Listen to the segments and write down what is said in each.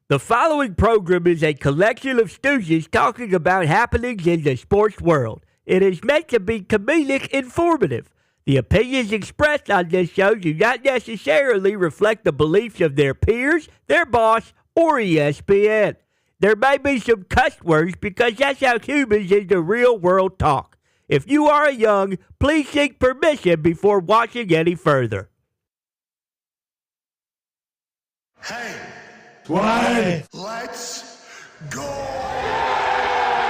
The following program is a collection of stooges talking about happenings in the sports world. It is meant to be comedic informative. The opinions expressed on this show do not necessarily reflect the beliefs of their peers, their boss, or ESPN. There may be some cuss words because that's how humans in the real world talk. If you are young, please seek permission before watching any further. Hey, Why? let's go!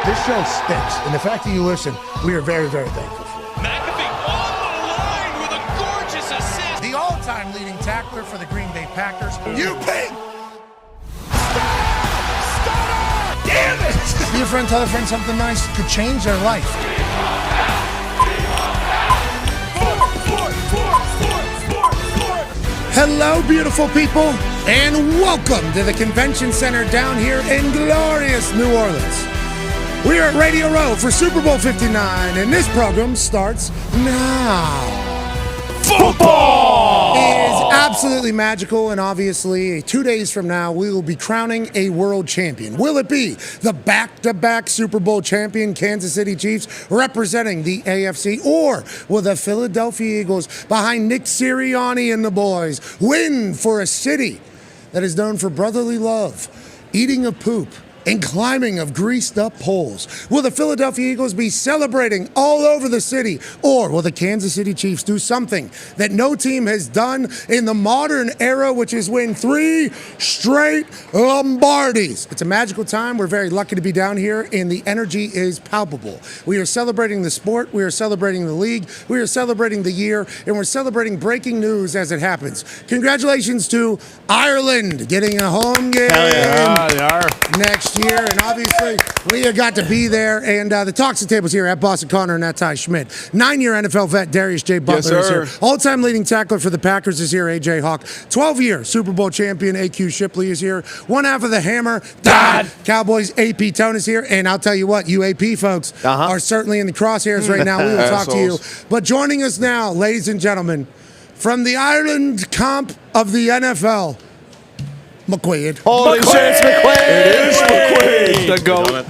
This show stinks, and the fact that you listen, we are very, very thankful for. McAfee on the line with a gorgeous assist. The all-time leading tackler for the Green Bay Packers. You pig! Damn it! Be a friend, tell a friend something nice could change their life. Hello, beautiful people, and welcome to the Convention Center down here in glorious New Orleans. We are at Radio Row for Super Bowl 59, and this program starts now. Football! It is absolutely magical, and obviously, 2 days from now, we will be crowning a world champion. Will it be the back-to-back Super Bowl champion Kansas City Chiefs representing the AFC, or will the Philadelphia Eagles behind Nick Sirianni and the boys win for a city that is known for brotherly love, eating of poop, and climbing of greased-up poles? Will the Philadelphia Eagles be celebrating all over the city, or will the Kansas City Chiefs do something that no team has done in the modern era, which is win 3 straight Lombardis? It's a magical time. We're very lucky to be down here, and the energy is palpable. We are celebrating the sport. We are celebrating the league. We are celebrating the year, and we're celebrating breaking news as it happens. Congratulations to Ireland getting a home game next year, and obviously Leah got to be there, and the Toxic Table's here at Boston Connor and at Ty Schmidt. 9-year NFL vet Darius J. Butler is here. All-time leading tackler for the Packers is here, A.J. Hawk. 12-year Super Bowl champion A.Q. Shipley is here. One half of the Hammer, Dahn. Cowboys A.P. Tone is here, and I'll tell you what, you A.P. folks are certainly in the crosshairs right now. We will talk to you. But joining us now, ladies and gentlemen, from the Ireland comp of the NFL, McQuaid. Holy shit, it's McQuaid! It is McQuaid! The GOAT.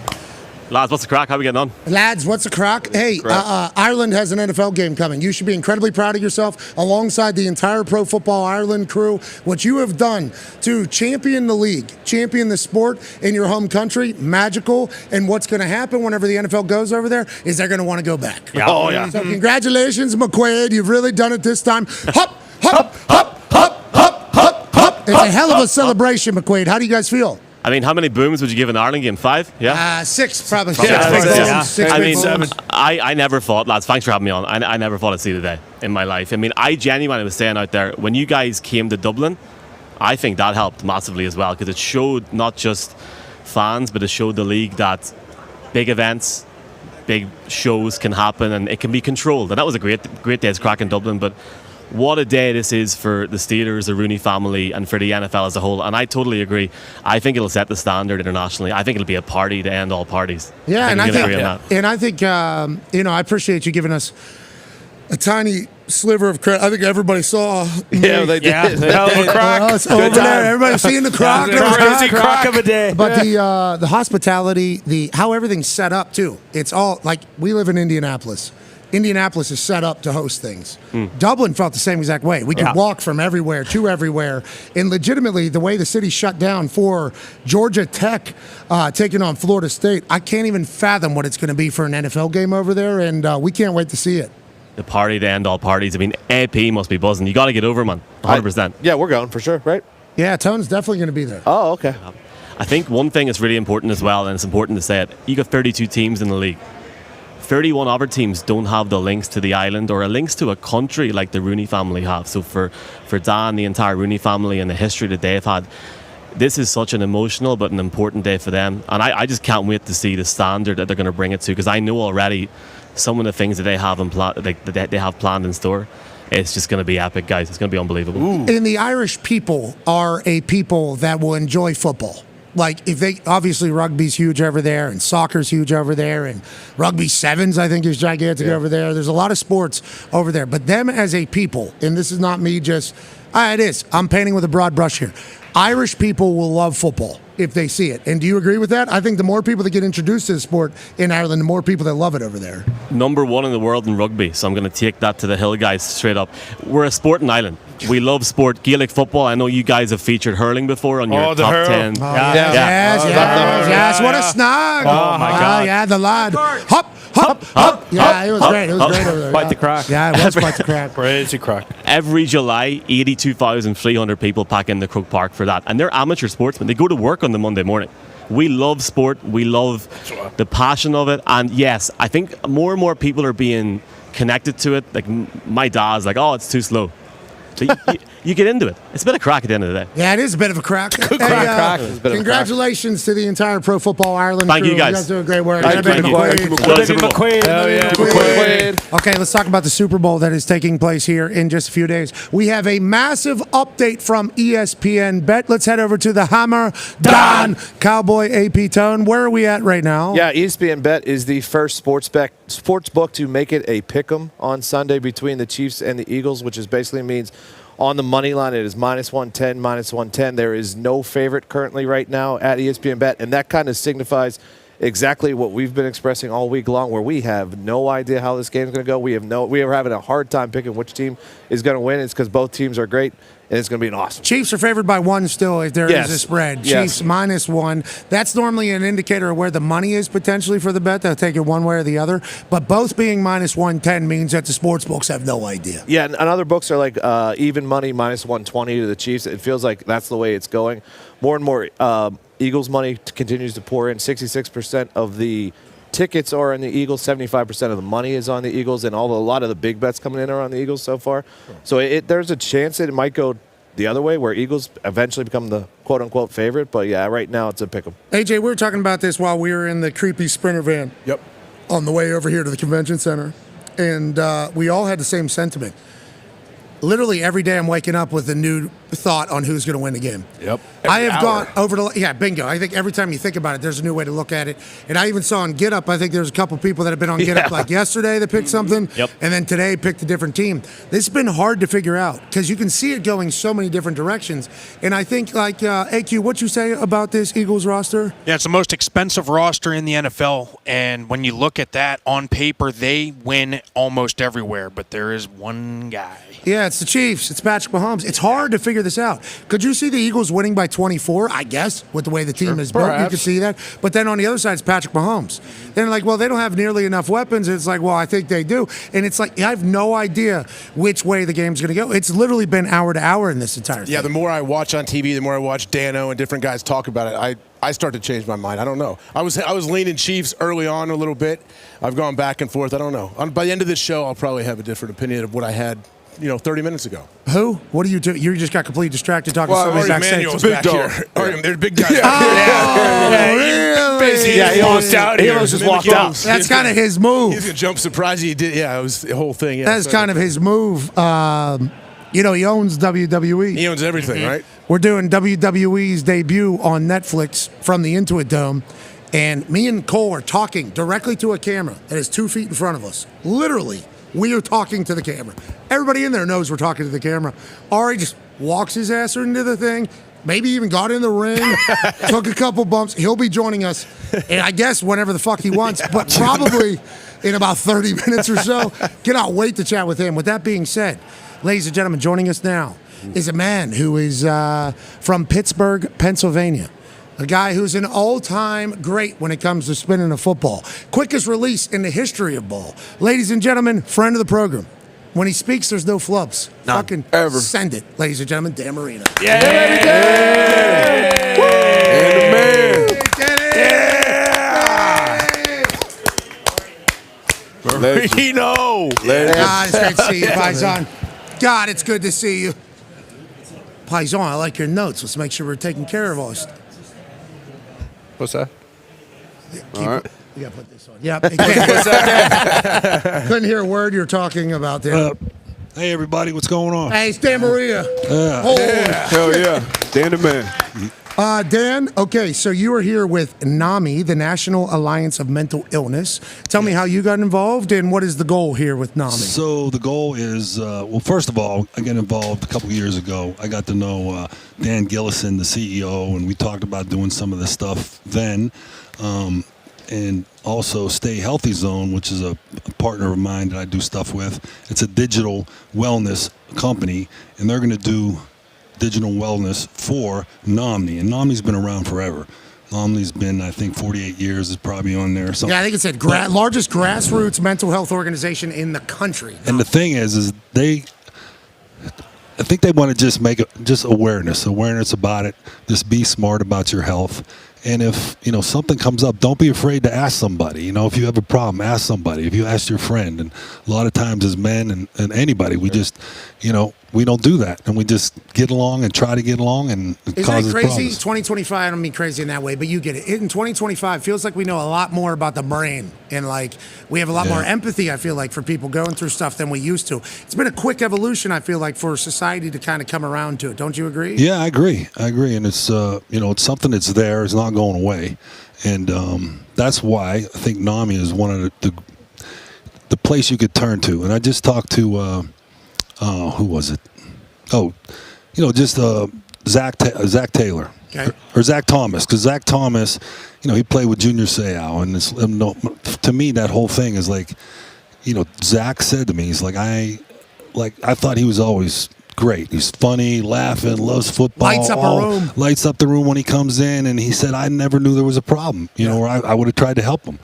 Lads, what's the crack? How are we getting on? Lads, what's the crack? Hey, Ireland has an NFL game coming. You should be incredibly proud of yourself alongside the entire Pro Football Ireland crew. What you have done to champion the league, champion the sport in your home country, magical. And what's going to happen whenever the NFL goes over there is they're going to want to go back. Yeah. Oh, yeah. So congratulations, McQuaid. You've really done it this time. Hop, hop, hop, hop, hop, hop, hop. It's a hell of a celebration, McQuaid. How do you guys feel? I mean, how many booms would you give an Ireland game? 5? Yeah? 6, probably. I never thought, lads, thanks for having me on. I never thought I'd see the day in my life. I mean, I genuinely was saying out there, when you guys came to Dublin, I think that helped massively as well, because it showed not just fans, but it showed the league that big events, big shows can happen, and it can be controlled. And that was a great day's crack in Dublin, but what a day this is for the Steelers, the Rooney family, and for the NFL as a whole. And I totally agree. I think it'll set the standard internationally. I think it'll be a party to end all parties. Yeah, I think I appreciate you giving us a tiny sliver of credit. I think everybody saw. Yeah, they did. Hell of a crock. It's over there. Everybody's seeing the crock. Crazy crock of a day. But the hospitality, how everything's set up too. It's all like, we live in Indianapolis. Indianapolis is set up to host things. Dublin felt the same exact way. We could walk from everywhere to everywhere. And legitimately, the way the city shut down for Georgia Tech taking on Florida State, I can't even fathom what it's going to be for an NFL game over there, and we can't wait to see it. The party to end all parties. I mean, AP must be buzzing. You got to get over, man. 100%. Yeah, we're going for sure, right? Yeah, Tone's definitely going to be there. Oh, okay. I think one thing is really important as well, and it's important to say it. You got 32 teams in the league. 31 other teams don't have the links to the island or a links to a country like the Rooney family have. So for Dahn, the entire Rooney family, and the history that they've had, this is such an emotional but an important day for them. And I just can't wait to see the standard that they're going to bring it to, because I know already some of the things that they have that they have planned in store. It's just going to be epic, guys. It's going to be unbelievable. Ooh. And the Irish people are a people that will enjoy football. Like, if they, obviously rugby's huge over there, and soccer's huge over there, and rugby sevens, I think, is gigantic over there. There's a lot of sports over there. But them as a people, and this is not me just It is. I'm painting with a broad brush here. Irish people will love football if they see it. And do you agree with that? I think the more people that get introduced to the sport in Ireland, the more people that love it over there. Number 1 in the world in rugby, so I'm going to take that to the hill, guys, straight up. We're a sport in Ireland. We love sport. Gaelic football, I know you guys have featured hurling before on your top hurl. 10. Yes, what a snag. Oh, my God. Yeah, the lad. Hop. Yeah, it was great. It was great over there. Quite the crack. Yeah, it was quite the crack. Crazy crack. Every July, 82,300 people pack into Croke Park for that. And they're amateur sportsmen. They go to work on the Monday morning. We love sport. We love the passion of it. And yes, I think more and more people are being connected to it. Like my dad's like, oh, it's too slow. So you get into it. It's a bit of crack at the end of the day. Yeah, it is a bit of a crack. Crack. Congratulations to the entire Pro Football Ireland Thank crew. you guys. You guys doing great work. Thank you. McQuaid. Hell yeah, McQuaid. Okay, let's talk about the Super Bowl that is taking place here in just a few days. We have a massive update from ESPN Bet. Let's head over to the Hammer, Dahn, Cowboy AP Tone. Where are we at right now? Yeah, ESPN Bet is the first sports book to make it a pick'em on Sunday between the Chiefs and the Eagles, which is basically means on the money line it is -110, -110. There is no favorite currently right now at ESPN Bet, and that kind of signifies exactly what we've been expressing all week long, where we have no idea how this game's going to go. We are having a hard time picking which team is going to win. It's because both teams are great, and it's going to be an awesome. Chiefs are favored by 1 still if there is a spread. Yes. Chiefs -1. That's normally an indicator of where the money is potentially for the bet. They'll take it one way or the other. But both being -110 means that the sports books have no idea. Yeah, and other books are like even money -120 to the Chiefs. It feels like that's the way it's going. More and more Eagles money continues to pour in. 66% of the tickets are on the Eagles. 75% of the money is on the Eagles, and a lot of the big bets coming in are on the Eagles so far. So there's a chance that it might go the other way, where Eagles eventually become the quote-unquote favorite. But, yeah, right now it's a pick 'em. AJ, we were talking about this while we were in the creepy Sprinter van. Yep. On the way over here to the convention center. And we all had the same sentiment. Literally every day I'm waking up with a new thought on who's going to win the game. Yep. I have gone over to, bingo. I think every time you think about it, there's a new way to look at it. And I even saw on Get Up, I think there's a couple people that have been on Get Up like yesterday that picked something. Yep. And then today picked a different team. This has been hard to figure out because you can see it going so many different directions. And I think, like, AQ, what you say about this Eagles roster? Yeah, it's the most expensive roster in the NFL. And when you look at that on paper, they win almost everywhere. But there is one guy. Yeah, it's the Chiefs. It's Patrick Mahomes. It's hard to figure this out. Could you see the Eagles winning by 24? I guess, with the way the team is built, you could see that. But then on the other side, it's Patrick Mahomes. Then like, well, they don't have nearly enough weapons. It's like, well, I think they do. And it's like, I have no idea which way the game's going to go. It's literally been hour to hour in this entire thing. Yeah, the more I watch on TV, the more I watch Dano and different guys talk about it, I start to change my mind. I don't know. I was leaning Chiefs early on a little bit. I've gone back and forth. I don't know. By the end of this show, I'll probably have a different opinion of what I had 30 minutes ago. Who? What are you doing? You just got completely distracted talking to somebody backstage. Big dog. They're big guys. Really? He almost just walked out. That's kind of his move. He's going to jump surprise you. He did. Yeah, it was the whole thing. Yeah, That's kind of his move. He owns WWE. He owns everything, right? We're doing WWE's debut on Netflix from the Intuit Dome. And me and Cole are talking directly to a camera that is 2 feet in front of us. Literally. We are talking to the camera. Everybody in there knows we're talking to the camera. Ari just walks his ass into the thing, maybe even got in the ring, took a couple bumps. He'll be joining us, and I guess whenever the fuck he wants, but probably in about 30 minutes or so. Cannot wait to chat with him. With that being said, ladies and gentlemen, joining us now is a man who is from Pittsburgh, Pennsylvania. A guy who's an all-time great when it comes to spinning a football. Quickest release in the history of ball. Ladies and gentlemen, friend of the program. When he speaks, there's no flubs. None. Fucking Ever. Send it, ladies and gentlemen. Dan Marino. Yeah. And the man. Marino. God, it's great to see you, Paisan. God, it's good to see you. Paisan, I like your notes. Let's make sure we're taking care of us. What's that? All right. We got to put this on. Yep. Couldn't hear a word you're talking about there. Hey, everybody, what's going on? Hey, it's Dan Maria. Hell yeah. Dan the man. Dan, okay, so you are here with NAMI, the National Alliance of Mental Illness. Tell me how you got involved and what is the goal here with NAMI? So the goal is, well, first of all, I got involved a couple years ago. I got to know Dan Gillison, the CEO, and we talked about doing some of this stuff then. And also Stay Healthy Zone, which is a partner of mine that I do stuff with. It's a digital wellness company, and they're going to do digital wellness for NAMI. And NAMI's been around forever. NAMI's been, I think, 48 years. It's probably on there. Yeah, I think it said largest grassroots mental health organization in the country. And the thing is I think they want to just make just awareness about it. Just be smart about your health. And if, something comes up, don't be afraid to ask somebody. If you have a problem, ask somebody. If you ask your friend. And a lot of times as men and anybody, we just, we don't do that. And we just get along and try to get along, and it causes Isn't that crazy? problems. 2025, I don't mean crazy in that way, but you get it. In 2025, feels like we know a lot more about the brain. And, we have a lot more empathy, I feel like, for people going through stuff than we used to. It's been a quick evolution, I feel like, for society to kind of come around to it. Don't you agree? Yeah, I agree. And it's, it's something that's there. It's not going away. And that's why I think NAMI is one of the place you could turn to. And I just talked to, who was it? Oh, just Zach Taylor. Okay. Or Zach Thomas, because Zach Thomas, he played with Junior Seau, and to me that whole thing is like, Zach said to me, he's like, I thought he was always great. He's funny, laughing, loves football. Lights up a room. Lights up the room when he comes in, and he said, I never knew there was a problem, or I would have tried to help him.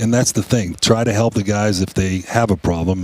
And that's the thing. Try to help the guys if they have a problem.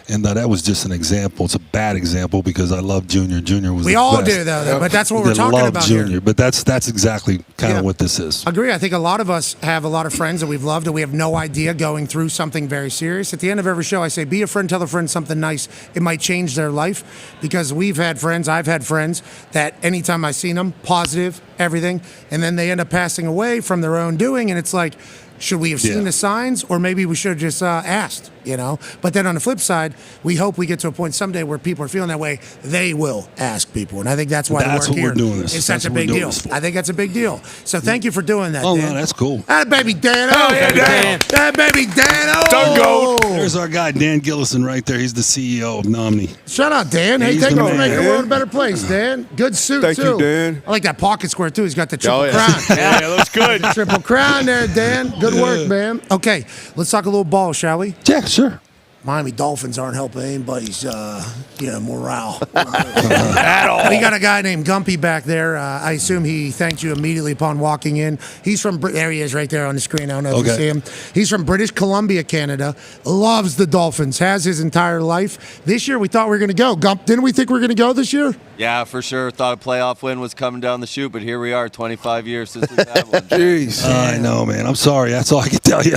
And that was just an example. It's a bad example because I love Junior. Junior was We the all best. do, though, but that's what we're That talking love about Junior, here. but that's exactly kind of what this is. Agree. I think a lot of us have a lot of friends that we've loved and we have no idea going through something very serious. At the end of every show, I say, be a friend, tell a friend something nice. It might change their life, because I've had friends that anytime I've seen them, positive, everything, and then they end up passing away from their own doing, and it's like, should we have seen the signs, or maybe we should have just asked, But then on the flip side, we hope we get to a point someday where people are feeling that way. They will ask people, and I think that's why That's the work what here we're doing this. is such That's a what we're big doing deal. this for. I think that's a big deal. So thank you for doing that, Oh, Dan. no, that's cool. That baby Dan. Oh, yeah, Dan. That baby Dan. Don't go. There's our guy, Dan Gillison, right there. He's the CEO of NAMI. Shout out, Dan. Hey, He's thank the you for man. making the world a better place, Dan. Good suit, Thank too. you, Dan. I like that pocket square, too. He's got the triple yeah. crown. Yeah, it looks good. Triple crown there, Dan. Good work, man. Okay, let's talk a little ball, shall we? Yeah, sure. Miami Dolphins aren't helping anybody's, morale. At all. We got a guy named Gumpy back there. I assume he thanked you immediately upon walking in. He's from, there he is right there on the screen. I don't know if you see him. He's from British Columbia, Canada. Loves the Dolphins. Has his entire life. This year we thought we were going to go. Gump, didn't we think we were going to go this year? Yeah, for sure. Thought a playoff win was coming down the chute, but here we are, 25 years since we've had one. Jeez. I know, man. I'm sorry. That's all I can tell you.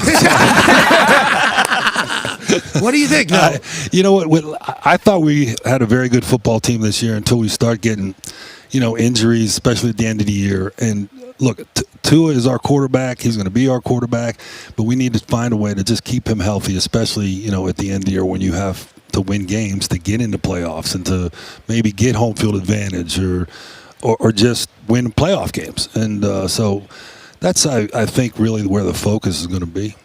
What do you think, though? You know what? I thought we had a very good football team this year until we start getting, injuries, especially at the end of the year. And look, Tua is our quarterback. He's going to be our quarterback, but we need to find a way to just keep him healthy, especially, at the end of the year when you have to win games to get into playoffs and to maybe get home field advantage or just win playoff games. And so that's, I think, really where the focus is going to be.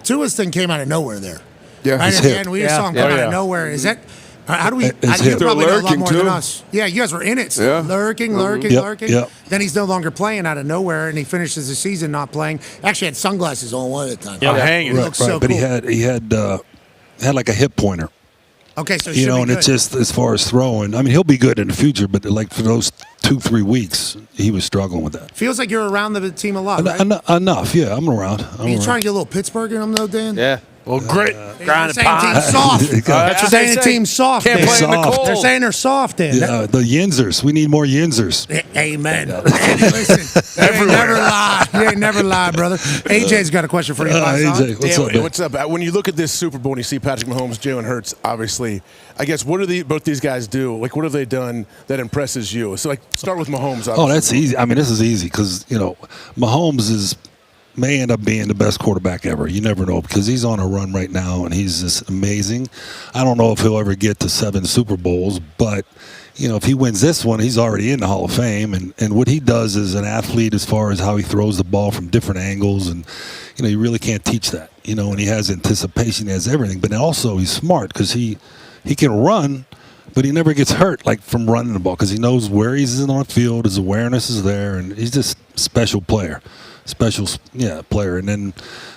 Tua's thing came out of nowhere there. Yeah. Right His at the hip. end, we just saw him come out of nowhere. Is that, how do we, His you hip. probably know a lot Lurking, more than too. us. Yeah, you guys were in it. Yeah. Lurking. Yep. Then he's no longer playing out of nowhere, and he finishes the season not playing. Actually had sunglasses on one at the time. Yeah, hanging. It looks so But cool. he had like a hip pointer. Okay, so he should be and good. it's just as far as throwing. I mean, he'll be good in the future, but like for those 2-3 weeks, he was struggling with that. Feels like you're around the team a lot, right? Enough, yeah. I'm around. Are you trying to get a little Pittsburgh in him, though, Dan? Yeah. Well, grit. They're saying team's soft. That's That's what saying the team's soft. Can't Dan. play in the Soft. cold. They're saying they're soft, Dan. Yeah, the Yinzers. We need more Yinzers. Amen. Listen, you ain't never lie. You ain't never lie, brother. AJ's got a question for you. AJ, what's up, man? What's up? When you look at this Super Bowl and you see Patrick Mahomes, Jalen Hurts, obviously, I guess what do both these guys do? Like, what have they done that impresses you? So, like, start with Mahomes. Obviously. Oh, that's easy. I mean, this is easy because, Mahomes may end up being the best quarterback ever. You never know because he's on a run right now and he's just amazing. I don't know if he'll ever get to 7 Super Bowls, but if he wins this one, he's already in the Hall of Fame. And what he does as an athlete, as far as how he throws the ball from different angles, and you really can't teach that. And he has anticipation, he has everything. But also he's smart because he can run, but he never gets hurt from running the ball because he knows where he's in on the field. His awareness is there, and he's just a special player. Player. And then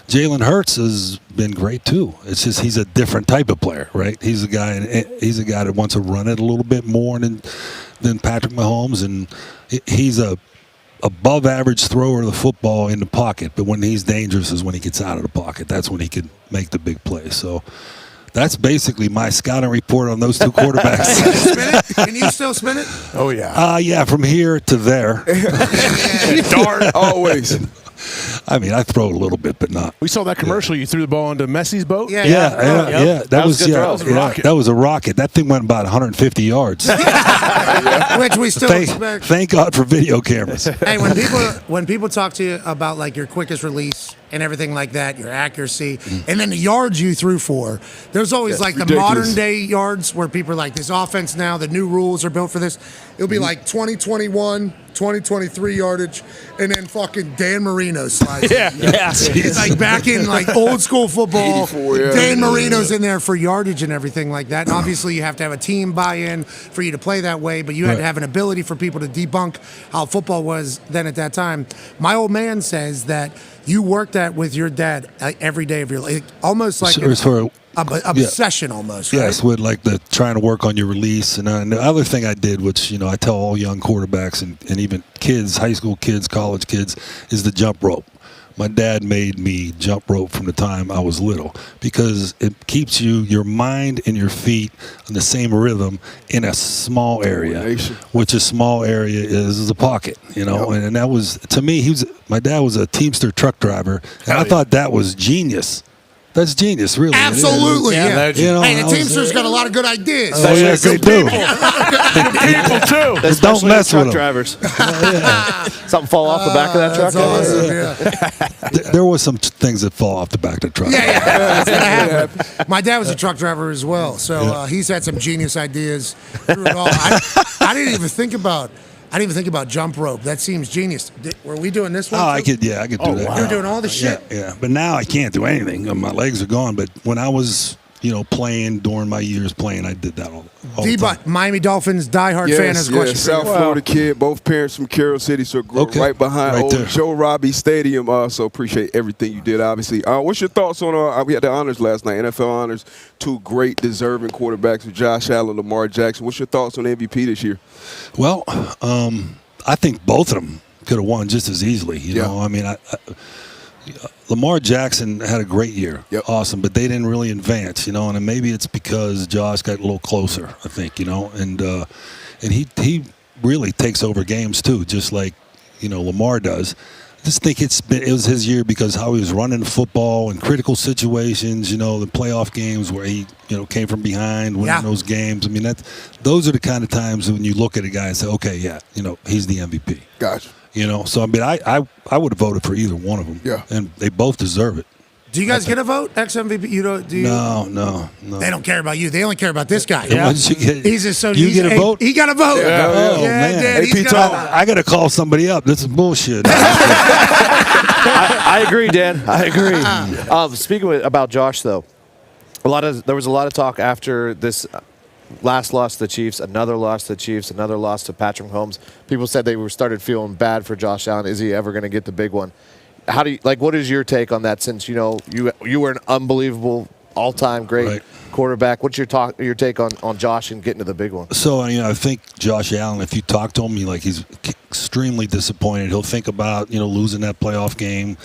Jalen Hurts has been great too. It's just he's a different type of player, right? He's a guy that wants to run it a little bit more than Patrick Mahomes, and he's a above average thrower of the football in the pocket. But when he's dangerous is when he gets out of the pocket. That's when he can make the big play. So that's basically my scouting report on those two quarterbacks. Can you still spin it? Oh, yeah. Yeah, from here to there. Dart always. I mean, I throw it a little bit, but not. We saw that commercial. You threw the ball into Messi's boat? Yeah. That was a rocket. That was a rocket. That thing went about 150 yards. Which we still expect. Thank God for video cameras. Hey, when people talk to you about like your quickest release and everything like that, your accuracy, and then the yards you threw for, there's always like the modern day yards where people are like, this offense now, the new rules are built for this. It'll be like 2021, 2023 yardage, and then fucking Dan Marino slides. It's like back in like old school football. Dan Marino's in there for yardage and everything like that. And obviously you have to have a team buy-in for you to play that way, but you had to have an ability for people to debunk how football was then at that time. My old man says that you worked that with your dad every day of your life, almost like obsession almost, right? Yes, with like the trying to work on your release. And the other thing I did, which, I tell all young quarterbacks and even kids, high school kids, college kids, is the jump rope. My dad made me jump rope from the time I was little because it keeps your mind and your feet in the same rhythm in a small area, which a small area is a pocket, and that was, to me, my dad was a Teamster truck driver, and I thought that was genius. That's genius, really. Absolutely, yeah. Hey, the Teamsters got a lot of good ideas. Oh, yes, they do. People, too. Don't mess with them. Drivers. Something fall off the back of that truck? That's awesome, There was some things that fall off the back of the truck. That's gonna happen. My dad was a truck driver as well, so he's had some genius ideas through it all. I didn't even think about jump rope. That seems genius. Were we doing this one? Oh, I could do that. Wow. You were doing all the shit? Yeah. But now I can't do anything. My legs are gone. But when I was, playing during my years playing, I did that all the time. Miami Dolphins diehard fan has a question. South Florida kid, both parents from Carroll City, so grew up right behind old Joe Robbie Stadium. So appreciate everything you did, obviously. What's your thoughts on, we had the honors last night, NFL honors, two great deserving quarterbacks with Josh Allen, Lamar Jackson. What's your thoughts on MVP this year? Well, I think both of them could have won just as easily. I mean, Lamar Jackson had a great year, awesome, but they didn't really advance, and maybe it's because Josh got a little closer, I think, and he really takes over games too, just like Lamar does. I just think it was his year because how he was running the football in critical situations, the playoff games where he came from behind, winning those games. I mean, those are the kind of times when you look at a guy and say, okay, he's the MVP. Gotcha. So I mean, I would have voted for either one of them. Yeah, and they both deserve it. Do you guys get a vote, ex-MVP? No. They don't care about you. They only care about this guy. Yeah. Once you get, you get a vote? He got a vote. Oh, man. I got to call somebody up. This is bullshit. I agree, Dan. I agree. Speaking about Josh, though, there was a lot of talk after this last loss to the Chiefs, another loss to the Chiefs, another loss to Patrick Mahomes. People said they started feeling bad for Josh Allen. Is he ever going to get the big one? How do you what is your take on that? Since you were an unbelievable all-time great quarterback, what's your take on Josh and getting to the big one? So I think Josh Allen, if you talk to him, he's extremely disappointed. He'll think about losing that playoff game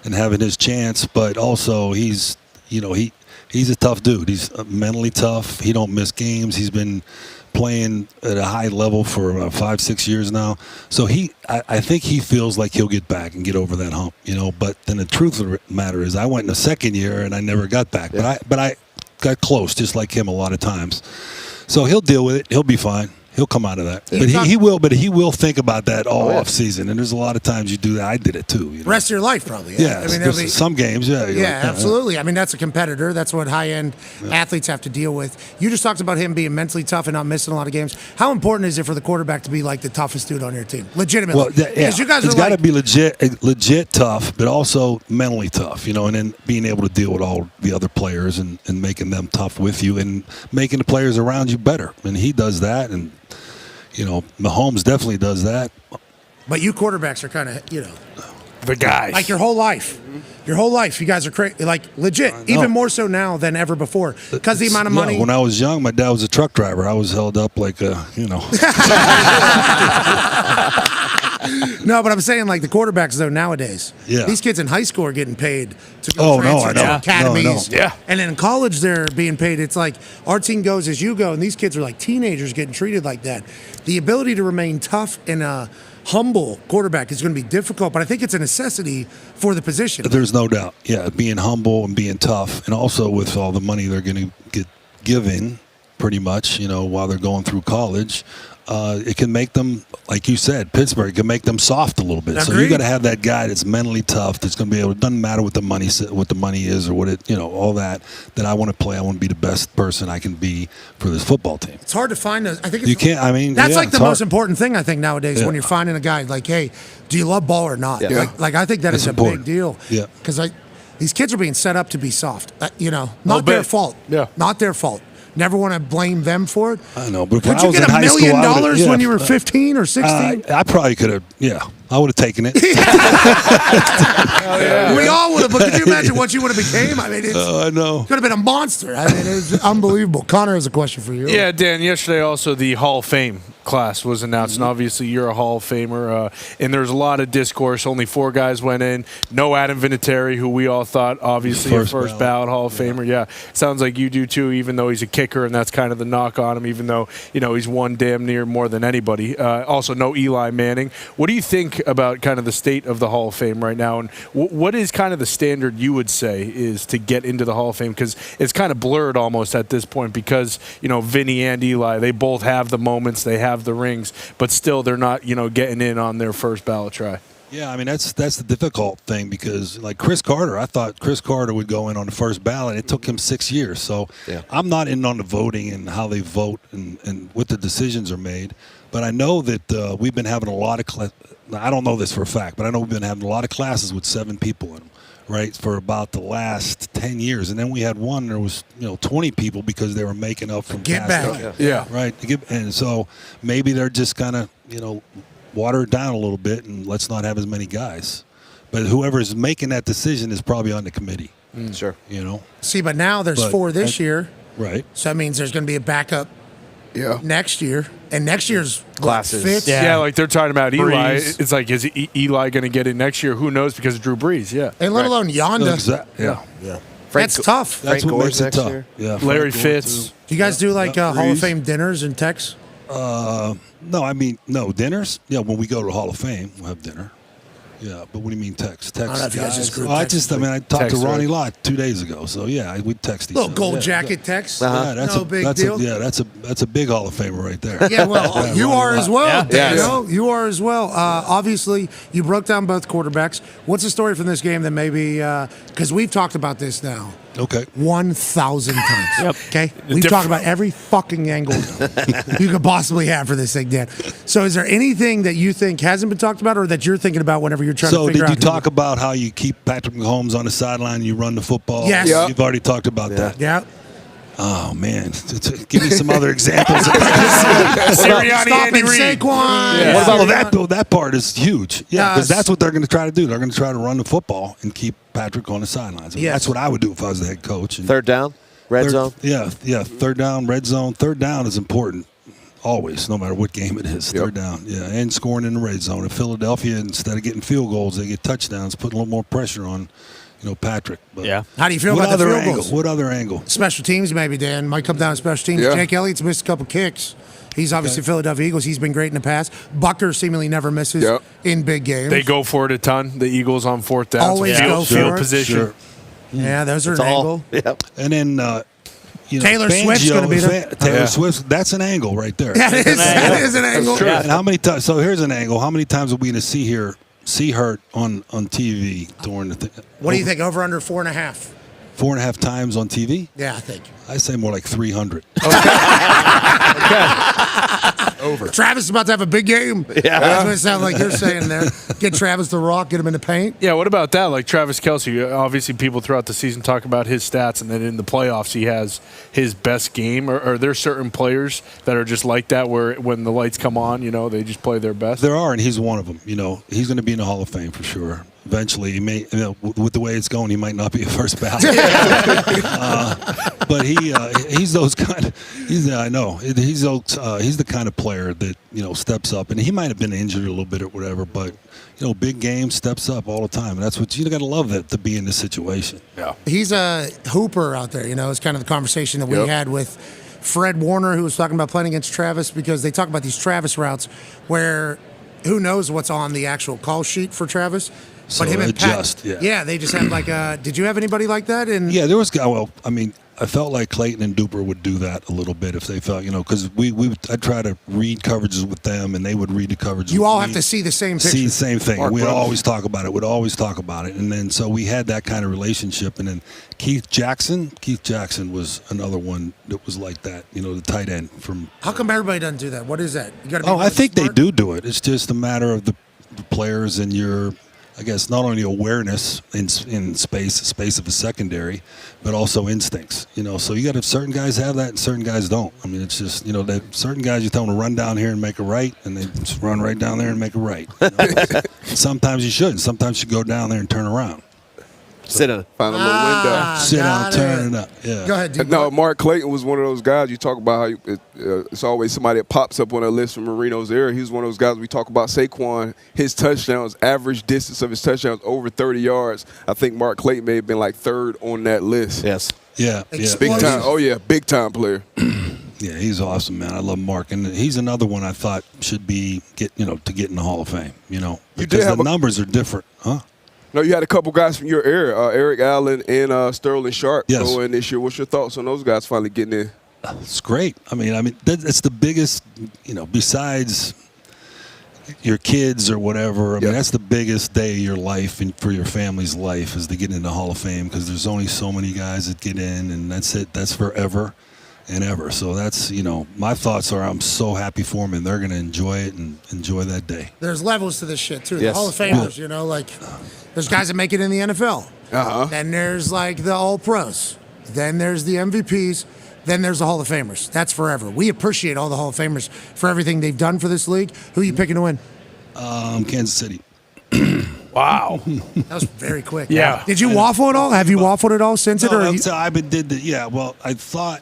and having his chance, but also he's a tough dude. He's mentally tough. He don't miss games. He's been playing at a high level for 5-6 years now. So I think he feels like he'll get back and get over that hump, But then the truth of the matter is I went in the second year and I never got back. Yeah. But I got close, just like him a lot of times. So he'll deal with it. He'll be fine. He'll come out of that. He's But not- he will. But he will think about that all yeah. off season. And there's a lot of times you do that. I did it too. You know? Rest of your life, probably. Yeah. I mean, it'll be, some games. Yeah. you're yeah, like, absolutely. I mean, that's a competitor. That's what high-end athletes have to deal with. You just talked about him being mentally tough and not missing a lot of games. How important is it for the quarterback to be like the toughest dude on your team? Legitimately. Well, yeah, Because you guys it's are got like, to be legit tough, but also mentally tough, you know, and then being able to deal with all the other players and making them tough with you and making the players around you better. And he does that, and, you know, Mahomes definitely does that. but you quarterbacks are kind of, you know, The guys. like your whole life. Your whole life, you guys are crazy, like legit, even more so now than ever before, because the amount of money. Yeah, when I was young, my dad was a truck driver. I was held up like a, you know. No, but I'm saying like the quarterbacks though nowadays. Yeah. These kids in high school are getting paid to go transfer I to know. academies. No. Yeah. And then in college they're being paid. It's like our team goes as you go, and these kids are like teenagers getting treated like that. The ability to remain tough and humble quarterback is going to be difficult, but I think it's a necessity for the position. There's no doubt. Yeah, being humble and being tough, and also with all the money they're going to get given, pretty much, you know, while they're going through college, it can make them, like you said, Pittsburgh, it can make them soft a little bit. So you Agreed. got to have that guy that's mentally tough, that's going to be able. It doesn't matter what the money is or what it, you know, all that. That I want to play. I want to be the best person I can be for this football team. It's hard to find those. I think it's, You can't. I mean, that's yeah, like the it's hard. most important thing I think nowadays Yeah. when you're finding a guy. Like, hey, do you love ball or not? Yeah. Like I think that That's is a important. big deal. Yeah. Because these kids are being set up to be soft. You know, not bit. their fault. Yeah. Not their fault. Never want to blame them for it. I know, but Could when I you was get in $1 high school, million I would've- yeah, when you were 15 or 16? I probably could have. Yeah, I would have taken it. We all would have. But could you imagine what you would have became? I mean, it's I know. could have been a monster. I mean, it's unbelievable. Connor has a question for you. Yeah, Dan, yesterday also the Hall of Fame class was announced, and obviously you're a Hall of Famer, and there's a lot of discourse. Only 4 guys went in. No Adam Vinatieri, who we all thought obviously a first ballot Hall of Famer. Yeah, sounds like you do too, even though he's a kicker, and that's kind of the knock on him, even though, you know, he's won damn near more than anybody. Also, no Eli Manning. What do you think about kind of the state of the Hall of Fame right now, and what is kind of the standard you would say is to get into the Hall of Fame? Because it's kind of blurred almost at this point because, you know, Vinny and Eli, they both have the moments, they have the rings, but still they're not, you know, getting in on their first ballot try. Yeah, I mean that's the difficult thing because like Chris Carter, I thought Chris Carter would go in on the first ballot. It took him 6 years, so I'm not in on the voting and how they vote and what the decisions are made. But I know that we've been having a lot of I don't know this for a fact, but I know we've been having a lot of classes with 7 people in them, right, for about the last 10 years. And then we had one there was 20 people because they were making up from Get past back. Yeah. right. And so maybe they're just kind of water it down a little bit and let's not have as many guys. But whoever's making that decision is probably on the committee. Sure. You know? See, but now there's 4 this year, Right. so that means there's going to be a backup next year, and next year's Classes. Fitz. Yeah, like they're talking about Eli. Breeze. It's like, is Eli going to get in next year? Who knows? Because of Drew Brees. Yeah. And let alone Yonda. Yeah. That's tough. That's Frank what Gore's makes it next tough. year? Yeah. Larry Frank Gore, Fitz. too. Do you guys do like Hall of Breeze. Fame dinners and texts? No, I mean, no, dinners? Yeah, when we go to the Hall of Fame, we'll have dinner. Yeah, but what do you mean text? Text don't know if you guys just group I text. talked Text, to Ronnie right? Lott 2 days ago. So yeah, we text each Little other. gold Yeah, jacket text. Yeah, that's no a big that's deal. that's a big Hall of Famer right there. Yeah, well, you Ronnie are as Lott. well. Yeah. Daniel. You are as well. Obviously, you broke down both quarterbacks. What's the story from this game that maybe, because we've talked about this now Okay. 1,000 times. Okay? We've talked about every fucking angle you could possibly have for this thing, Dan. So is there anything that you think hasn't been talked about or that you're thinking about whenever you're trying to So figure did out? you talk about how you keep Patrick Mahomes on the sideline and you run the football? Yes. Yeah. You've already talked about that. Yeah. Oh, man. Give me some other examples. Sirianni, Stop Andy and Reid. Saquon. What about that part is huge. Yeah, because Yes. that's what they're going to try to do. They're going to try to run the football and keep Patrick on the sidelines. I mean, Yes. That's what I would do if I was the head coach. And Third down, red zone. Yeah. Third down, red zone. Third down is important always, no matter what game it is. Third down, and scoring in the red zone. In Philadelphia, instead of getting field goals, they get touchdowns, put a little more pressure on, Patrick. But How do you feel what about the other field angle? goals? What other angle? Special teams, maybe, Dan. Might come down to special teams. Yeah. Jake Elliott's missed a couple kicks. He's obviously Philadelphia Eagles. He's been great in the past. Bucker seemingly never misses Yep. in big games. They go for it a ton. The Eagles on 4th down. Always so go for field it. position. Sure. Yeah, those are It's an all. angle. Yep. And then Taylor Swift's going to be there. Taylor Swift, that's an angle right there. That is an angle. And how many times? So here's an angle. How many times are we going to see her on TV during the thing? What do you think? Over under 4.5? 4.5 times on TV? Yeah, I think. I say more like 300. Over. Travis is about to have a big game. Yeah. That's what it sounds like you're saying there. Get Travis the Rock, get him in the paint. Yeah, what about that? Like Travis Kelce, obviously people throughout the season talk about his stats, and then in the playoffs he has his best game. Or are there certain players that are just like that where when the lights come on, they just play their best? There are, and he's one of them. He's going to be in the Hall of Fame for sure. Eventually, he may. With the way it's going, he might not be a first ballot. But he's those kind. I know he's the kind of player that steps up, and he might have been injured a little bit or whatever, but big game steps up all the time, and that's what you got to love that to be in this situation. Yeah, he's a hooper out there. It's kind of the conversation that we had with Fred Warner, who was talking about playing against Travis, because they talk about these Travis routes where who knows what's on the actual call sheet for Travis. So but him and adjust, Pat, they just have like did you have anybody like that? Yeah, there was. Well, I mean, I felt like Clayton and Duper would do that a little bit if they felt, because I'd try to read coverages with them, and they would read the coverages. You all have to see the same picture. See the same thing. We'd always talk about it. And then so we had that kind of relationship. And then Keith Jackson was another one that was like that. The tight end from. How come everybody doesn't do that? What is that? You got to be. I think smart? They do it. It's just a matter of the players and your. I guess not only awareness in space of a secondary, but also instincts. So you got to certain guys have that and certain guys don't. I mean, it's just that certain guys you tell them to run down here and make a right, and they just run right down there and make a right. Sometimes you shouldn't. Sometimes you go down there and turn around. Sit down. Find a little window. Sit down, turn it up. Yeah. Go ahead. No, Mark Clayton was one of those guys. You talk about how it's always somebody that pops up on a list from Marino's era. He was one of those guys we talk about. Saquon, his touchdowns, average distance of his touchdowns over 30 yards. I think Mark Clayton may have been like third on that list. Yes. Yeah. Big time. Oh yeah, big time player. Yeah, he's awesome, man. I love Mark, and he's another one I thought should be to get in the Hall of Fame. Because the numbers are different, huh? No, you had a couple guys from your era, Eric Allen and Sterling Sharp go in this year. What's your thoughts on those guys finally getting in? It's great. I mean, it's the biggest, besides your kids or whatever. I mean, that's the biggest day of your life and for your family's life is to get in the Hall of Fame because there's only so many guys that get in, and that's it. That's forever and ever. So that's, my thoughts are I'm so happy for them, and they're going to enjoy it and enjoy that day. There's levels to this shit, too. Yes. The Hall of Famers, like there's guys that make it in the NFL. Then there's like the All-Pros. Then there's the MVPs. Then there's the Hall of Famers. That's forever. We appreciate all the Hall of Famers for everything they've done for this league. Who are you picking to win? Kansas City. Wow. That was very quick. Yeah. Did you waffle at all? Have you waffled at all since it? Or I thought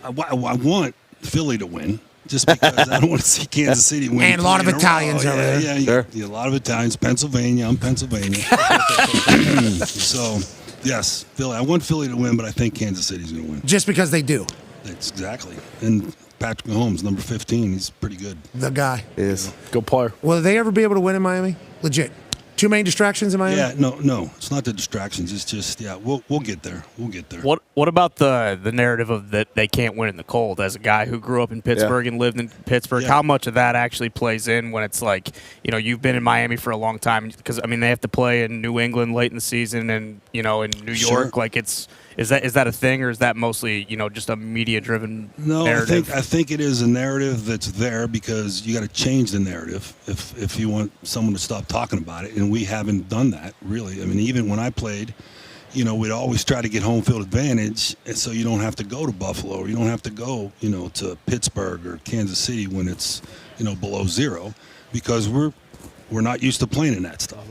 I want Philly to win just because I don't want to see Kansas City win. And a lot of Italians over there. Yeah, a lot of Italians. Pennsylvania. I'm Pennsylvania. So, yes, Philly. I want Philly to win, but I think Kansas City's going to win. Just because they do. That's exactly. And Patrick Mahomes, number 15, he's pretty good. The guy. Is. Good player. Will they ever be able to win in Miami? Legit. Too many distractions in Miami? Yeah, no. It's not the distractions. It's just, we'll get there. We'll get there. What about the narrative of that they can't win in the cold? As a guy who grew up in Pittsburgh and lived in Pittsburgh, how much of that actually plays in when it's like, you've been in Miami for a long time? Because, they have to play in New England late in the season and, in New York. Like, is that a thing, or is that mostly, just a media-driven narrative? I think it is a narrative that's there because you got to change the narrative if you want someone to stop talking about it, and we haven't done that, really. I mean, even when I played, we'd always try to get home field advantage, and so you don't have to go to Buffalo, or you don't have to go, to Pittsburgh or Kansas City when it's, below zero, because we're not used to playing in that stuff,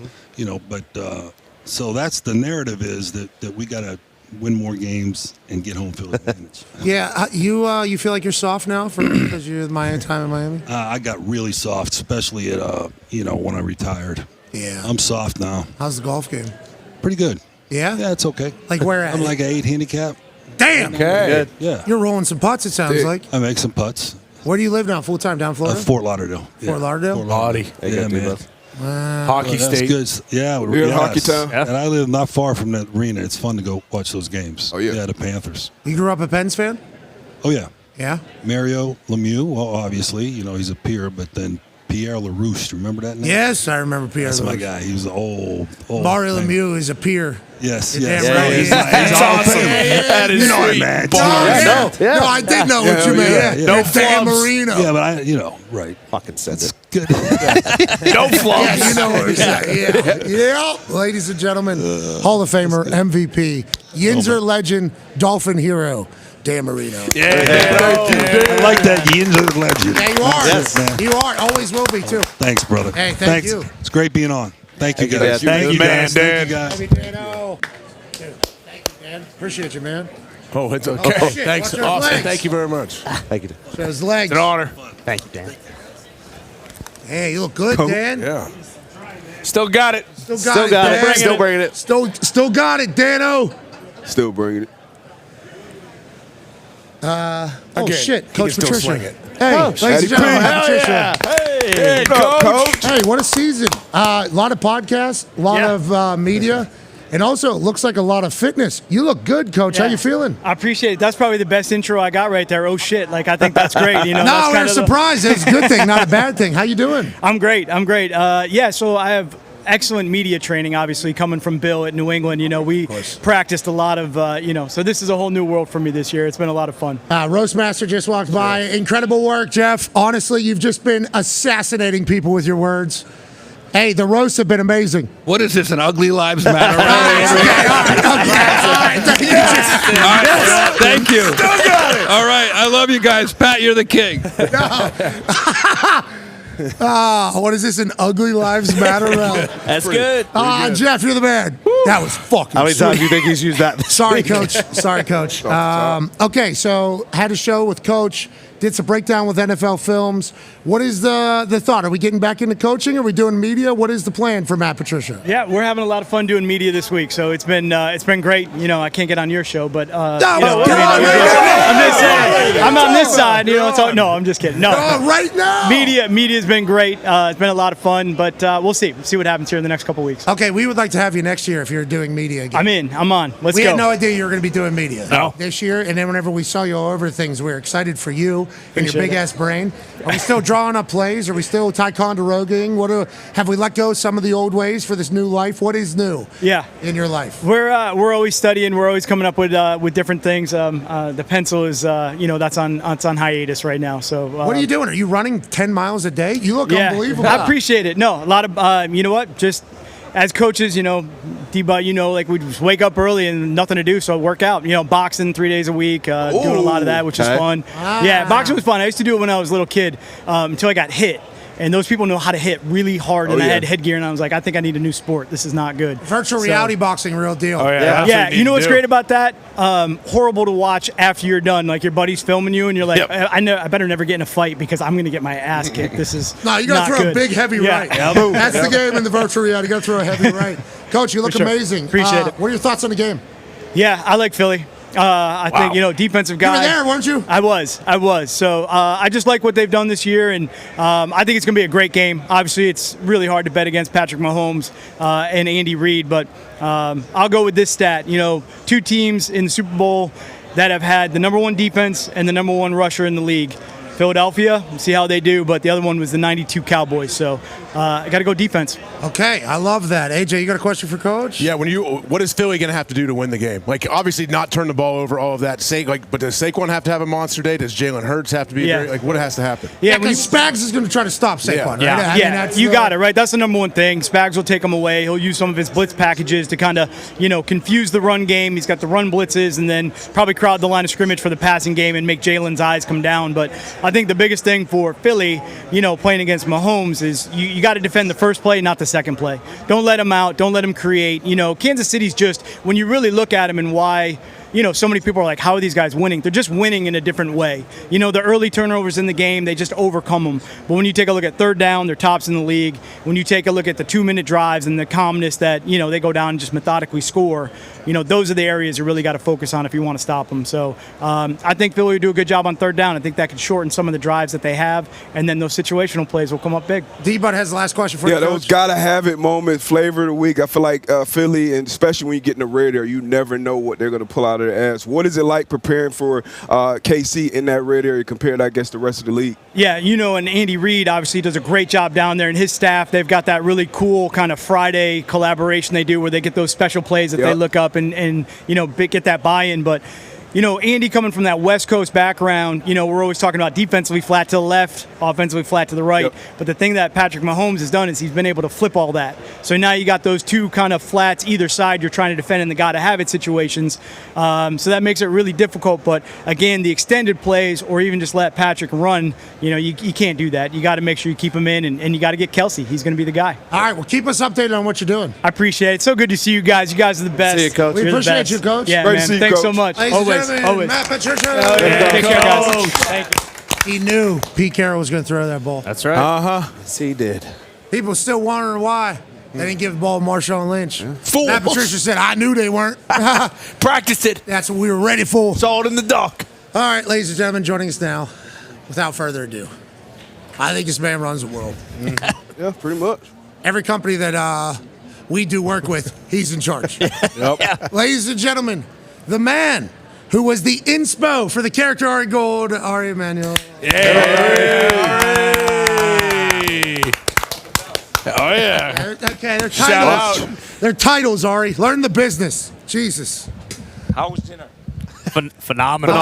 But so that's the narrative is that we got to win more games and get home field advantage. Yeah, you feel like you're soft now because you're my time in Miami? I got really soft, especially at when I retired. Yeah, I'm soft now. How's the golf game? Pretty good. Yeah, it's okay. Like where at? I'm like an 8 handicap. Damn. Okay. Good. Yeah. You're rolling some putts. It sounds like. I make some putts. Where do you live now? Full time down Florida? Fort Lauderdale. Fort Lauderdale. Laudie. Yeah, man. Hockey State. That's good. Yeah, You're in Hockey Town? And I live not far from that arena. It's fun to go watch those games. Oh, yeah. Yeah, the Panthers. You grew up a Pens fan? Oh, yeah. Yeah. Mario Lemieux, well, obviously, he's a peer, but then Pierre LaRouche, remember that name? Yes, I remember Pierre. That's my LaRouche. guy. He was old. Mario Lemieux is a peer. Yes, You're yes. damn right. He's That's awesome. That is sweet. Man. No, I did know what you meant. Yeah. No It's Dan flubs. Marino. Yeah, but right. Fucking said it. Good. No flubs. Yeah, you know what I'm saying. Yeah. Ladies and gentlemen, Hall of Famer, MVP, Yinzer legend, Dolphin hero, Dan Marino. I like that. Yinzer legend. Yeah, you are. Yes, man. You are. Always will be, too. Thanks, brother. Hey, Thanks. you. It's great being on. Thank you, guys. Thank you, man, Thank Dan. you, guys. Happy Dano. Dude, thank you, man. Appreciate you, man. Oh, it's okay. Oh, shit. Thanks. Watch your Awesome. legs. Thank you very much. Thank you. So his legs. It's an honor. Thank you, Dan. Hey, you look good, Dan. Yeah. Still got it. Still got Still it, got Dan. it. Still bringing it. Still got it, Dano. Still bringing it. Oh, Again, shit. he Coach can still Patricia. swing it. Hey, ladies and gentlemen, Patricia. Hey, coach. Hey, what a season. A lot of podcasts, a lot of media, and also it looks like a lot of fitness. You look good, Coach. How you feeling? I appreciate it. That's probably the best intro I got right there. Oh, shit. Like, I think that's great. You know, No, we're surprised. It's a good thing, not a bad thing. How you doing? I'm great. So I have excellent media training, obviously, coming from Bill at New England. You know, we practiced a lot of, so this is a whole new world for me this year. It's been a lot of fun. Roastmaster just walked by. Incredible work, Jeff. Honestly, you've just been assassinating people with your words. Hey, the roasts have been amazing. What is this, an Ugly Lives Matter? Thank you. Still got it. All right, I love you guys. Pat, you're the king. What is this, an Ugly Lives Matter round? That's good. Jeff, you're the man. That was fucking How many times sweet. do you think he's used that? Sorry, Coach. Sorry, Coach. Okay, so had a show with Coach, did some breakdown with NFL Films. What is the thought? Are we getting back into coaching? Are we doing media? What is the plan for Matt Patricia? Yeah, we're having a lot of fun doing media this week, so it's been great. You know, I can't get on your show, but I'm just saying, I'm on this side. You know, no, I'm just kidding. No, right now, media's been great. It's been a lot of fun, but we'll see what happens here in the next couple weeks. Okay, we would like to have you next year if you're doing media again. I'm on. Let's we go. had no idea you were going to be doing media No. this year, and then whenever we saw you all over things, we were excited for you and your Appreciate big it. ass brain. Are we still drawing up plays? Are we still Ticonderogaing? Have we let go of some of the old ways for this new life? What is new? Yeah. In your life? We're always studying. We're always coming up with different things. The pencil is that's on hiatus right now. So What are you doing? Are you running 10 miles a day? You look yeah, unbelievable. I appreciate it. No, a lot of you know what? Just as coaches, D-But, like we just wake up early and nothing to do, so work out. Boxing 3 days a week, doing a lot of that, which is fun. Yeah, boxing was fun. I used to do it when I was a little kid until I got hit. And those people know how to hit really hard, and I had headgear, and I was like, I think I need a new sport. This is not good. Virtual reality boxing, real deal. Oh, yeah. Yeah, you know what's great about that? Horrible to watch after you're done. Like your buddy's filming you, and you're like, I better never get in a fight because I'm going to get my ass kicked. This is No, you got to throw good. a big, heavy right. That's the game in the virtual reality. You got to throw a heavy right. Coach, you look For sure. amazing. Appreciate it. What are your thoughts on the game? Yeah, I like Philly. I think, defensive guy. You were there, weren't you? I was. So I just like what they've done this year, and I think it's going to be a great game. Obviously, it's really hard to bet against Patrick Mahomes and Andy Reid, but I'll go with this stat. Two teams in the Super Bowl that have had the number one defense and the number one rusher in the league. Philadelphia, see how they do, but the other one was the 92 Cowboys. So I got to go defense. Okay, I love that. AJ, you got a question for Coach? Yeah, what is Philly going to have to do to win the game? Like, obviously, not turn the ball over, all of that. But does Saquon have to have a monster day? Does Jalen Hurts have to be great? Like, what has to happen? Yeah, because Spags is going to try to stop Saquon, right? Yeah, you got it, right? That's the number one thing. Spags will take him away. He'll use some of his blitz packages to kind of, confuse the run game. He's got the run blitzes and then probably crowd the line of scrimmage for the passing game and make Jalen's eyes come down. But I think the biggest thing for Philly, playing against Mahomes is you got to defend the first play, not the second play. Don't let him out. Don't let him create. Kansas City's just, when you really look at him and why so many people are like, how are these guys winning? They're just winning in a different way. The early turnovers in the game, they just overcome them. But when you take a look at third down, they're tops in the league. When you take a look at the 2-minute drives and the calmness that, they go down and just methodically score, those are the areas you really got to focus on if you want to stop them. So I think Philly will do a good job on third down. I think that could shorten some of the drives that they have, and then those situational plays will come up big. D-Bud has the last question for you, Coach. Those gotta-have-it moments, flavor of the week. I feel like Philly, and especially when you get in the red area, you never know what they're going to pull out of their ass. What is it like preparing for KC in that red area compared to, I guess, the rest of the league? Yeah, and Andy Reid obviously does a great job down there, and his staff, they've got that really cool kind of Friday collaboration they do where they get those special plays that they look up and get that buy-in. But Andy coming from that West Coast background, we're always talking about defensively flat to the left, offensively flat to the right. Yep. But the thing that Patrick Mahomes has done is he's been able to flip all that. So now you got those two kind of flats either side you're trying to defend in the gotta-have-it situations. So that makes it really difficult. But, again, the extended plays or even just let Patrick run, you can't do that. You got to make sure you keep him in, and you got to get Kelsey. He's going to be the guy. All right, well, keep us updated on what you're doing. I appreciate it. So good to see you guys. You guys are the best. See you, Coach. We appreciate you, Coach. Yeah, Great man. to see you, Thanks Coach. so much. Ladies and Always. gentlemen, Matt Patricia. Take care, guys. Thank you. He knew Pete Carroll was going to throw that ball. That's right. Yes, he did. People still wondering why they didn't give the ball to Marshawn Lynch. Fools. Matt Patricia said, I knew they weren't. Practiced it. That's what we were ready for. Saw it in the dock. All right, ladies and gentlemen, joining us now, without further ado, I think this man runs the world. Yeah, pretty much. Every company that we do work with, he's in charge. Yep. Ladies and gentlemen, the man who was the inspo for the character Ari Gold, Ari Emanuel. Oh, yeah. Okay, they're Shout titles. They're titles, Ari. Learn the business. Jesus. How was dinner? Phenomenal.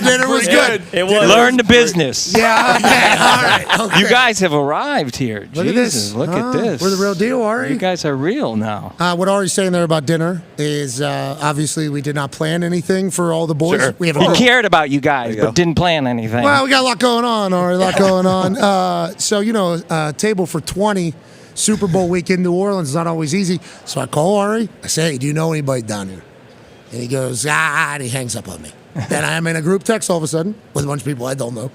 Dinner was good. It was. Learn the business. Yeah, okay, all right. Okay. You guys have arrived here. Look at Jesus, this. Look at this. We're the real deal, Ari. You guys are real now. What Ari's saying there about dinner is obviously we did not plan anything for all the boys. Sure. We have We cared about you guys, but didn't plan anything. Well, we got a lot going on, Ari. A lot going on. So, table for 20, Super Bowl week in New Orleans is not always easy. So I call Ari. I say, hey, do you know anybody down here? And he goes, and he hangs up on me. Then I'm in a group text all of a sudden with a bunch of people I don't know.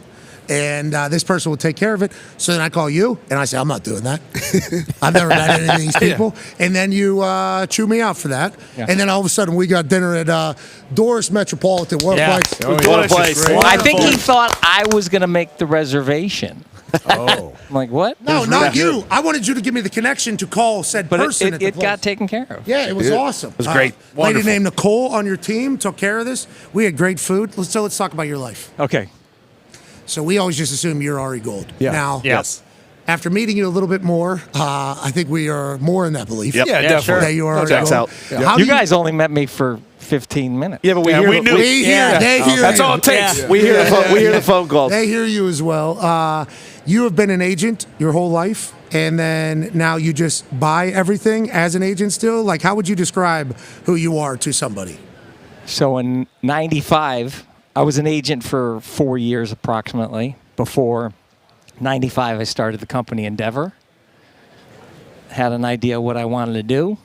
And this person will take care of it. So then I call you, and I say, I'm not doing that. I've never met any of these people. Yeah. And then you chew me out for that. Yeah. And then all of a sudden, we got dinner at Doris Metropolitan. What a place. What a place. I think he thought I was going to make the reservation. Oh. I'm like, what? No, not you. I wanted you to give me the connection to call said person. But it got taken care of. Yeah, it was awesome. It was great. Lady named Nicole on your team took care of this. We had great food. So let's talk about your life. Okay. So we always just assume you're Ari Gold. Yeah. Now, Yes. after meeting you a little bit more, I think we are more in that belief. Yep. Yeah, definitely. That you are Ari Checks Gold. out. How You do guys only met me for 15 minutes. Yeah, but we we knew. We hear, they hear That's you. all it takes. We hear the phone calls. They hear you as well. You have been an agent your whole life, and then now you just buy everything as an agent still? Like, how would you describe who you are to somebody? So in 95, I was an agent for 4 years approximately. Before 95, I started the company Endeavor. Had an idea what I wanted to do.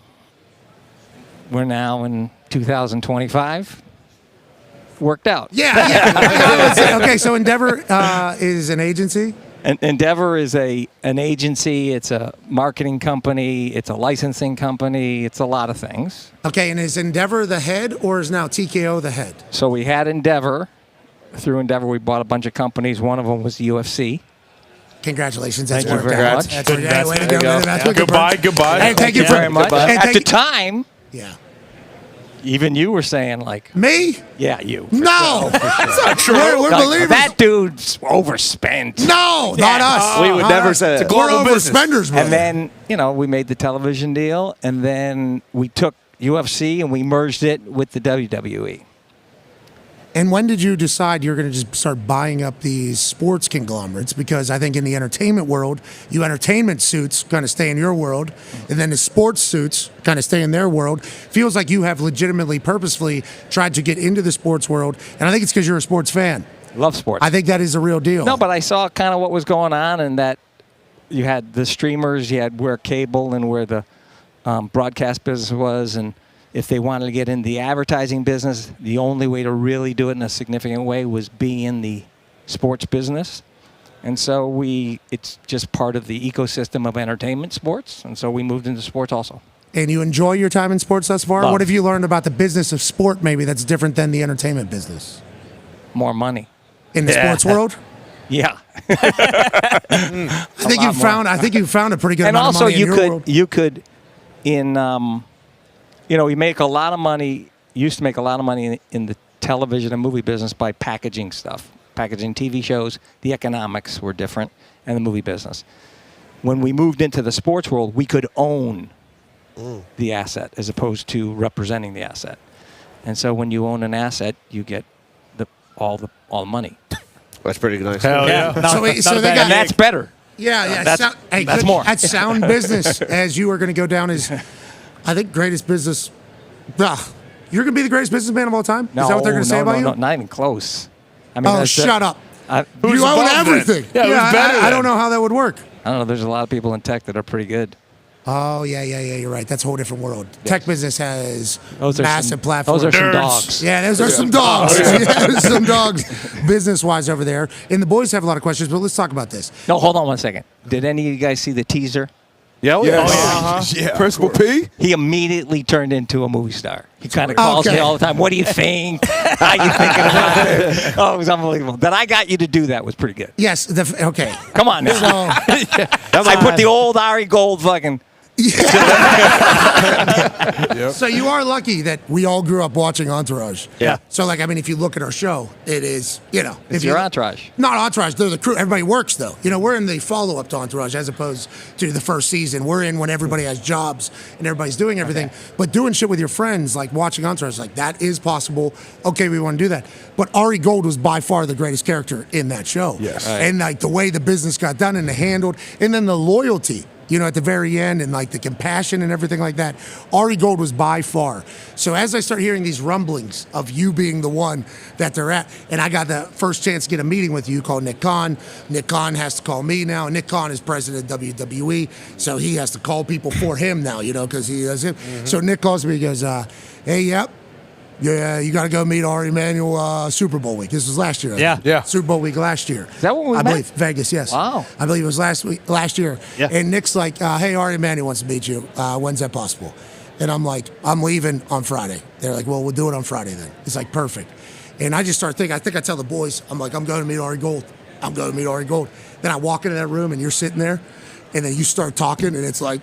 We're now in 2025. Worked out. Yeah. Okay, so Endeavor is an agency? Endeavor is an agency. It's a marketing company. It's a licensing company. It's a lot of things. Okay, and is Endeavor the head, or is now TKO the head? So we had Endeavor. Through Endeavor, we bought a bunch of companies. One of them was the UFC. Congratulations. Thank you very much. That's way to go. That's good. Goodbye. Hey, thank you very much. At the time, yeah. Even you were saying, like... Me? Yeah, you. No! That's not true. We're believers. That dude's overspent. No, not us. We would never say that. We're overspenders, brother. And then, we made the television deal, and then we took UFC and we merged it with the WWE. And when did you decide you're going to just start buying up these sports conglomerates? Because I think in the entertainment world, entertainment suits kind of stay in your world, and then the sports suits kind of stay in their world. Feels like you have legitimately, purposefully tried to get into the sports world, and I think it's because you're a sports fan. Love sports. I think that is a real deal. No, but I saw kind of what was going on, and that you had the streamers, you had where cable and where the broadcast business was, and If they wanted to get in the advertising business, the only way to really do it in a significant way was be in the sports business. And so it's just part of the ecosystem of entertainment sports. And so we moved into sports also. And you enjoy your time in sports thus far? Love. What have you learned about the business of sport maybe that's different than the entertainment business? More money. In the sports world? Yeah. I think you found a pretty good and amount also of money in your world. you could we make a lot of money, used to make a lot of money in the television and movie business by packaging stuff, packaging TV shows. The economics were different, and the movie business. When we moved into the sports world, we could own the asset as opposed to representing the asset. And so when you own an asset, you get all the money. That's pretty nice. Hell yeah. So they got, and that's better. Yeah. That's more. That's sound business, as you are going to go down as, I think, greatest business. You're going to be the greatest businessman of all time? No, Is that what they're going to say about you? No, not even close. I mean, shut up. Who's You own above then? everything. Yeah, who's better I don't then? know how that would work. I don't know. There's a lot of people in tech that are pretty good. Oh, yeah, you're right. That's a whole different world. Tech business has Those are massive some- platforms. those are some dogs. Yeah, those are some dogs. Yeah, there's some dogs business-wise over there. And the boys have a lot of questions, but let's talk about this. No, hold on one second. Did any of you guys see the teaser? Yeah. Yeah. Principal P? He immediately turned into a movie star. He kind of calls me all the time. What do you think? How you thinking about it? Oh, it was unbelievable. That I got you to do that was pretty good. Yes, okay. Come on now. I put the old Ari Gold fucking... So you are lucky that we all grew up watching Entourage. Yeah. So, if you look at our show, it is, It's your entourage. Not Entourage, they're the crew. Everybody works, though. We're in the follow-up to Entourage as opposed to the first season. We're in when everybody has jobs and everybody's doing everything. Okay. But doing shit with your friends, like watching Entourage, that is possible. Okay, we want to do that. But Ari Gold was by far the greatest character in that show. Yes. Right. And, the way the business got done and the handled, and then the loyalty. At the very end, and the compassion and everything like that. Ari Gold was by far. So as I start hearing these rumblings of you being the one that they're at, and I got the first chance to get a meeting with you called Nick Khan. Nick Khan has to call me now. Nick Khan is president of WWE, so he has to call people for him now, because he does him. Mm-hmm. So Nick calls me, he goes, hey, yep. Yeah, you got to go meet Ari Emanuel Super Bowl week. This was last year. Yeah. Super Bowl week last year. Is that what we I met? believe Vegas. Yes. Wow. I believe it was last year. Yeah. And Nick's like, "Hey, Ari Emanuel wants to meet you. When's that possible?" And I'm like, "I'm leaving on Friday." They're like, "Well, we'll do it on Friday then." It's like perfect. And I just start thinking. I think I tell the boys, I'm like, "I'm going to meet Ari Gold. I'm going to meet Ari Gold." Then I walk into that room and you're sitting there, and then you start talking, and it's like.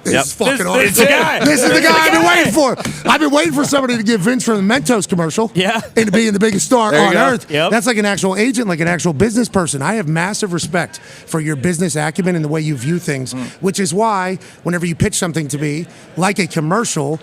This is fucking awesome. This is the guy. This is the guy I've been waiting for. I've been waiting for somebody to give Vince from the Mentos commercial. Yeah. And to be the biggest star on earth. Yep. That's like an actual agent, like an actual business person. I have massive respect for your business acumen and the way you view things, which is why whenever you pitch something to me, like a commercial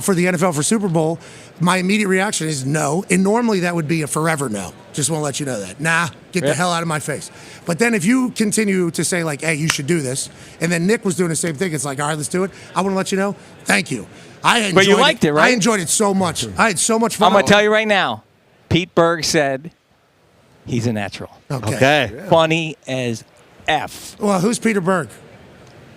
for the NFL for Super Bowl, my immediate reaction is no. And normally that would be a forever no. Just want to let you know that. Nah, get the hell out of my face. But then if you continue to say hey, you should do this, and then Nick was doing the same thing, it's like, all right, let's do it. I want to let you know, thank you. But you liked it, right? I enjoyed it so much. I had so much fun. I'm going to tell you right now. Pete Berg said he's a natural. Okay. Yeah. Funny as F. Well, who's Peter Berg?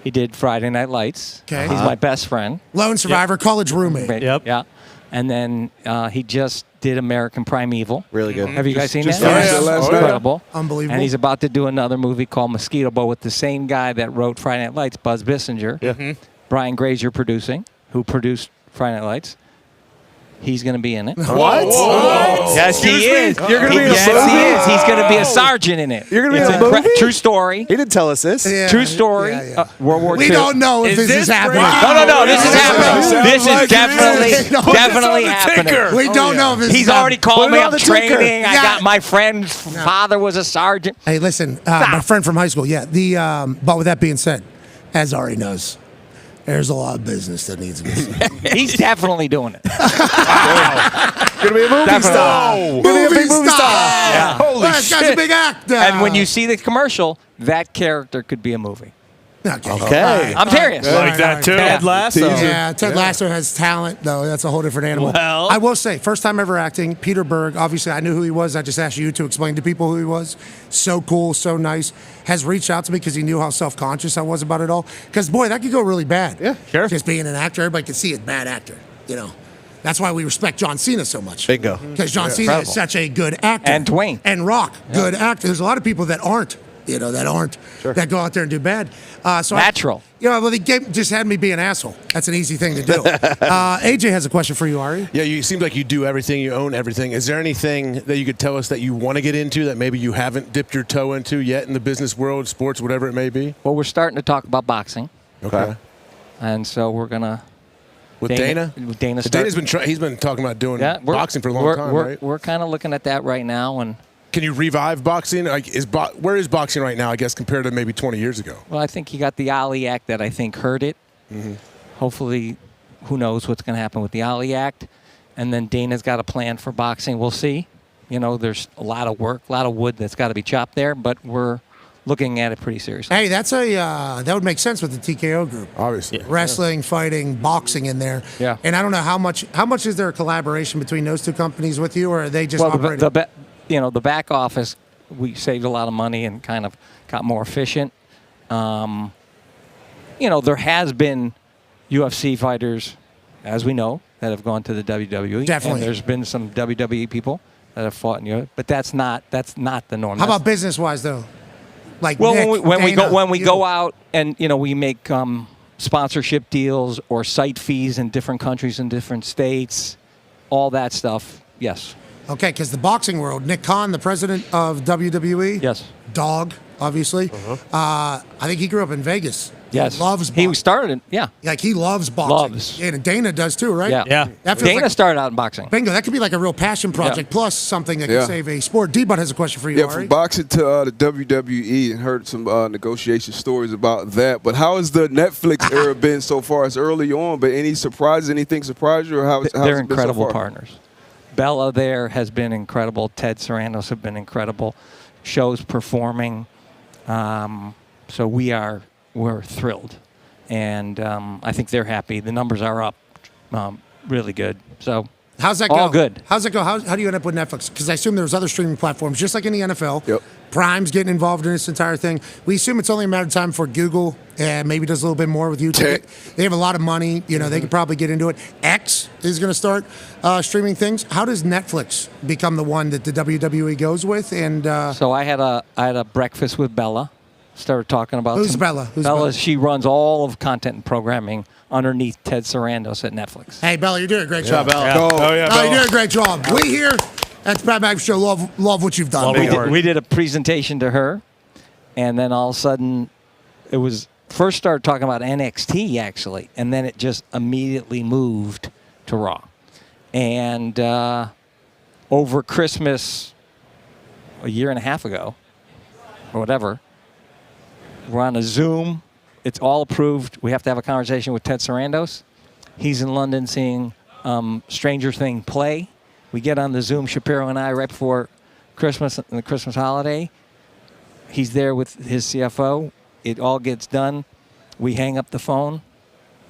He did Friday Night Lights. Okay. He's my best friend. Lone survivor, college roommate. Yep. Yeah. And then he just did American Primeval. Really good. Have you guys seen that? Last night. Incredible. Unbelievable. And he's about to do another movie called Mosquito Bow with the same guy that wrote Friday Night Lights, Buzz Bissinger. Yeah. Brian Grazer producing, who produced Friday Night Lights. He's going to be in it. What? Whoa. Yes, he is. You're going to be in a yes, movie? he is. He's going to be a sergeant in it. You're going to be It's in a movie? True story. He didn't tell us this. Yeah. True story. Yeah. World War II. We don't know if this is happening. No. This is happening. This is definitely happening. We don't know if this He's is already happening. called me on up the ticker. training. I Yeah. got my friend's father was a sergeant. Hey, listen, my friend from high school, but with that being said, as Ari knows, there's a lot of business that needs to be done. He's definitely doing it. Gonna be a movie star. Gonna be a big movie star. Yeah. Holy that guy's a big actor. And when you see the commercial, that character could be a movie. Okay. I'm serious. Like that too. Ted Lasso. Yeah, Ted Lasso has talent, though. That's a whole different animal. Well. I will say, first time ever acting, Peter Berg. Obviously, I knew who he was. I just asked you to explain to people who he was. So cool, so nice. Has reached out to me because he knew how self-conscious I was about it all. Because, boy, that could go really bad. Yeah, sure. Just being an actor, everybody can see it, bad actor. That's why we respect John Cena so much. Bingo. Because John Cena is such a good actor. And Dwayne. And Rock, good actor. There's a lot of people that aren't, that go out there and do bad. Natural. The game just had me be an asshole. That's an easy thing to do. AJ has a question for you, Ari. Yeah, you seem like you do everything. You own everything. Is there anything that you could tell us that you want to get into that maybe you haven't dipped your toe into yet in the business world, sports, whatever it may be? Well, we're starting to talk about boxing. Okay. And so we're going to. With Dana? Dana's he's been talking about doing boxing for a long time, right? We're kind of looking at that right now. And can you revive boxing? Where is boxing right now, I guess, compared to maybe 20 years ago? Well, I think he got the Ali Act that I think hurt it. Mm-hmm. Hopefully, who knows what's going to happen with the Ali Act. And then Dana's got a plan for boxing. We'll see. There's a lot of work, a lot of wood that's got to be chopped there, but we're looking at it pretty seriously. Hey, that would make sense with the TKO group. Obviously. Wrestling, fighting, boxing in there. Yeah. And I don't know how much is there a collaboration between those two companies with you, or are they just operating? The back office, we saved a lot of money and kind of got more efficient. There has been UFC fighters, as we know, that have gone to the WWE. Definitely. And there's been some WWE people that have fought in Europe, but that's not the norm. How about business-wise, though? Like when we go out and we make sponsorship deals or site fees in different countries and different states, all that stuff. Yes. Okay, because the boxing world, Nick Khan, the president of WWE. Yes. Dog, obviously. I think he grew up in Vegas. Yes. He loves boxing. He started, yeah. Like, he loves boxing. And Dana does too, right? Yeah. Dana started out in boxing. Bingo. That could be like a real passion project plus something that can save a sport. D-Bud has a question for you, Ari. From boxing to the WWE, and heard some negotiation stories about that. But how has the Netflix era been so far? It's early on, but any surprises, anything surprise you? Or how's They're it been incredible so far? partners. Bella there has been incredible. Ted Sarandos have been incredible. Shows performing. So we're thrilled. And I think they're happy. The numbers are up really good. So how's that go? All good. How's that go? How do you end up with Netflix? Because I assume there's other streaming platforms, just like in the NFL. Yep. Prime's getting involved in this entire thing. We assume it's only a matter of time for Google maybe does a little bit more with YouTube. They have a lot of money. They could probably get into it. X is going to start streaming things. How does Netflix become the one that the WWE goes with? And so I had a breakfast with Bella. Started talking about Who's Bella? Bella? She runs all of content and programming underneath Ted Sarandos at Netflix. Hey, Bella, you're doing a great job. Bella. Yeah. Bella. You're doing a great job. We here at the Pat McAfee Show love what you've done. We did a presentation to her, and then all of a sudden, it was first started talking about NXT actually, and then it just immediately moved to Raw. And over Christmas, a year and a half ago, or whatever, we're on a Zoom. It's all approved. We have to have a conversation with Ted Sarandos. He's in London seeing Stranger Things play. We get on the Zoom, Shapiro and I, right before Christmas and the Christmas holiday. He's there with his CFO. It all gets done. We hang up the phone.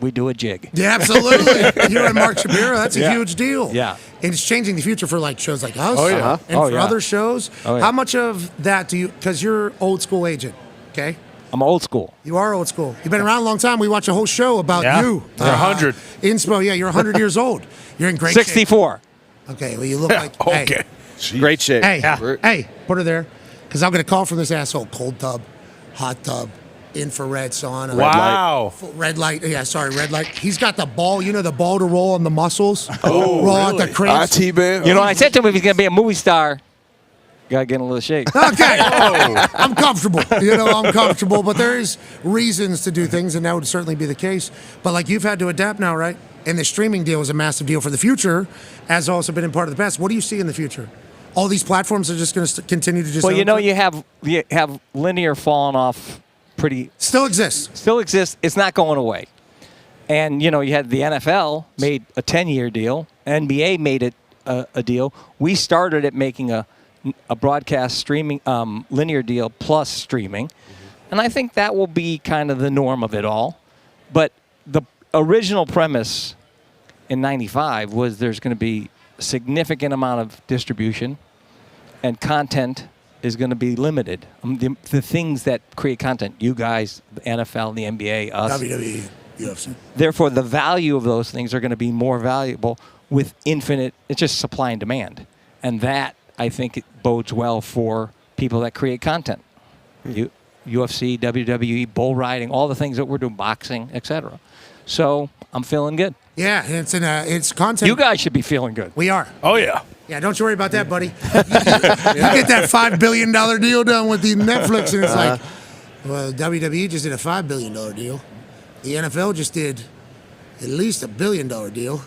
We do a jig. Yeah, absolutely. You and Mark Shapiro, that's a huge deal. Yeah. And it's changing the future for like shows like us and for other shows. Oh, yeah. How much of that do you, because you're old school agent, okay? I'm old school. You are old school. You've been around a long time. We watch a whole show about you. You're 100. Inspo, you're 100 years old. You're in great 64. shape. Okay, well, you look like... Okay. Great shape. Hey, put her there. Because I'm going to call from this asshole. Cold tub, hot tub, infrared sauna. Wow. Red light. Red light. He's got the ball, the ball to roll on the muscles. Oh, roll really? out the cramps. IT band. I said to him if he's going to be a movie star, got to get in a little shape. Okay. I'm comfortable. I'm comfortable. But there is reasons to do things, and that would certainly be the case. But, like, you've had to adapt now, right? And the streaming deal is a massive deal for the future, as also been in part of the past. What do you see in the future? All these platforms are just going to continue to just... Well, you have linear falling off pretty... Still exists. Still exists. It's not going away. And, you had the NFL made a 10-year deal. NBA made it a deal. We started at making a broadcast streaming linear deal plus streaming. And I think that will be kind of the norm of it all. But the original premise in 95 was there's going to be a significant amount of distribution and content is going to be limited. The things that create content, you guys, the NFL, the NBA, us, WWE. UFC. Therefore, the value of those things are going to be more valuable with infinite. It's just supply and demand, and that I think it bodes well for people that create content. UFC, WWE, bull riding, all the things that we're doing, boxing, etc. So I'm feeling good. Yeah, it's content. You guys should be feeling good. We are. Oh, yeah. Yeah, don't you worry about that, buddy. You get that $5 billion deal done with the Netflix, and it's like, well, WWE just did a $5 billion deal. The NFL just did at least $1 billion deal.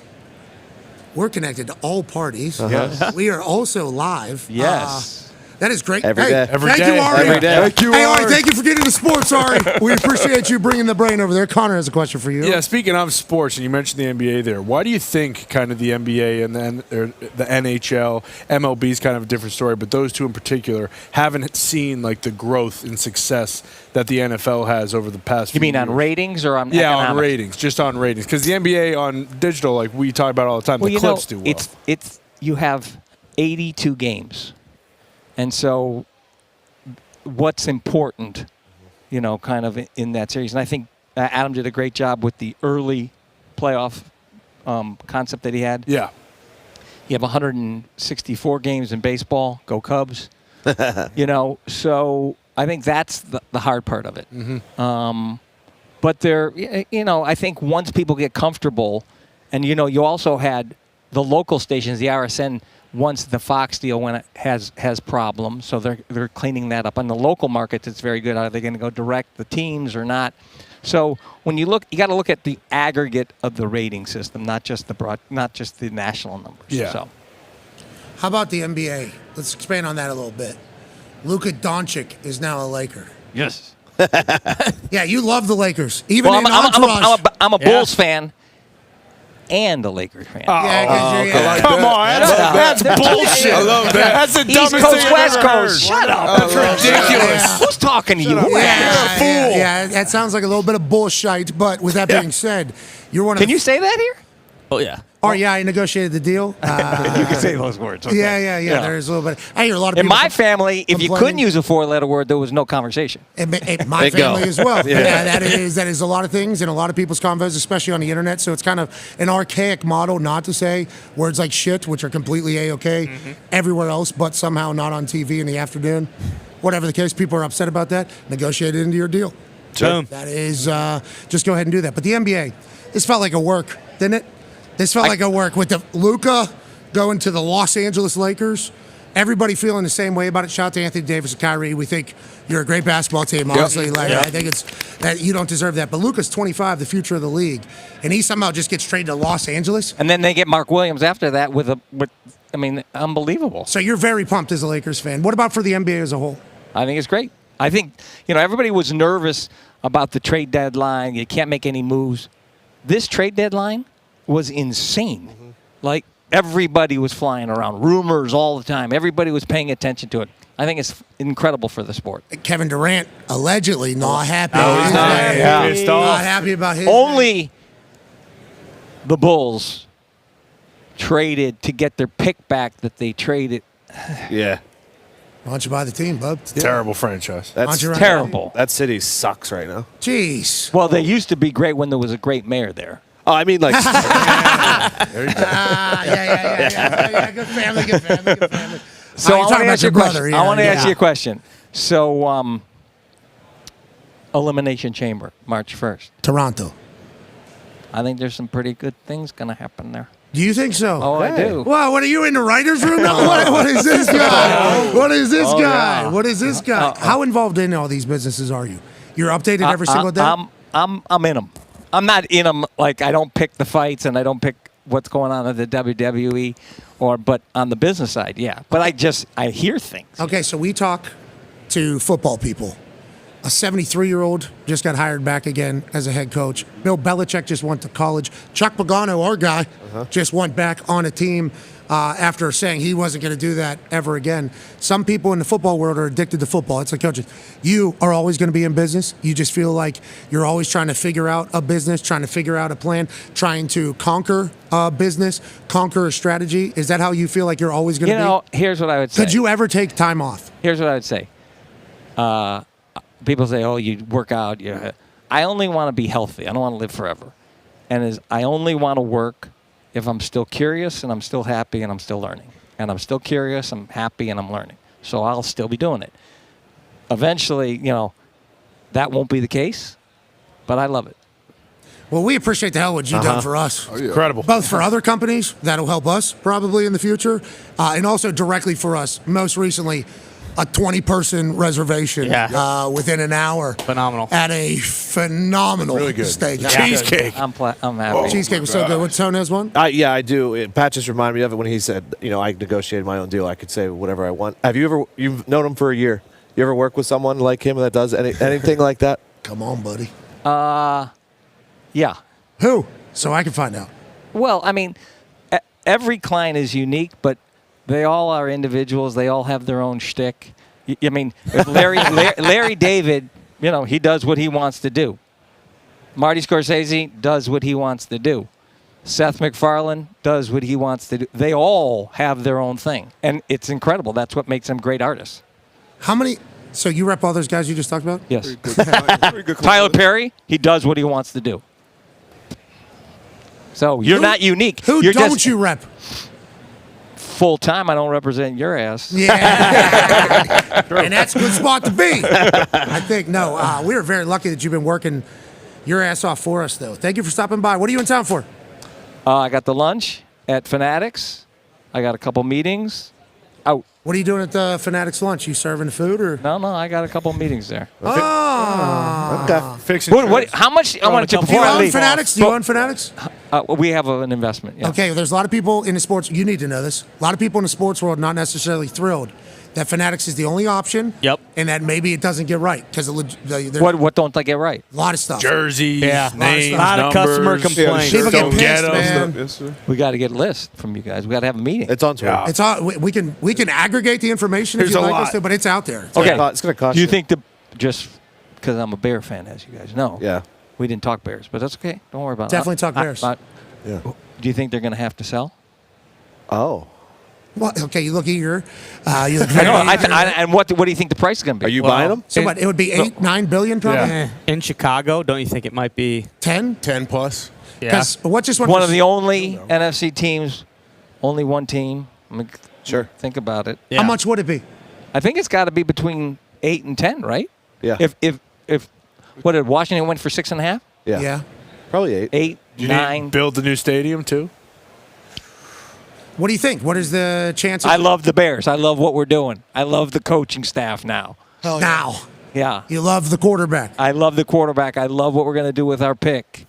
We're connected to all parties. Yes. We are also live. Yes. That is great. Every day. Thank you, Ari. Every day. Thank you, Hey, Ari, Ari. thank you for getting to sports, Ari. We appreciate you bringing the brain over there. Connor has a question for you. Yeah, speaking of sports, and you mentioned the NBA there, why do you think kind of the NBA and then the NHL, MLB is kind of a different story, but those two in particular haven't seen like the growth and success that the NFL has over the past You few mean on years? ratings or on Yeah, economics? on ratings, just on ratings. Because the NBA on digital, like we talk about all the time, Well, the clips do well. It's you have 82 games, and so what's important, kind of in that series. And I think Adam did a great job with the early playoff concept that he had. Yeah. You have 164 games in baseball. Go Cubs. So I think that's the hard part of it. Mm-hmm. But I think once people get comfortable, and you also had the local stations, the RSN. Once the Fox deal has problems, so they're cleaning that up. On the local markets, it's very good. Are they going to go direct the teams or not? So when you look, you got to look at the aggregate of the rating system, not just the national numbers. Yeah. So. How about the NBA? Let's expand on that a little bit. Luka Doncic is now a Laker. Yes. Yeah, you love the Lakers. Even Well, in Entourage. I'm a Bulls fan. And a Lakers fan. Come on, that's bullshit. I love that. That's the East dumbest Coast, thing West I've ever Coast. heard. Shut up. That's ridiculous. Who's talking to you? Yeah, that sounds like a little bit of bullshit. But with that being said, you're one of Can you say that here? Oh, yeah. Oh, yeah, I negotiated the deal. You can say those words. Okay. Yeah. There's a little bit. I hear a lot of In people. my family, if you couldn't use a four-letter word, there was no conversation. My family as well. Yeah. Yeah, that is a lot of things in a lot of people's convos, especially on the internet. So it's kind of an archaic model not to say words like shit, which are completely A-okay everywhere else, but somehow not on TV in the afternoon. Whatever the case, people are upset about that. Negotiate it into your deal. Boom. That is, just go ahead and do that. But the NBA, this felt like a work, didn't it? This felt like a work with the Luka going to the Los Angeles Lakers. Everybody feeling the same way about it. Shout out to Anthony Davis and Kyrie. We think you're a great basketball team. Honestly, I think it's that you don't deserve that. But Luka's 25, the future of the league, and he somehow just gets traded to Los Angeles. And then they get Mark Williams after that with unbelievable. So you're very pumped as a Lakers fan. What about for the NBA as a whole? I think it's great. I think, everybody was nervous about the trade deadline. You can't make any moves. This trade deadline was insane. Like, everybody was flying around. Rumors all the time. Everybody was paying attention to it. I think it's incredible for the sport. Kevin Durant allegedly not happy. he's Not happy about his. Only the Bulls traded to get their pick back that they traded. Yeah. Why don't you buy the team, bub? Terrible franchise. That's terrible. That city sucks right now. Jeez. Well, they used to be great when there was a great mayor there. Oh, I mean, like. Yeah. Good family. So I you're want talking to about ask you your a brother, question. yeah, I want to ask yeah. you a question. So, Elimination Chamber, March 1st. Toronto. I think there's some pretty good things going to happen there. Do you think so? Oh, I do. Well, what are you in the writer's room now? What is this guy? What is this guy? yeah. What is this guy? How involved in all these businesses are you? You're updated every single day? I'm in them. I'm not in them, like I don't pick the fights and I don't pick what's going on at the WWE, but on the business side, yeah. But I hear things. Okay, so we talk to football people. A 73-year-old just got hired back again as a head coach. Bill Belichick just went to college. Chuck Pagano, our guy, just went back on a team after saying he wasn't going to do that ever again. Some people in the football world are addicted to football. It's like coaches. You are always going to be in business. You just feel like you're always trying to figure out a business, trying to figure out a plan, trying to conquer a business, conquer a strategy. Is that how you feel like you're always going to be? Here's what I would say. Could you ever take time off? Here's what I would say. People say, "Oh, you work out." I only want to be healthy. I don't want to live forever. And I only want to work if I'm still curious and I'm still happy and I'm still learning. And I'm still curious, I'm happy, and I'm learning. So I'll still be doing it. Eventually, that won't be the case, but I love it. Well, we appreciate the hell what you've done for us. Oh, yeah. Incredible. Both for other companies, that'll help us probably in the future, and also directly for us. Most recently, a 20-person reservation within an hour. Phenomenal. At a phenomenal Really good. steakhouse. Cheesecake. I'm happy. Cheesecake was so good. What Tone has one? Yeah, I do. Pat just reminded me of it when he said, I negotiated my own deal. I could say whatever I want. You've known him for a year. You ever work with someone like him that does anything like that? Come on, buddy. Yeah. Who? So I can find out. Well, I mean, every client is unique, but they all are individuals. They all have their own shtick. I mean, if Larry David, he does what he wants to do. Marty Scorsese does what he wants to do. Seth MacFarlane does what he wants to do. They all have their own thing, and it's incredible. That's what makes them great artists. How many? So you rep all those guys you just talked about? Yes. Tyler Perry, he does what he wants to do. So you're not unique. Who you're don't just you rep? Full time, I don't represent your ass. Yeah. And that's a good spot to be. I think. No, we are very lucky that you've been working your ass off for us, though. Thank you for stopping by. What are you in town for? I got the lunch at Fanatics. I got a couple meetings. Out. What are you doing at the Fanatics lunch? You serving the food or? No, I got a couple meetings there. Oh. Fixing How much? I want to Do you own Fanatics? Do you own Fanatics? We have an investment. Yeah. Okay, there's a lot of people in the sports. You need to know this. A lot of people in the sports world not necessarily thrilled that Fanatics is the only option. Yep. And that maybe it doesn't get right because What don't they get right? A lot of stuff. Jerseys, A names, lot of customer complaints. People get Don't pissed, get 'em. man. Yes, sir. We got to get a list from you guys. We got to have a meeting. It's on Twitter. It's all, we can aggregate the information if There's you a like lot. us to, but it's out there. It's going to cost Do you think just because I'm a Bear fan, as you guys know? Yeah. We didn't talk Bears, but that's okay. Don't worry about it. Definitely talk Bears. Yeah. Do you think they're going to have to sell? Oh. Well, okay, you look eager. You look I know. very eager. And what do you think the price is going to be? Are you buying them? So what? It would be 8-9 billion probably. Yeah. In Chicago, don't you think it might be 10. 10 plus. Yeah. Because what just went One for- of the only NFC teams, only one team. I mean, Sure. think about it. Yeah. How much would it be? I think it's got to be between 8 and 10, right? Yeah. If what did Washington went for 6.5? Yeah. Probably 8. 8, Do you 9. need to build the new stadium too? What do you think? What is the chance? I love the Bears. I love what we're doing. I love the coaching staff now. now. Yeah. You love the quarterback. I love the quarterback. I love what we're going to do with our pick.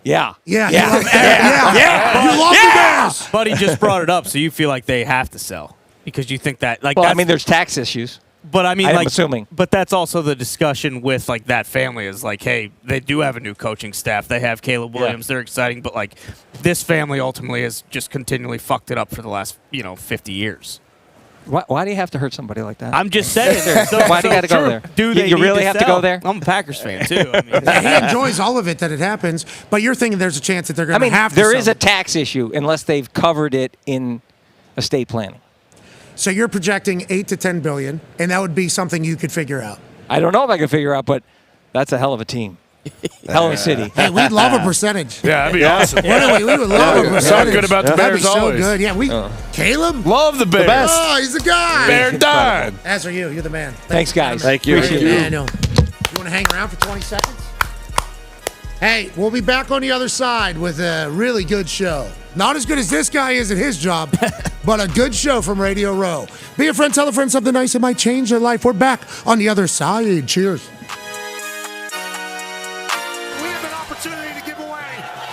Yeah. Yeah. Yeah. You love, yeah. You love the Bears. Buddy just brought it up, so you feel like they have to sell because you think that Well, I mean, there's tax issues. But I mean, I'm like, assuming. But that's also the discussion with like that family is like, hey, they do have a new coaching staff. They have Caleb Williams. They're exciting, but like, this family ultimately has just continually fucked it up for the last 50 years. Why do you have to hurt somebody like that? I'm just saying. Why do you got to go there? Do they you need really to have to sell? go there? I'm a Packers fan too. I mean, He enjoys all of it that it happens, but you're thinking there's a chance that they're going to have to there sell is a it. tax issue unless they've covered it in estate planning. So you're projecting 8 to 10 billion, and that would be something you could figure out. I don't know if I can figure out, but that's a hell of a team. Hell of a city. Hey, we'd love a percentage. Yeah, that'd be awesome. We would love a percentage. Sound good about the That'd be Bears so always. good. Yeah, Caleb? Love the Bears. best. Oh, he's the guy. Bear Dahn. As are you. You're the man. Thanks, guys. Thank you. Appreciate it. Daniel. You want to hang around for 20 seconds? Hey, we'll be back on the other side with a really good show. Not as good as this guy is at his job, but a good show from Radio Row. Be a friend, tell a friend something nice that might change their life. We're back on the other side. Cheers. We have an opportunity to give away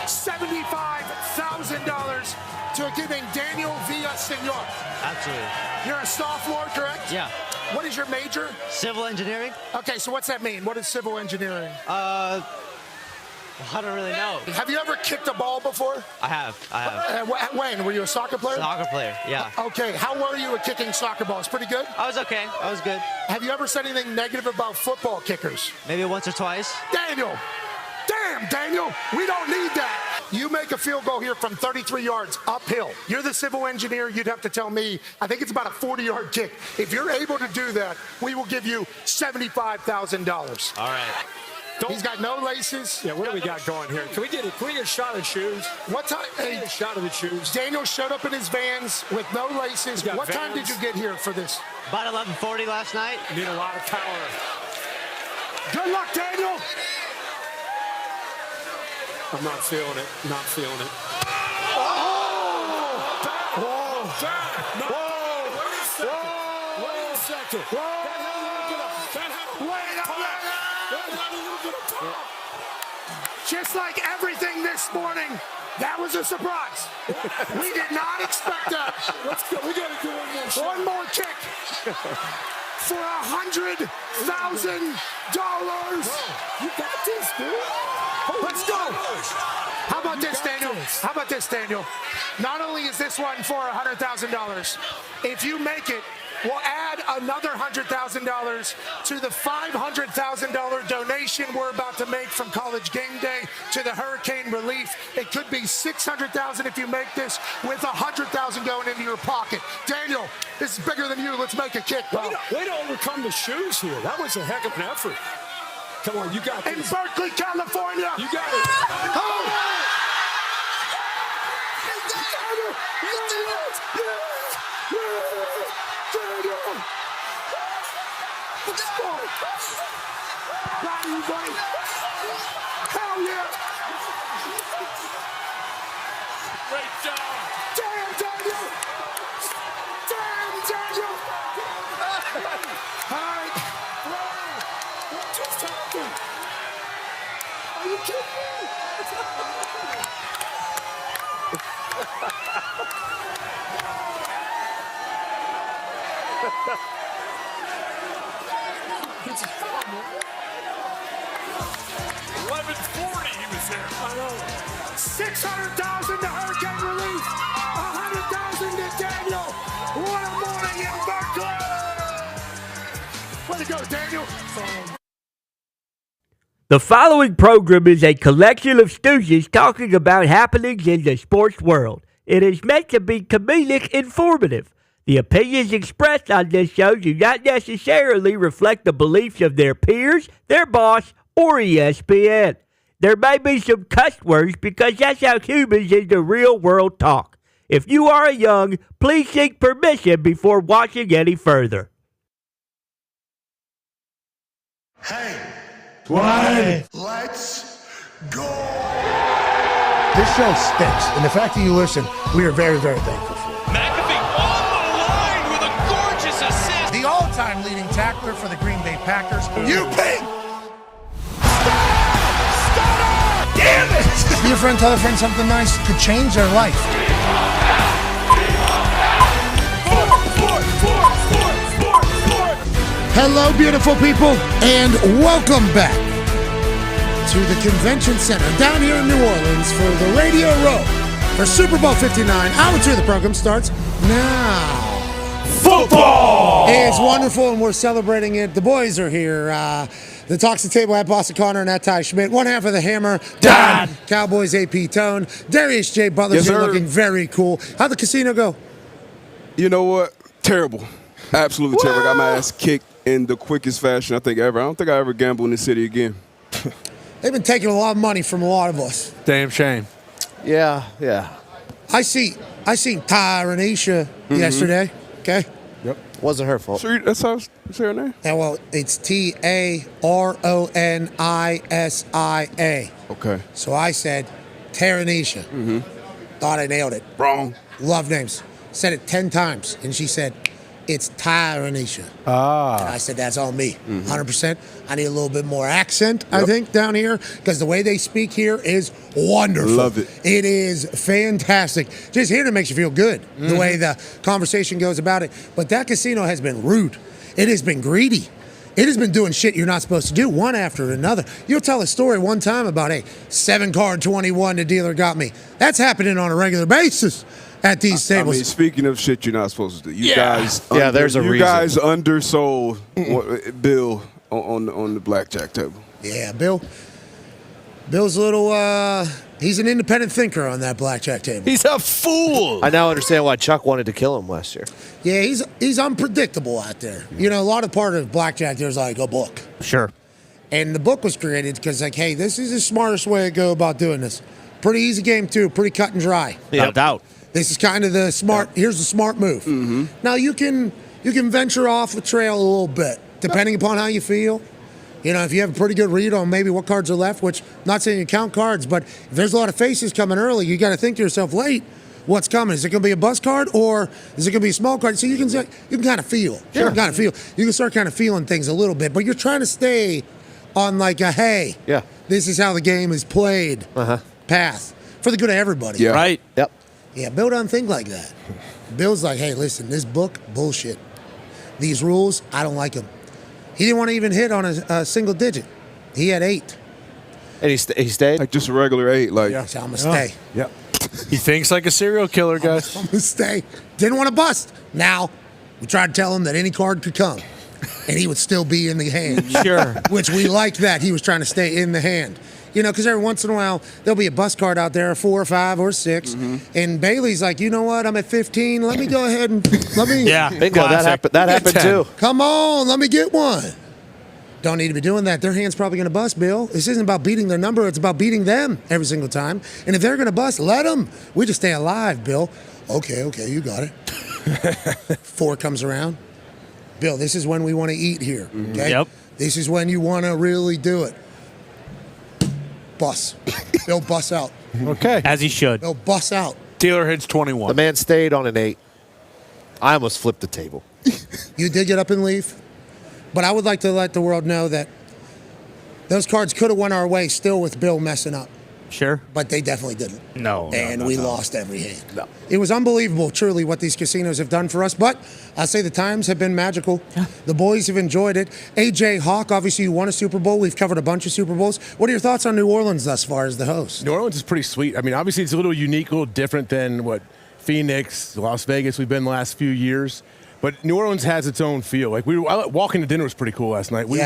$75,000 to a kid named Daniel Villasenor. Absolutely. You're a sophomore, correct? Yeah. What is your major? Civil engineering? Okay, so what's that mean? What is civil engineering? I don't really know. Have you ever kicked a ball before? I have. When? Were you a soccer player? Soccer player, yeah. Okay, how were you at kicking soccer balls? Pretty good? I was okay. I was good. Have you ever said anything negative about football kickers? Maybe once or twice. Daniel! Damn, Daniel! We don't need that! You make a field goal here from 33 yards uphill. You're the civil engineer. You'd have to tell me, I think it's about a 40-yard kick. If you're able to do that, we will give you $75,000. All right. He's got no laces. Yeah, what do we got going here? Can we get a shot of shoes? What time? Hey, a shot of the shoes. Daniel showed up in his Vans with no laces. What time did you get here for this? About 11:40 last night. You need a lot of power. Good luck, Daniel. I'm not feeling it. Not feeling it. Wait a second. Just like everything this morning, that was a surprise. We did not expect that. Let's go. We got to do one more shot. One more kick for $100,000. You got this, dude. Let's go. How about this, Daniel? How about this, Daniel? Not only is this one for $100,000, if you make it, we'll add another $100,000 to the $500,000 donation we're about to make from College Game Day to the hurricane relief. It could be $600,000 if you make this, with $100,000 going into your pocket. Daniel, this is bigger than you. Let's make a kick. Way to overcome the shoes here. That was a heck of an effort. Come on, you got this. In Berkeley, California. You got it. Oh! Hell yeah! Great job. Damn, Daniel! Damn, Daniel! All right. What just happened? Are you kidding me? It's fun, man. 11:40 he was there. I know. $600,000 to hurricane relief. $100,000 to Daniel. What a morning in Berkeley. Way to go, Daniel. The following program is a collection of stooges talking about happenings in the sports world. It is meant to be comedic informative. The opinions expressed on this show do not necessarily reflect the beliefs of their peers, their boss, or ESPN. There may be some cuss words because that's how humans in the real world talk. If you are young, please seek permission before watching any further. Hey. What? Let's go. This show stinks, and the fact that you listen, we are very, very thankful for. McAfee on the line with a gorgeous assist. The all-time leading tackler for the Green Bay Packers, UP! Damn it! Your friend tell a friend something nice could change their life. Hello, beautiful people, and welcome back to the Convention Center down here in New Orleans for the Radio Row for Super Bowl 59. Hour 2 of the program starts now. Football! It's wonderful, and we're celebrating it. The boys are here. The Talks the Table at Boston Connor and at Ty Schmidt. One half of the Hammer, Dahn. Cowboys AP Tone. Darius J. Butler's here looking very cool. How'd the casino go? You know what? Terrible. Absolutely terrible. I got my ass kicked in the quickest fashion I think ever. I don't think I ever gamble in this city again. They've been taking a lot of money from a lot of us. Damn shame. Yeah. I see Tyranisha yesterday. Okay. Yep. Wasn't her fault. So that's how you say her name? Yeah, well, it's Taronisia. Okay. So I said Tyranisha. Mm-hmm. Thought I nailed it. Wrong. Love names. Said it 10 times, and she said, it's Tyranisha. And I said, that's on me, 100%. I need a little bit more accent, I think, down here, because the way they speak here is wonderful. Love it. It is fantastic. Just hearing it makes you feel good, the way the conversation goes about it. But that casino has been rude. It has been greedy. It has been doing shit you're not supposed to do, one after another. You'll tell a story one time about, hey, 7-card 21 the dealer got me. That's happening on a regular basis at these tables. I mean, speaking of shit you're not supposed to do, you guys, there's a reason. You guys undersold Bill on the blackjack table. Yeah, Bill's a little, he's an independent thinker on that blackjack table. He's a fool. I now understand why Chuck wanted to kill him last year. Yeah, he's unpredictable out there. You know, a lot of part of blackjack there's like a book. Sure. And the book was created because, like, hey, this is the smartest way to go about doing this. Pretty easy game, too. Pretty cut and dry. No doubt. This is kind of the smart. Here's the smart move. Now you can venture off the trail a little bit, depending upon how you feel. You know, if you have a pretty good read on maybe what cards are left, which I'm not saying you count cards, but if there's a lot of faces coming early, you got to think to yourself, late, what's coming? Is it going to be a bus card or is it going to be a small card? So you can kind of feel. Sure. You can kind of feel. You can start kind of feeling things a little bit, but you're trying to stay on like a hey, this is how the game is played path for the good of everybody. Yeah. Right. Yep. Yeah, Bill doesn't think like that. Bill's like, hey, listen, this book, bullshit. These rules, I don't like them. He didn't want to even hit on a single digit. He had 8. And he stayed? Like just a regular 8. Like, So I'm going to stay. Yep. He thinks like a serial killer, guys. I'm going to stay. Didn't want to bust. Now, we tried to tell him that any card could come, and he would still be in the hand. Sure. Which we liked that. He was trying to stay in the hand. You know, because every once in a while, there'll be a bus card out there, 4 or 5 or 6. And Bailey's like, you know what? I'm at 15. Let me go ahead and let me. Yeah, bingo. That happened too. Come on, let me get one. Don't need to be doing that. Their hand's probably going to bust, Bill. This isn't about beating their number. It's about beating them every single time. And if they're going to bust, let them. We just stay alive, Bill. Okay, you got it. 4 comes around. Bill, this is when we want to eat here. Okay? Yep. This is when you want to really do it. Bust. Bill busts out. Okay. As he should. Bill busts out. Dealer hits 21. The man stayed on an 8. I almost flipped the table. You did get up and leave. But I would like to let the world know that those cards could have went our way still with Bill messing up. Sure. But they definitely didn't. No. And we lost every hand. No. It was unbelievable, truly, what these casinos have done for us. But I say the times have been magical. The boys have enjoyed it. AJ Hawk, obviously, you won a Super Bowl. We've covered a bunch of Super Bowls. What are your thoughts on New Orleans thus far as the host? New Orleans is pretty sweet. I mean, obviously, it's a little unique, a little different than what Phoenix, Las Vegas we've been the last few years. But New Orleans has its own feel. Like walking to dinner was pretty cool last night. We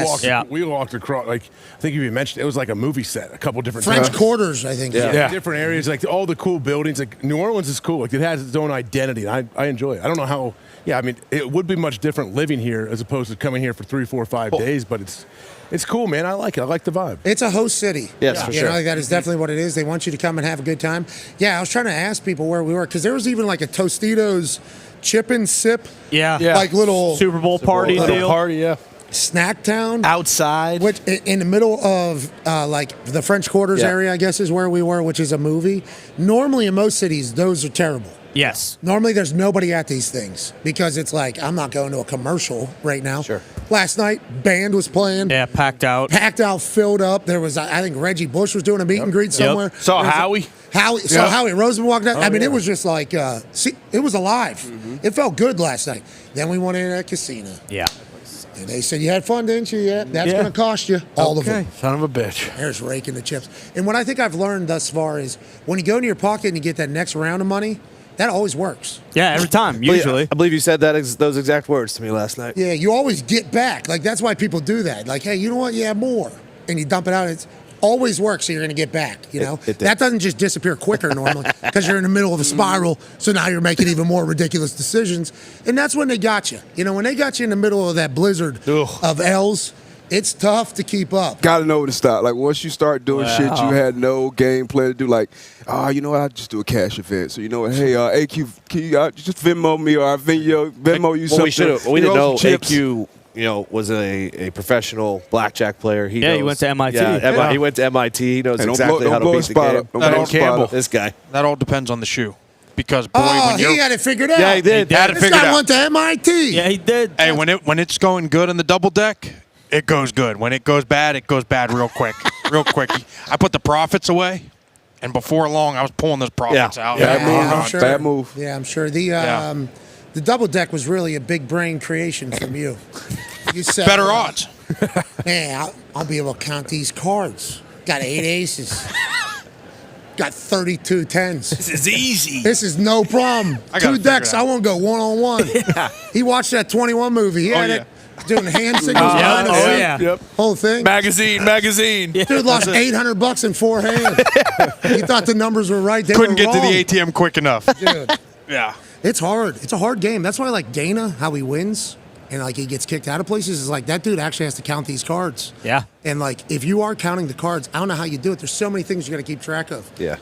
walked across. Like I think you mentioned, it was like a movie set. A couple different French times. Quarters, I think. Yeah. Different areas, like all the cool buildings. Like New Orleans is cool. Like it has its own identity. I enjoy it. I don't know how. Yeah, I mean, it would be much different living here as opposed to coming here for 3, 4, 5 days. But it's cool, man. I like it. I like the vibe. It's a host city. Yes, for sure. You know, that is definitely what it is. They want you to come and have a good time. Yeah, I was trying to ask people where we were because there was even like a Tostitos chip and sip. Yeah. Like little Super Bowl party deal. Party, yeah. Snack town. Outside. Which in the middle of like the French Quarters area, I guess is where we were, which is a movie. Normally in most cities, those are terrible. Yes. Normally there's nobody at these things because it's like, I'm not going to a commercial right now. Sure. Last night, band was playing. Yeah, packed out. Packed out, filled up. There was, I think Reggie Bush was doing a meet and greet somewhere. Saw Howie. Saw Howie Roseman walked out. I mean, it was just like, it was alive. It felt good last night. Then we went in at a casino. Yeah. And they said, you had fun, didn't you? Yeah, that's going to cost you all of them. Son of a bitch. There's raking the chips. And what I think I've learned thus far is when you go into your pocket and you get that next round of money, that always works. Yeah, every time, usually. I believe you said those exact words to me last night. Yeah, you always get back. Like, that's why people do that. Like, hey, you know what? Yeah, more. And you dump it out. It's always works, so you're going to get back, you know? That doesn't just disappear quicker normally because you're in the middle of a spiral, so now you're making even more ridiculous decisions. And that's when they got you. You know, when they got you in the middle of that blizzard of L's, it's tough to keep up. Got to know when to stop. Like, once you start doing shit you had no game plan to do, like, you know what, I'll just do a cash event. So, you know what, hey, AQ, can you just Venmo me or I Venmo you something? We didn't know AQ, was a professional blackjack player. He went to MIT. Yeah, he went to MIT. He knows exactly how to beat the game. This guy. That all depends on the shoe. Because, boy, when he had it figured out. Yeah, he did. This guy went to MIT. Yeah, he did. Hey, when it's going good in the double deck, it goes good. When it goes bad real quick. Real quick. I put the profits away, and before long, I was pulling those profits out. Bad move. Yeah, I'm sure. The double deck was really a big brain creation from you. You said better odds. Man, I'll be able to count these cards. Got 8 aces. Got 32 tens. This is easy. This is no problem. 2 decks, I won't go one-on-one. He watched that 21 movie. He had it. Doing hand signals behind us. Whole thing. Magazine. Dude lost $800 in 4 hands. He thought the numbers were right. They couldn't were get to the ATM quick enough. Dude. Yeah. It's hard. It's a hard game. That's why I like Dana, how he wins. and like he gets kicked out of places, is like that dude actually has to count these cards. Yeah. And like if you are counting the cards, I don't know how you do it. There's so many things you got to keep track of. Yeah.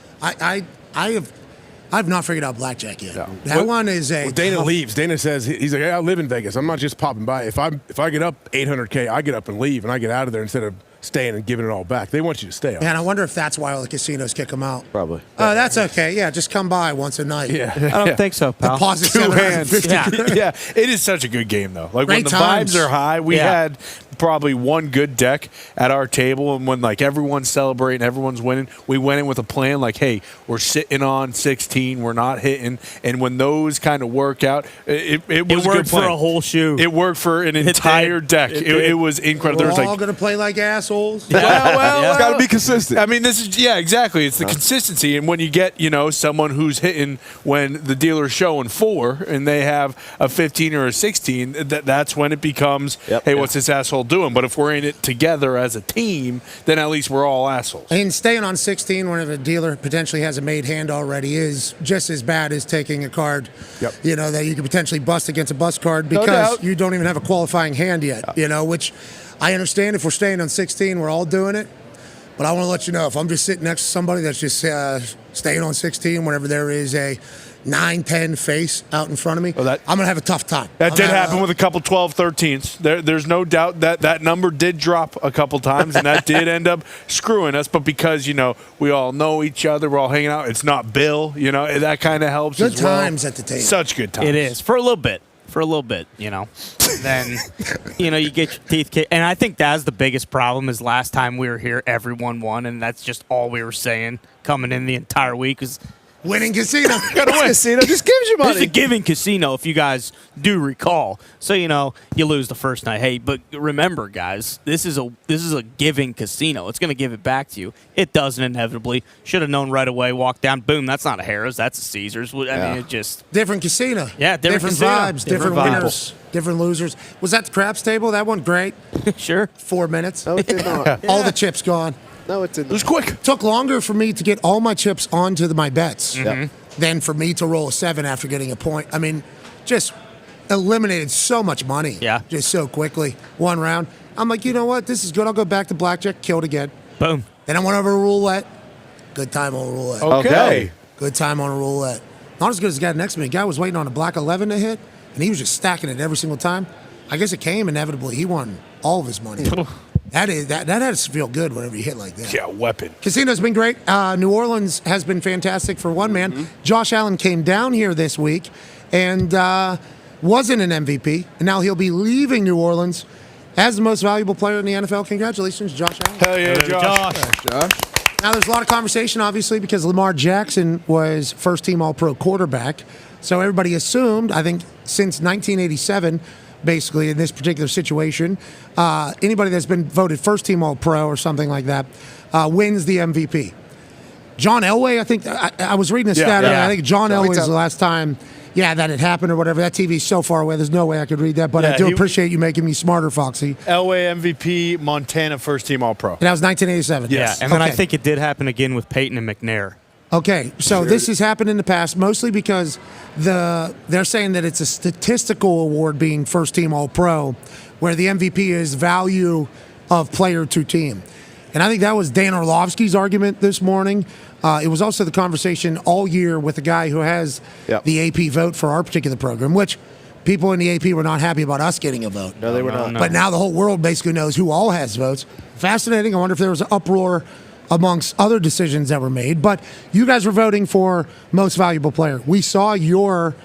I've not figured out blackjack yet. No. That one is a. Well, Dana leaves. Dana says he's like, hey, I live in Vegas. I'm not just popping by. If I get up $800K, I get up and leave, and I get out of there instead of staying and giving it all back. They want you to stay. Man, I wonder if that's why all the casinos kick them out. Probably. Oh, that's okay. Yeah, just come by once a night. Yeah. I don't think so, pal. Deposit 2 hands. $750. Yeah, it is such a good game though. Like Great when the times. vibes are high, we Yeah. had probably one good deck at our table, and when like everyone's celebrating, everyone's winning, we went in with a plan like, hey, we're sitting on 16, we're not hitting, and when those kind of work out, it was It a good worked for plan. a whole shoe. It worked for an entire deck. It was incredible. We're There was all like, gonna play like assholes. It's got to be consistent. I mean, this is exactly. It's the consistency, and when you get someone who's hitting when the dealer's showing 4 and they have a 15 or a 16, that's when it becomes, hey, what's this asshole doing? But if we're in it together as a team, then at least we're all assholes. And staying on 16 whenever a dealer potentially has a made hand already is just as bad as taking a card, that you could potentially bust against a bust card because you don't even have a qualifying hand yet, which I understand if we're staying on 16, we're all doing it. But I want to let you know, if I'm just sitting next to somebody that's just staying on 16 whenever there is a 9-10 face out in front of me, I'm going to have a tough time. That did happen with a couple 12-13s. There's no doubt that number did drop a couple times, and that did end up screwing us. But because, we all know each other, we're all hanging out, it's not Bill, that kind of helps Good as well. times at the table. Such good times. It is. For a little bit. Then, you get your teeth kicked. And I think that's the biggest problem is last time we were here, everyone won, and that's just all we were saying coming in the entire week is winning casino. Gotta win. Casino just gives you money. It's a giving casino, if you guys do recall. So you lose the first night. Hey, but remember, guys, this is a giving casino. It's going to give it back to you. It doesn't inevitably. Should have known right away. Walk down, boom. That's not a Harrah's. That's a Caesars. I mean, it just different casino. Yeah, different casino. vibes, different vibes. winners, different losers. Was that the craps table? That one great. Sure. 4 minutes. No, it did not. All the chips gone. No, it didn't. It was quick. Took longer for me to get all my chips onto my bets Mm-hmm. than for me to roll a 7 after getting a point. I mean, just eliminated so much money. Yeah. Just so quickly. One round. I'm like, you know what? This is good. I'll go back to blackjack. Killed again. Boom. Then I went over to roulette. Good time on roulette. Okay. Good time on roulette. Not as good as the guy next to me. The guy was waiting on a black 11 to hit, and he was just stacking it every single time. I guess it came inevitably. He won all of his money. That has to feel good whenever you hit like that. Yeah, weapon. Casino's been great. New Orleans has been fantastic for one man. Josh Allen came down here this week and wasn't an MVP, and now he'll be leaving New Orleans as the most valuable player in the NFL. Congratulations, Josh Allen. Hell yeah, Josh. Now, there's a lot of conversation, obviously, because Lamar Jackson was first-team All-Pro quarterback. So everybody assumed, I think, since 1987, basically, in this particular situation, anybody that's been voted first-team All-Pro or something like that wins the MVP. John Elway, I think, I was reading a stat. I think John Elway's the last time, that it happened or whatever. That TV's so far away, there's no way I could read that. But I do appreciate you making me smarter, Foxy. Elway MVP, Montana first-team All-Pro. And that was 1987. Yes. Yeah, and then I think it did happen again with Peyton and McNair. Okay, so this has happened in the past, mostly because they're saying that it's a statistical award being first-team All-Pro, where the MVP is value of player to team. And I think that was Dan Orlovsky's argument this morning. It was also the conversation all year with the guy who has the AP vote for our particular program, which people in the AP were not happy about us getting a vote. No, they were not. But now the whole world basically knows who all has votes. Fascinating. I wonder if there was an uproar amongst other decisions that were made. But you guys were voting for most valuable player. We saw your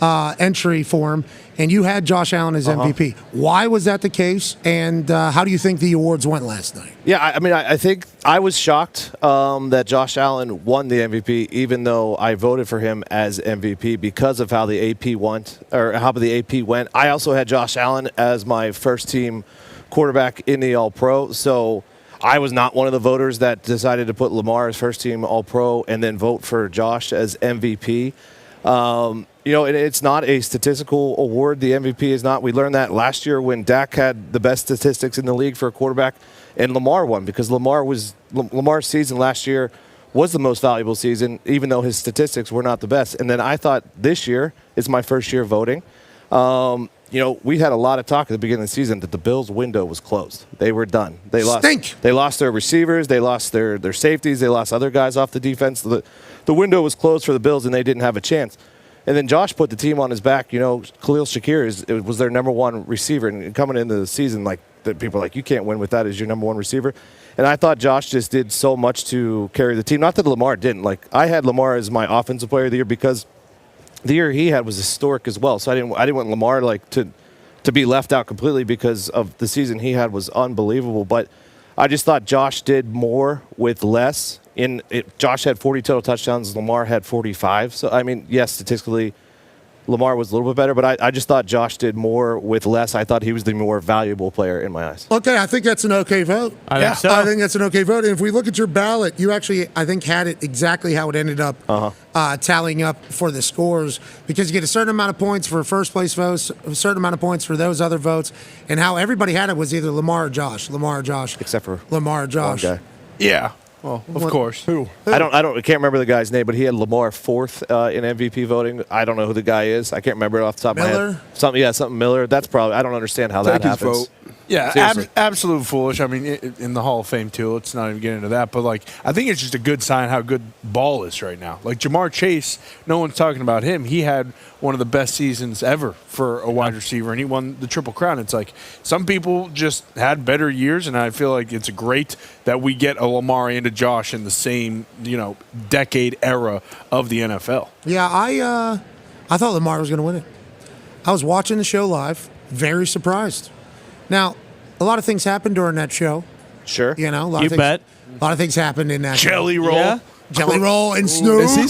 entry form, and you had Josh Allen as MVP. Why was that the case, and how do you think the awards went last night? Yeah, I mean, I think I was shocked that Josh Allen won the MVP, even though I voted for him as MVP because of how the AP went, or how the AP went. I also had Josh Allen as my first-team quarterback in the All-Pro, so I was not one of the voters that decided to put Lamar as first-team All-Pro and then vote for Josh as MVP. It's not a statistical award. The MVP is not. We learned that last year when Dak had the best statistics in the league for a quarterback, and Lamar won because Lamar's season last year was the most valuable season, even though his statistics were not the best. And then I thought this year is my first year voting. we had a lot of talk at the beginning of the season that the Bills' window was closed. They were done. They lost their receivers. They lost their safeties. They lost other guys off the defense. The window was closed for the Bills, and they didn't have a chance. And then Josh put the team on his back. Khalil Shakir was their number one receiver. And coming into the season, people are like, you can't win with that as your number one receiver. And I thought Josh just did so much to carry the team. Not that Lamar didn't. I had Lamar as my offensive player of the year because the year he had was historic as well. So I didn't want Lamar to be left out completely because of the season he had was unbelievable. But I just thought Josh did more with less. Josh had 40 total touchdowns. Lamar had 45. So, yes, statistically, Lamar was a little bit better, but I just thought Josh did more with less. I thought he was the more valuable player in my eyes. Okay, I think that's an okay vote. I think so. I think that's an okay vote. And if we look at your ballot, you actually, I think, had it exactly how it ended up tallying up for the scores, because you get a certain amount of points for first place votes, a certain amount of points for those other votes, and how everybody had it was either Lamar or Josh. Except for Lamar or Josh. one guy. Yeah. Well, of course. Who? I can't remember the guy's name, but he had Lamar fourth in MVP voting. I don't know who the guy is. I can't remember it off the top of my head. Something Miller. That's probably. I don't understand how that happens. Vote. Yeah, absolute foolish. In the Hall of Fame too. Let's not even get into that. But I think it's just a good sign how good ball is right now. Jamar Chase, no one's talking about him. He had one of the best seasons ever for a wide receiver, and he won the Triple Crown. It's some people just had better years, and I feel like it's great that we get a Lamar and a Josh in the same decade era of the NFL. Yeah, I thought Lamar was going to win it. I was watching the show live, very surprised. Now, a lot of things happened during that show. Sure. A lot of things happened in that Jelly show. Roll. Yeah. Jelly Roll and Snoop. Is he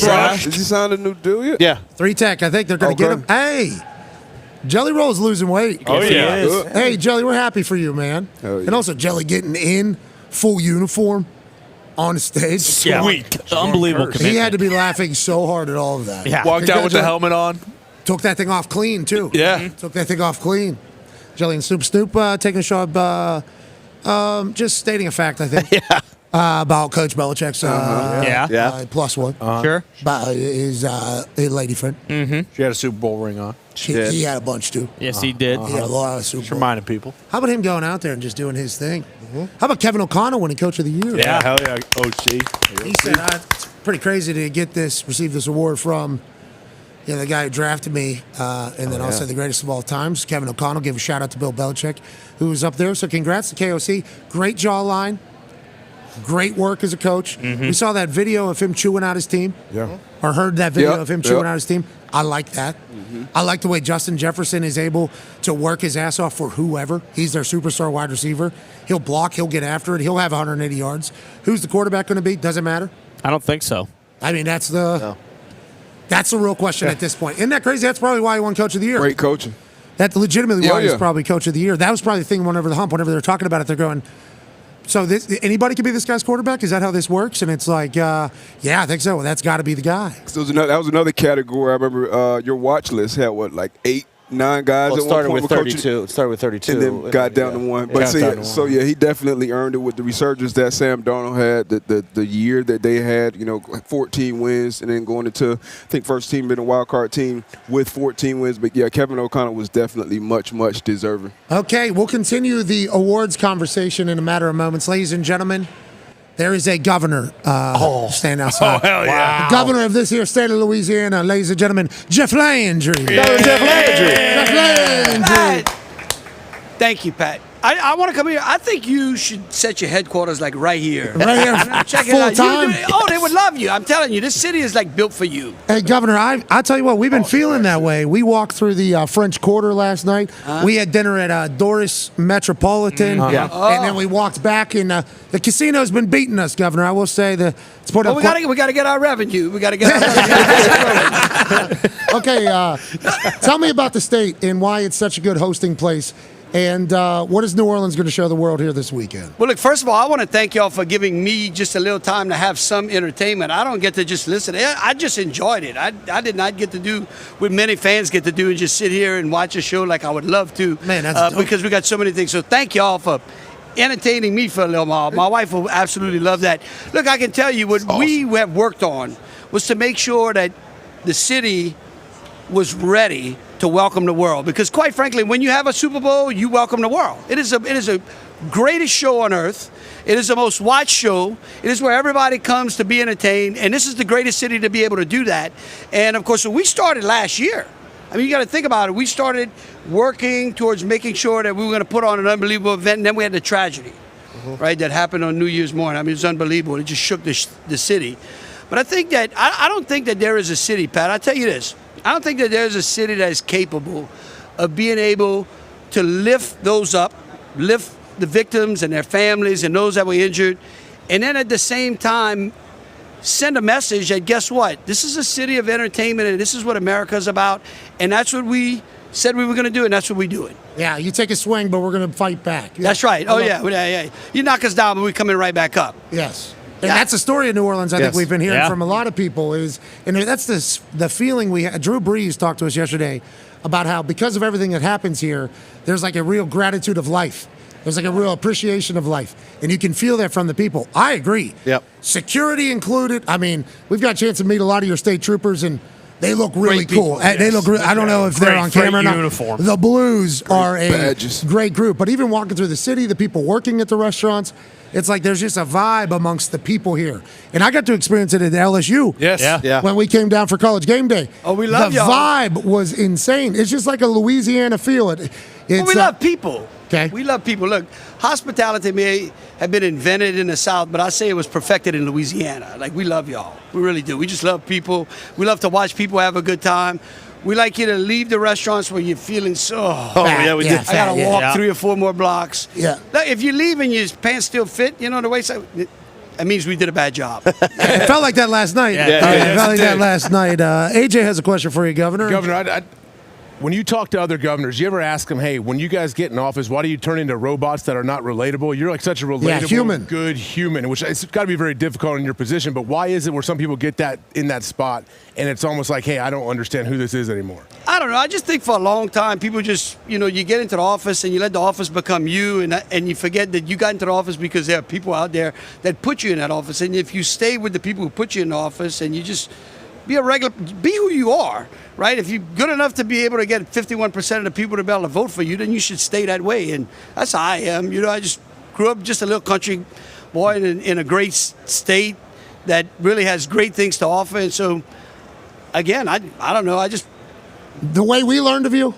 signed a new deal yet? Yeah. 3 Tech. I think they're going to get him. Hey, Jelly Roll's losing weight. Oh, yeah. Hey, Jelly, we're happy for you, man. Oh, yeah. And also Jelly getting in full uniform on the stage. Sweet. Unbelievable commitment. He had to be laughing so hard at all of that. Yeah. Walked out with the helmet on. Took that thing off clean, too. Yeah. Took that thing off clean. Jelly and Snoop taking a shot, just stating a fact, I think, about Coach Belichick's plus one. Sure. By his lady friend. Mm-hmm. She had a Super Bowl ring on. He had a bunch, too. Yes, he did. He had a lot of Super Just Bowl. reminding people. How about him going out there and just doing his thing? How about Kevin O'Connell winning Coach of the Year? Yeah, hell yeah, OC. He said, it's pretty crazy to receive this award from the guy who drafted me, and then also the greatest of all times, Kevin O'Connell. Give a shout out to Bill Belichick, who was up there. So congrats to KOC. Great jawline. Great work as a coach. Mm-hmm. We saw that video of him chewing out his team. Yeah. Or heard that video of him chewing out his team. I like that. I like the way Justin Jefferson is able to work his ass off for whoever. He's their superstar wide receiver. He'll block. He'll get after it. He'll have 180 yards. Who's the quarterback going to be? Doesn't matter. I don't think so. That's the real question at this point. Isn't that crazy? That's probably why he won Coach of the Year. Great coaching. That's legitimately why he's probably Coach of the Year. That was probably the thing went over the hump whenever they're talking about it. They're going, so anybody can be this guy's quarterback? Is that how this works? And it's like, yeah, I think so. Well, that's got to be the guy. So that was another category. I remember your watch list had 8, 9 guys. Well, it started with 32. It started with 32. And then got down to 1. But he definitely earned it with the resurgence that Sam Darnold had, the year that they had, 14 wins, and then going into, I think, first team in a wild card team with 14 wins. But, yeah, Kevin O'Connell was definitely much, much deserving. Okay, we'll continue the awards conversation in a matter of moments. Ladies and gentlemen, there is a governor standing outside. Oh, hell yeah. The governor of this here state of Louisiana, ladies and gentlemen, Jeff Landry. Yeah. Jeff Landry. Pat. Thank you, Pat. I want to come here. I think you should set your headquarters right here. Right here, Check it full out. time? They would love you. I'm telling you, this city is built for you. Hey, Governor, I tell you what, we've been feeling that way. We walked through the French Quarter last night. We had dinner at Doris Metropolitan. And then we walked back, and the casino's been beating us, Governor. I will say we got to get our revenue. We got to get our revenue. Okay, tell me about the state and why it's such a good hosting place. And what is New Orleans going to show the world here this weekend? Well, look, first of all, I want to thank y'all for giving me just a little time to have some entertainment. I don't get to just listen. I just enjoyed it. I did not get to do what many fans get to do and just sit here and watch a show like I would love to. Man, that's dope. Because we got so many things. So thank y'all for entertaining me for a little while. My wife will absolutely love that. Look, I can tell you what we have worked on was to make sure that the city was ready to welcome the world. Because quite frankly, when you have a Super Bowl, you welcome the world. It is a greatest show on earth. It is the most watched show. It is where everybody comes to be entertained. And this is the greatest city to be able to do that. And, of course, when we started last year, I mean, you got to think about it. We started working towards making sure that we were going to put on an unbelievable event. And then we had the tragedy, right, that happened on New Year's morning. I mean, it was unbelievable. It just shook the city. But I think that I don't think that there is a city, Pat. I'll tell you this. I don't think that there's a city that is capable of being able to lift those up, lift the victims and their families and those that were injured, and then at the same time send a message that, guess what? This is a city of entertainment, and this is what America's about, and that's what we said we were going to do, and that's what we're doing. Yeah, you take a swing, but we're going to fight back. That's right. Oh, yeah. You knock us down, but we're coming right back up. Yes. And that's the story of New Orleans. I think we've been hearing from a lot of people and that's the feeling we had. Drew Brees talked to us yesterday about how because of everything that happens here, there's like a real gratitude of life. There's like a real appreciation of life. And you can feel that from the people. I agree. Yep. Security included. I mean, we've got a chance to meet a lot of your state troopers, and they look really cool. Yes. They look. I don't know if they're on camera or not. Uniform. The Blues are a badges. great group. But even walking through the city, the people working at the restaurants, it's like there's just a vibe amongst the people here. And I got to experience it at LSU. Yes. Yeah. When we came down for College Game Day. Oh, we love the y'all. vibe was insane. It's just like a Louisiana feel. Well, we love people. Okay. We love people. Look, hospitality may have been invented in the South, but I say it was perfected in Louisiana. Like, we love y'all. We really do. We just love people. We love to watch people have a good time. We like you to leave the restaurants where you're feeling so. We did. I got to walk 3 or 4 more blocks. Yeah. Look, if you leave and your pants still fit, you know, the waist, that means we did a bad job. It felt like that last night. Yeah, It felt like that last night. AJ has a question for you, Governor. Governor, when you talk to other governors, you ever ask them, hey, when you guys get in office, why do you turn into robots that are not relatable? You're like such a relatable, good human, which it's got to be very difficult in your position. But why is it where some people get that in that spot and it's almost like, hey, I don't understand who this is anymore? I don't know. I just think for a long time, people just, you get into the office and you let the office become you, and you forget that you got into the office because there are people out there that put you in that office. And if you stay with the people who put you in the office and you just be who you are, right? If you're good enough to be able to get 51% of the people to be able to vote for you, then you should stay that way. And that's how I am. I just grew up just a little country boy in a great state that really has great things to offer. And so, again, I don't know. The way we learned of you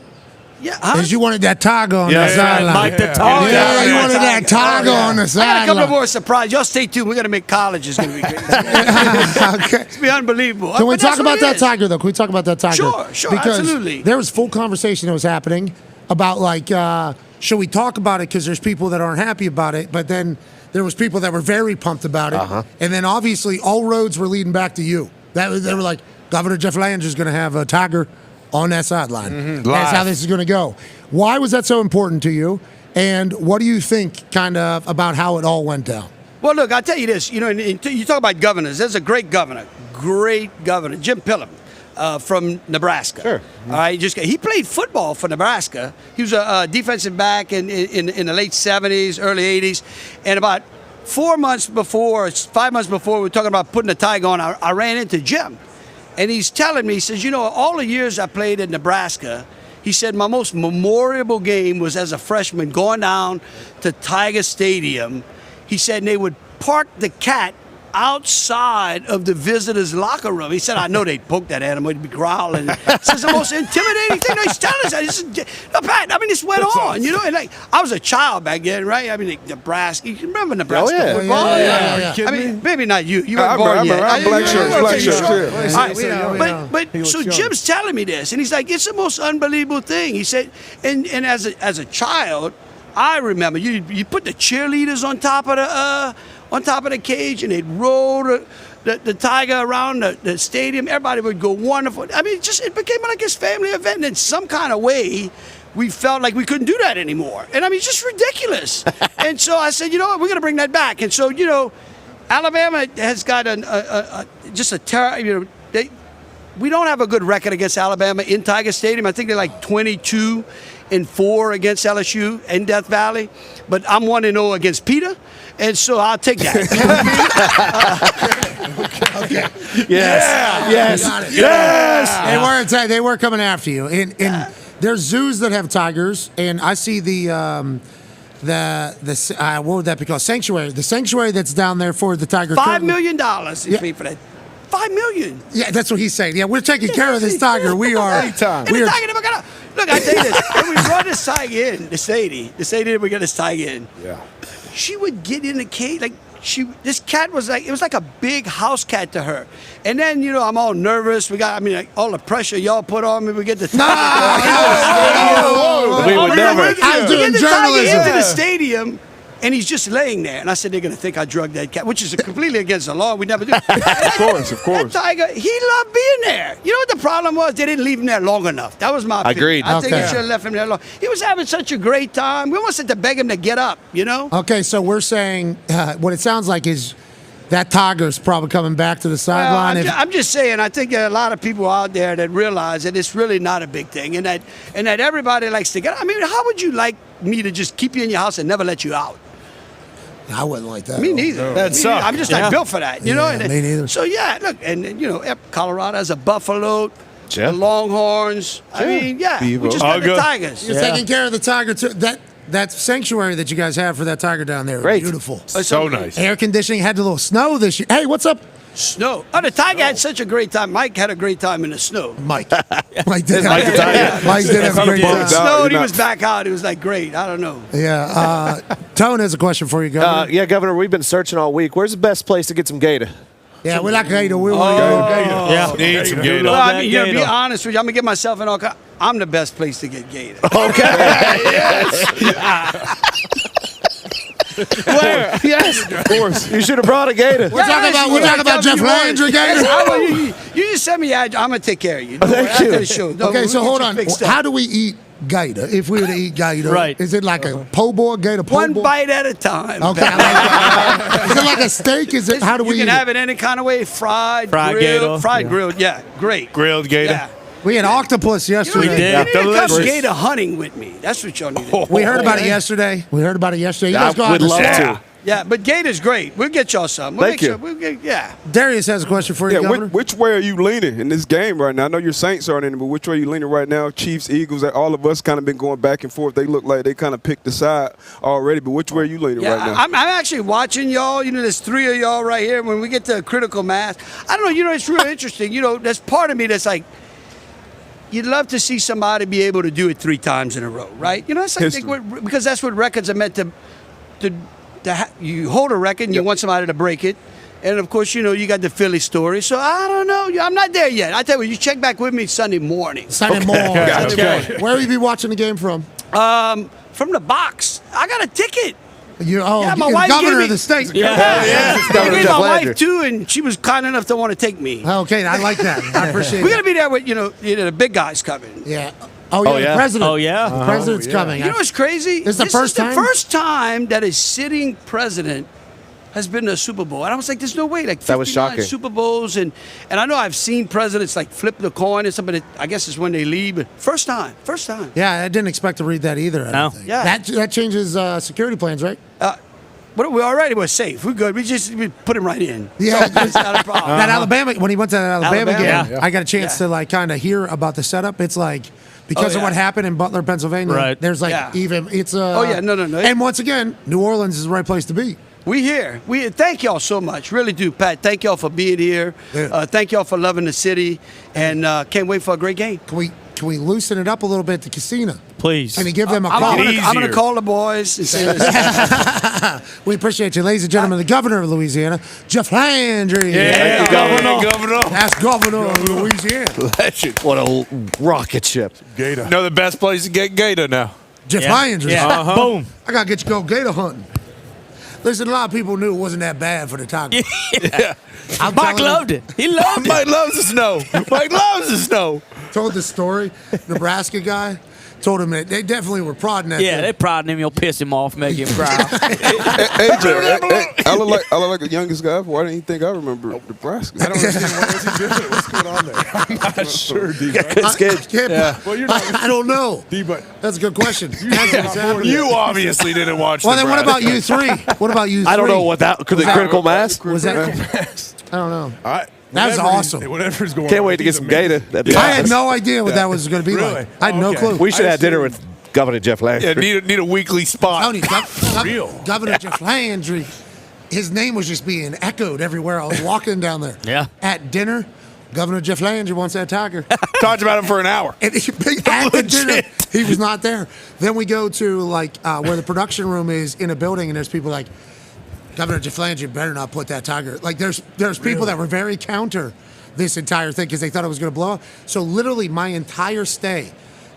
is you wanted that tiger on the sideline. Mike the Tiger. Yeah, you wanted that tiger on the I got a sideline. couple more surprises. Y'all stay tuned. We're going to make college. It's going to be great. It's going to be unbelievable. Can we But talk that's about what it that is. tiger, though? Can we talk about that tiger? Sure, because absolutely. There was full conversation that was happening about, like, should we talk about it because there's people that aren't happy about it, but then there was people that were very pumped about it. And then, obviously, all roads were leading back to you. They were like, Governor Jeff Landry's going to have a tiger on that sideline. That's how this is going to go. Why was that so important to you? And what do you think kind of about how it all went down? Well, look, I'll tell you this. You talk about governors. There's a great governor, Jim Pillen from Nebraska. Sure. All right, he played football for Nebraska. He was a defensive back in the late 70s, early 80s. And about 5 months before, we were talking about putting a tiger on, I ran into Jim. And he's telling me, he says, all the years I played in Nebraska, he said my most memorable game was as a freshman going down to Tiger Stadium. He said they would park the cat outside of the visitors' locker room. He said, I know they'd poke that animal, he'd be growling. This is the most intimidating thing. No, he's telling us that. Pat, this went on, and I was a child back then, right? Nebraska. You remember Nebraska football? Yeah. Maybe not you. You weren't born yet. I'm black shirt. But so Jim's telling me this, and he's like, it's the most unbelievable thing. He said, and as a child, I remember you put the cheerleaders on top of the cage, and they'd roll the tiger around the stadium. Everybody would go wonderful. It became like this family event, and in some kind of way, we felt like we couldn't do that anymore. And it's just ridiculous. And so I said, you know what, we're going to bring that back. And so, Alabama has got we don't have a good record against Alabama in Tiger Stadium. I think they're like 22-4 against LSU in Death Valley. But I'm 1-0 against Peter. And so I'll take that. Okay. Yes. Yes. They were coming after you. And there's zoos that have tigers, and I see what would that be called? Sanctuary. The sanctuary that's down there for the tiger. $5 million you pay for that. $5 million. Yeah, that's what he's saying. Yeah, we're taking care of this tiger. We are. Look, I tell you this. When we brought this tiger in, this lady that we got this tiger in. Yeah. She would get in the cage like this cat was like, it was like a big house cat to her. And then, I'm all nervous. All the pressure y'all put on me. We get the tiger. We would never. I was doing the journalism. tiger into the stadium. And he's just laying there. And I said, they're going to think I drugged that cat, which is completely against the law. We never do. Of course. That tiger, he loved being there. You know what the problem was? They didn't leave him there long enough. That was my opinion. Agreed. I think you should have left him there long. He was having such a great time. We almost had to beg him to get up, Okay, so we're saying what it sounds like is that tiger's probably coming back to the sideline. I'm just saying, I think there are a lot of people out there that realize that it's really not a big thing and that everybody likes to get out. How would you like me to just keep you in your house and never let you out? I wouldn't like that. Me neither. I'm just not built for that, me neither. So look, and Colorado has a buffalo, the Longhorns. We just got the Tigers. You're taking care of the tiger too. That sanctuary that you guys have for that tiger down there, great, beautiful, so nice. Air conditioning. Had a little snow this year. Hey, what's up? Snow. Oh, the tiger had such a great time. Mike had a great time in the snow. Mike did have a great time. Snow, and he was back out. It was like great. I don't know. Yeah. Tone has a question for you, Governor. Governor, we've been searching all week. Where's the best place to get some gator? Yeah, we like gator. We want gator. Yeah, need some gator. Well, to be honest with you, I'm going to get myself in all kinds. I'm the best place to get gator. Where? Yes, of course. You should have brought a gator. We're talking about Jeff Landry gator. You just send me. I'm going to take care of you. Thank you. Okay, so hold on. How do we eat gator? If we were to eat gator, right? Is it like a po' boy, gator po' boy? One bite at a time. Okay, I like that. Is it like a steak? Is it? How do we? You can have it any kind of way. Fried grilled, gator. Fried grilled. Yeah, great. Grilled gator. Yeah. We had octopus yesterday. You need to come gator hunting with me. That's what y'all need to do. We heard about it yesterday. You guys go out would love to. Yeah, but gator's great. We'll get y'all some. Thank you. Darius has a question for you, Governor. Which way are you leaning in this game right now? I know your Saints aren't in it, but which way are you leaning right now? Chiefs, Eagles, all of us kind of been going back and forth. They look like they kind of picked the side already, but which way are you leaning right now? I'm actually watching y'all. There's three of y'all right here. When we get to critical mass, I don't know. It's really interesting. There's part of me that's like, you'd love to see somebody be able to do it 3 times in a row, right? It's like because that's what records are meant to you hold a record and you want somebody to break it. And, of course, you got the Philly story. So, I don't know. I'm not there yet. I tell you check back with me Sunday morning. Sunday morning. Where will you be watching the game from? From the box. I got a ticket. My wife governor of the state. I gave my wife, too, and she was kind enough to want to take me. Okay, I like that. I appreciate it. We're going to be there with, the big guys coming. Yeah. The president. The president's coming. You know what's crazy? This is the first time that a sitting president has been to a Super Bowl. And I was like, there's no way. Like 59 Super Bowls. And I know I've seen presidents like flip the coin and something. I guess it's when they leave. But first time. Yeah, I didn't expect to read that either. I don't think. Yeah. That changes security plans, right? But we already were safe. We're good. We put him right in. Yeah, so it's not a problem. That Alabama, when he went to that Alabama game, yeah. I got a chance to kind of hear about the setup. It's like, because of what happened in Butler, Pennsylvania, right. There's no. And once again, New Orleans is the right place to be. We here. We thank y'all so much. Really do, Pat. Thank y'all for being here. Yeah. Thank y'all for loving the city, and can't wait for a great game. Can we loosen it up a little bit at the casino? Please. And give them a call. I'm going to call the boys and say this. We appreciate you, ladies and gentlemen. The governor of Louisiana, Jeff Landry. Yeah, Governor. That's governor of Louisiana. Legend. What a rocket ship. Gator. The best place to get gator now. Jeff Landry. Yeah. Boom. I got to get you go gator hunting. Listen, a lot of people knew it wasn't that bad for the tiger. Yeah. Mike loved it. He loved it. Mike loves the snow. Mike loves the snow. Told the story. Nebraska guy told him that they definitely were prodding that. Yeah, they prodding him. You'll piss him off, make him cry. AJ, I look like the youngest guy. Why didn't you think I remember Nebraska? I don't understand what was he doing. What's going on there? I'm not sure, D. I don't know. D-but. That's a good question. You obviously didn't watch. Well, then what about you three? What about you three? I don't know what that. The critical mass was that. I don't know. That was awesome. Whatever's going on. Can't wait to get some gator. I had no idea what that was going to be like. I had no clue. We should have dinner with Governor Jeff Landry. Yeah, need a weekly spot. Tony, Governor Jeff Landry, his name was just being echoed everywhere. I was walking down there. Yeah. At dinner, Governor Jeff Landry wants that tiger. Talked about him for an hour. And at the dinner, he was not there. Then we go to where the production room is in a building, and there's people like, Governor Jeff Landry better not put that tiger. Like there's people that were very counter this entire thing because they thought it was going to blow up. So literally my entire stay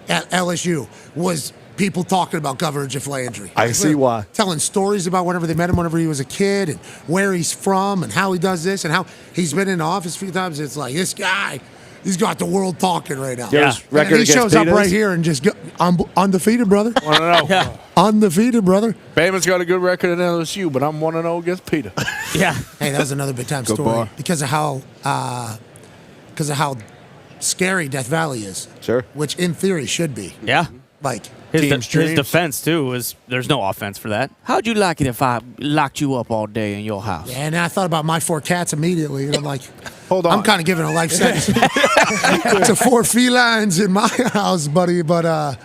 at LSU was people talking about Governor Jeff Landry. I see why. Telling stories about whenever they met him, whenever he was a kid, and where he's from, and how he does this, and how he's been in the office a few times. It's like, this guy, he's got the world talking right now. Yeah. And he shows up right here and just I'm undefeated, brother. 1-0. Yeah. Undefeated, brother. Bama's got a good record at LSU, but I'm 1-0 against Peter. Yeah. Hey, that was another big time Good story bar. because of how scary Death Valley is. Sure. Which in theory should be. Yeah. Like His defense, too, is there's no offense for that. How'd you like it if I locked you up all day in your house? yeah, and I thought about my 4 cats immediately, and I'm like, Hold on. I'm kind of giving a life sentence to 4 felines in my house, buddy. But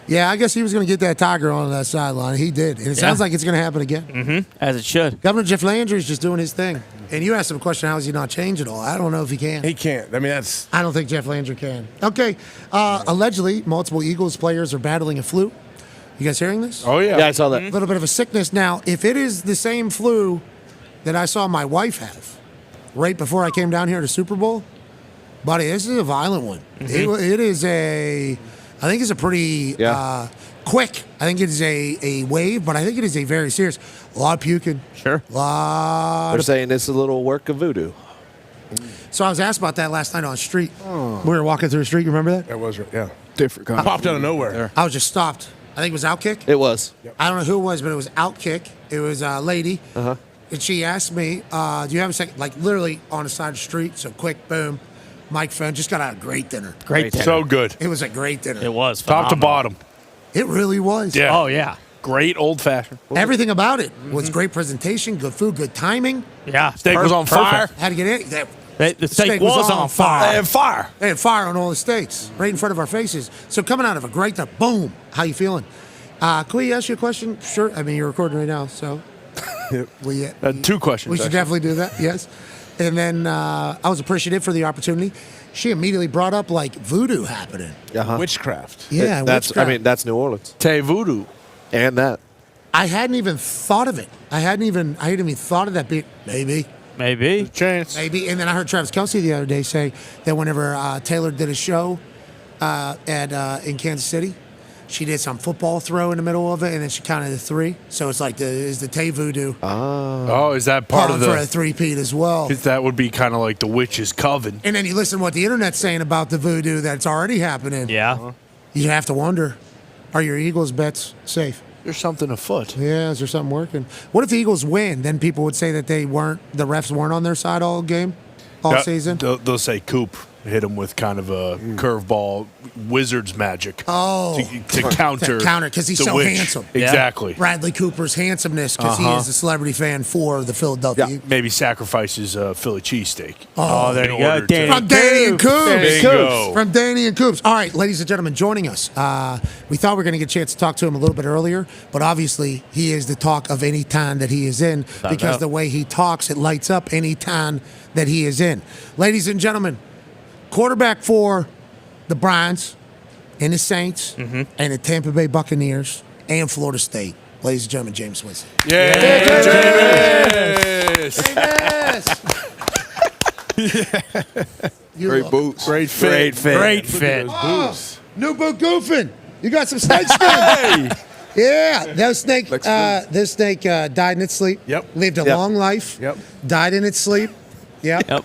yeah, I guess he was going to get that tiger on that sideline. He did, and it sounds like it's going to happen again. Mm-hmm. As it should. Governor Jeff Landry is just doing his thing. And you asked him a question, how is he not change at all? I don't know if he can. He can't. I mean, that's. I don't think Jeff Landry can. Okay. Allegedly, multiple Eagles players are battling a flu. You guys hearing this? Oh, yeah. Yeah, I saw that. A little bit of a sickness. Now, if it is the same flu that I saw my wife have right before I came down here to Super Bowl, buddy, this is a violent one. It is I think it's a pretty quick. I think it is a wave, but I think it is a very serious. A lot of puking. Sure. They're saying it's a little work of voodoo. So I was asked about that last night on the street. We were walking through the street. You remember that? That was, yeah. Different kind. Popped out of nowhere. I was just stopped. I think it was Outkick. It was. I don't know who it was, but it was Outkick. It was a lady. Uh-huh. And she asked me, do you have a second? Like literally on the side of the street. So quick, boom. Microphone. Just got out a great dinner. Great dinner. So good. It was a great dinner. It was. Top to phenomenal. bottom. It really was. Yeah. Oh, yeah. Great old fashioned. Everything about it was great presentation, good food, good timing. Yeah. Steak was on fire. Had to get in. The steak was on fire. They had fire. They had fire on all the steaks right in front of our faces. So coming out of a great dinner, boom. How you feeling? Can we ask you a question? Sure. I mean, you're recording right now, so. 2 questions. We should definitely do that, yes. And then I was appreciative for the opportunity. She immediately brought up like voodoo happening. Uh-huh. Witchcraft. Yeah, That's. witchcraft. I mean, that's New Orleans. Tay voodoo. And that. I hadn't even thought of it. I hadn't even thought of that bit. Maybe. Chance. Maybe. And then I heard Travis Kelce the other day say that whenever Taylor did a show in Kansas City, she did some football throw in the middle of it, and then she counted to 3. So it's like the Tay voodoo. Oh, is that part of the? For a 3-peat as well. That would be kind of like the witch's coven. And then you listen to what the internet's saying about the voodoo that's already happening. Yeah. You have to wonder, are your Eagles bets safe? There's something afoot. Yeah, is there something working? What if the Eagles win? Then people would say that the refs weren't on their side all game, all season? They'll say Coop hit him with kind of a curveball wizard's magic. Oh. To counter. To counter, because he's the so witch. handsome. Exactly. Bradley Cooper's handsomeness, because he is a celebrity fan for the Philadelphia Eagles. Maybe sacrifices a Philly cheesesteak. Oh, there you go. From Danny and Coops. Bingo. From Danny and Coops. All right, ladies and gentlemen, joining us. We thought we were going to get a chance to talk to him a little bit earlier, but obviously he is the talk of any town that he is in because the way he talks, it lights up any town that he is in. Ladies and gentlemen, quarterback for the Browns and the Saints and the Tampa Bay Buccaneers and Florida State. Ladies and gentlemen, James Winston. Great boots. Great fit. Great fit. New boot goofing. You got some snake skin. Yeah, that snake. This snake died in its sleep. Yep. Lived a long life. Yep. Died in its sleep. Yep.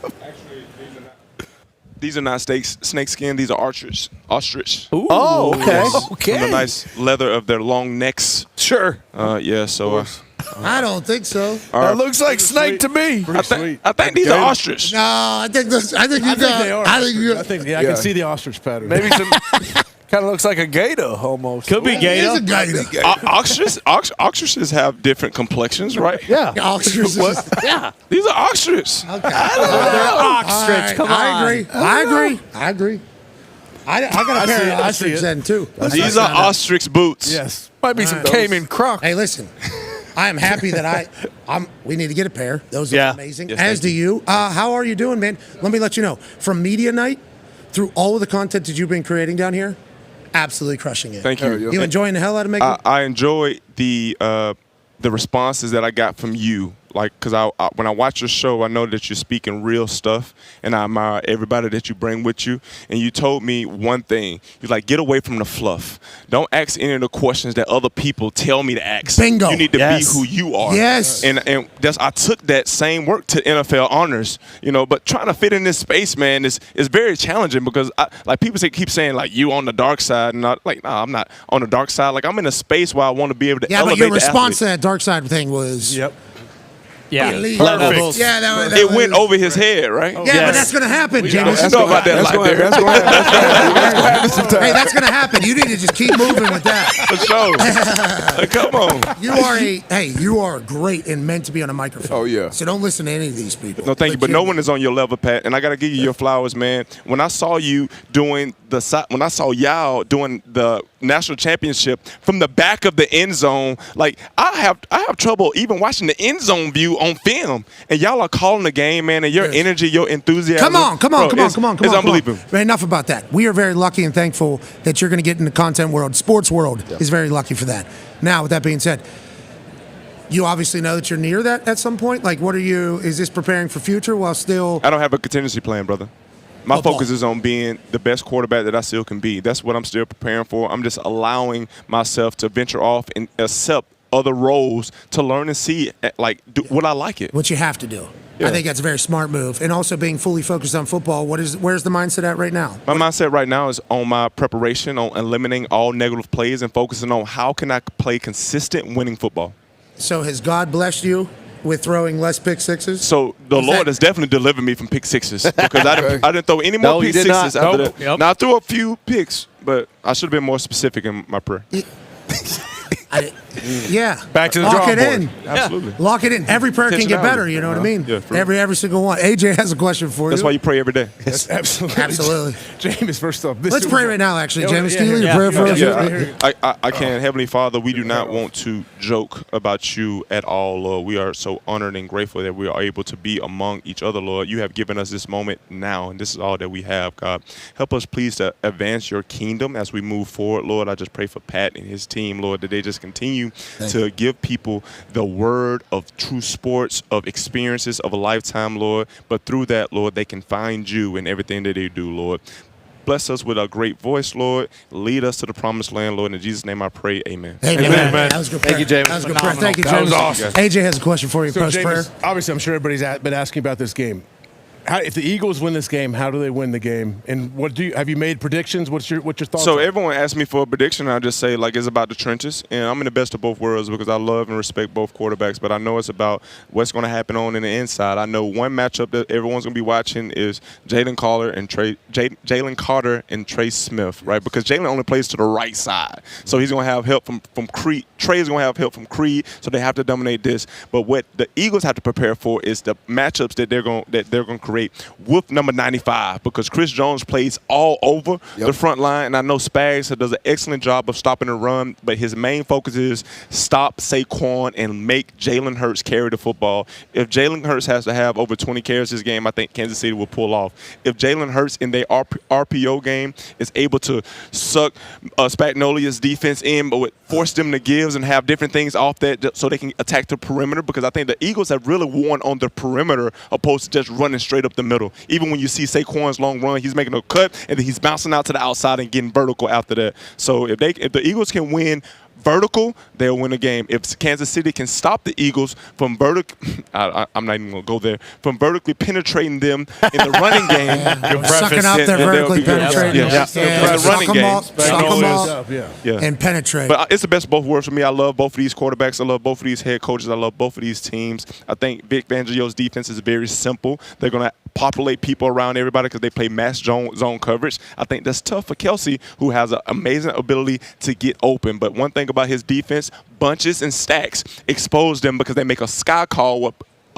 These are not snake skin. These are ostrich. Ooh. Oh, okay. From the nice leather of their long necks. Sure. Yeah. So. I don't think so. That looks like snake to me. I think these are ostrich. No, I think you got. they are. I think you. I can see the ostrich pattern. Maybe some. Kind of looks like a gator almost. Could be gator. It is a gator. Ostriches have different complexions, right? Yeah. Ostriches. Yeah. These are ostriches. Okay. They're ostrich. Come on. I agree. I got a pair of ostrich then, too. These are ostrich boots. Yes. Might be some Cayman Crocs. Hey, listen. I am happy that we need to get a pair. Those are amazing. Yes, As do you. How are you doing, man? Let me let you know. From media night through all of the content that you've been creating down here, absolutely crushing it. Thank you. You enjoying the hell out of making it? I enjoy the responses that I got from you. Like, because when I watch your show, I know that you're speaking real stuff, and I admire everybody that you bring with you. And you told me one thing. You're like, get away from the fluff. Don't ask any of the questions that other people tell me to ask. Bingo. You need to be who you are. Yes. And I took that same work to NFL Honors, but trying to fit in this space, man, is very challenging because people keep saying, like, you on the dark side. And I'm not on the dark side. Like, I'm in a space where I want to be able to elevate but your response to athlete. that dark side thing was... Yep. Yeah. Perfect. Yeah, that went over his head, right? Yeah, but that's going to happen, James. That's going to happen. Hey, that's going to happen. You need to just keep moving with that. For sure. Come on. You are great and meant to be on a microphone. Oh, yeah. So don't listen to any of these people. No, thank you. But no one is on your level, Pat. And I got to give you your flowers, man. When I saw you when I saw y'all doing the national championship from the back of the end zone, like I have trouble even watching the end zone view on film. And y'all are calling the game, man. And your energy, your enthusiasm. Come on. It's unbelievable. Man, enough about that. We are very lucky and thankful that you're going to get in the content world. Sports world is very lucky for that. Now, with that being said, you obviously know that you're near that at some point. Like, is this preparing for future while still... I don't have a contingency plan, brother. My focus is on being the best quarterback that I still can be. That's what I'm still preparing for. I'm just allowing myself to venture off and accept other roles to learn and see, what I like it. What you have to do. Yeah. I think that's a very smart move. And also being fully focused on football, where's the mindset at right now? My mindset right now is on my preparation, on eliminating all negative plays and focusing on how can I play consistent winning football. So has God blessed you with throwing less pick sixes? So the Lord has definitely delivered me from pick sixes because I didn't throw any more pick sixes after that. Yep. Now I threw a few picks, but I should have been more specific in my prayer. Yeah. Back to the Lock drawing it board. in. Absolutely. Lock it in. Every prayer can get better, you know what I mean? Yeah, every single one. AJ has a question for That's you. why you pray every day. Yes, absolutely. Absolutely. James, first off. Let's pray right now, actually. James, can you lead yeah, a prayer for us? Yeah, I can. Heavenly Father, we do not want to joke about you at all, Lord. We are so honored and grateful that we are able to be among each other, Lord. You have given us this moment now, and this is all that we have, God. Help us, please, to advance your kingdom as we move forward, Lord. I just pray for Pat and his team, Lord, that they just continue to give people the word of true sports, of experiences of a lifetime, Lord. But through that, Lord, they can find you in everything that they do, Lord. Bless us with a great voice, Lord. Lead us to the promised land, Lord. In Jesus' name I pray, amen. Amen. That was a good prayer. Thank you, James. That was a good prayer. Thank you, That James. was awesome. AJ has a question for you, So, post-prayer. James, obviously, I'm sure everybody's been asking about this game. If the Eagles win this game, how do they win the game? And have you made predictions? What's your thoughts? So everyone asks me for a prediction, and I just say it's about the trenches. And I'm in the best of both worlds because I love and respect both quarterbacks. But I know it's about what's going to happen on in the inside. I know one matchup that everyone's going to be watching is Jalen Carter and Trey Smith, right? Because Jalen only plays to the right side, so he's going to have help from Creed. Trey's going to have help from Creed, so they have to dominate this. But what the Eagles have to prepare for is the matchups that they're going to create with number 95, because Chris Jones plays all over the front line, and I know Spags does an excellent job of stopping the run, but his main focus is stop Saquon and make Jalen Hurts carry the football. If Jalen Hurts has to have over 20 carries this game, I think Kansas City will pull off. If Jalen Hurts in their RPO game is able to suck Spagnolia's defense in, but force them to give and have different things off that so they can attack the perimeter, because I think the Eagles have really won on the perimeter opposed to just running straight up the middle. Even when you see Saquon's long run, he's making a cut and then he's bouncing out to the outside and getting vertical after that. So if the Eagles can win vertical, they'll win a game. If Kansas City can stop the Eagles from I'm not even going to go there, from vertically penetrating them in the running game. Sucking up their vertically penetrating. The running game. And penetrate. But it's the best of both worlds for me. I love both of these quarterbacks. I love both of these head coaches. I love both of these teams. I think Vic Fangio's defense is very simple. They're going to populate people around everybody because they play mass zone coverage. I think that's tough for Kelce, who has an amazing ability to get open. But one thing about his defense, bunches and stacks expose them because they make a sky call where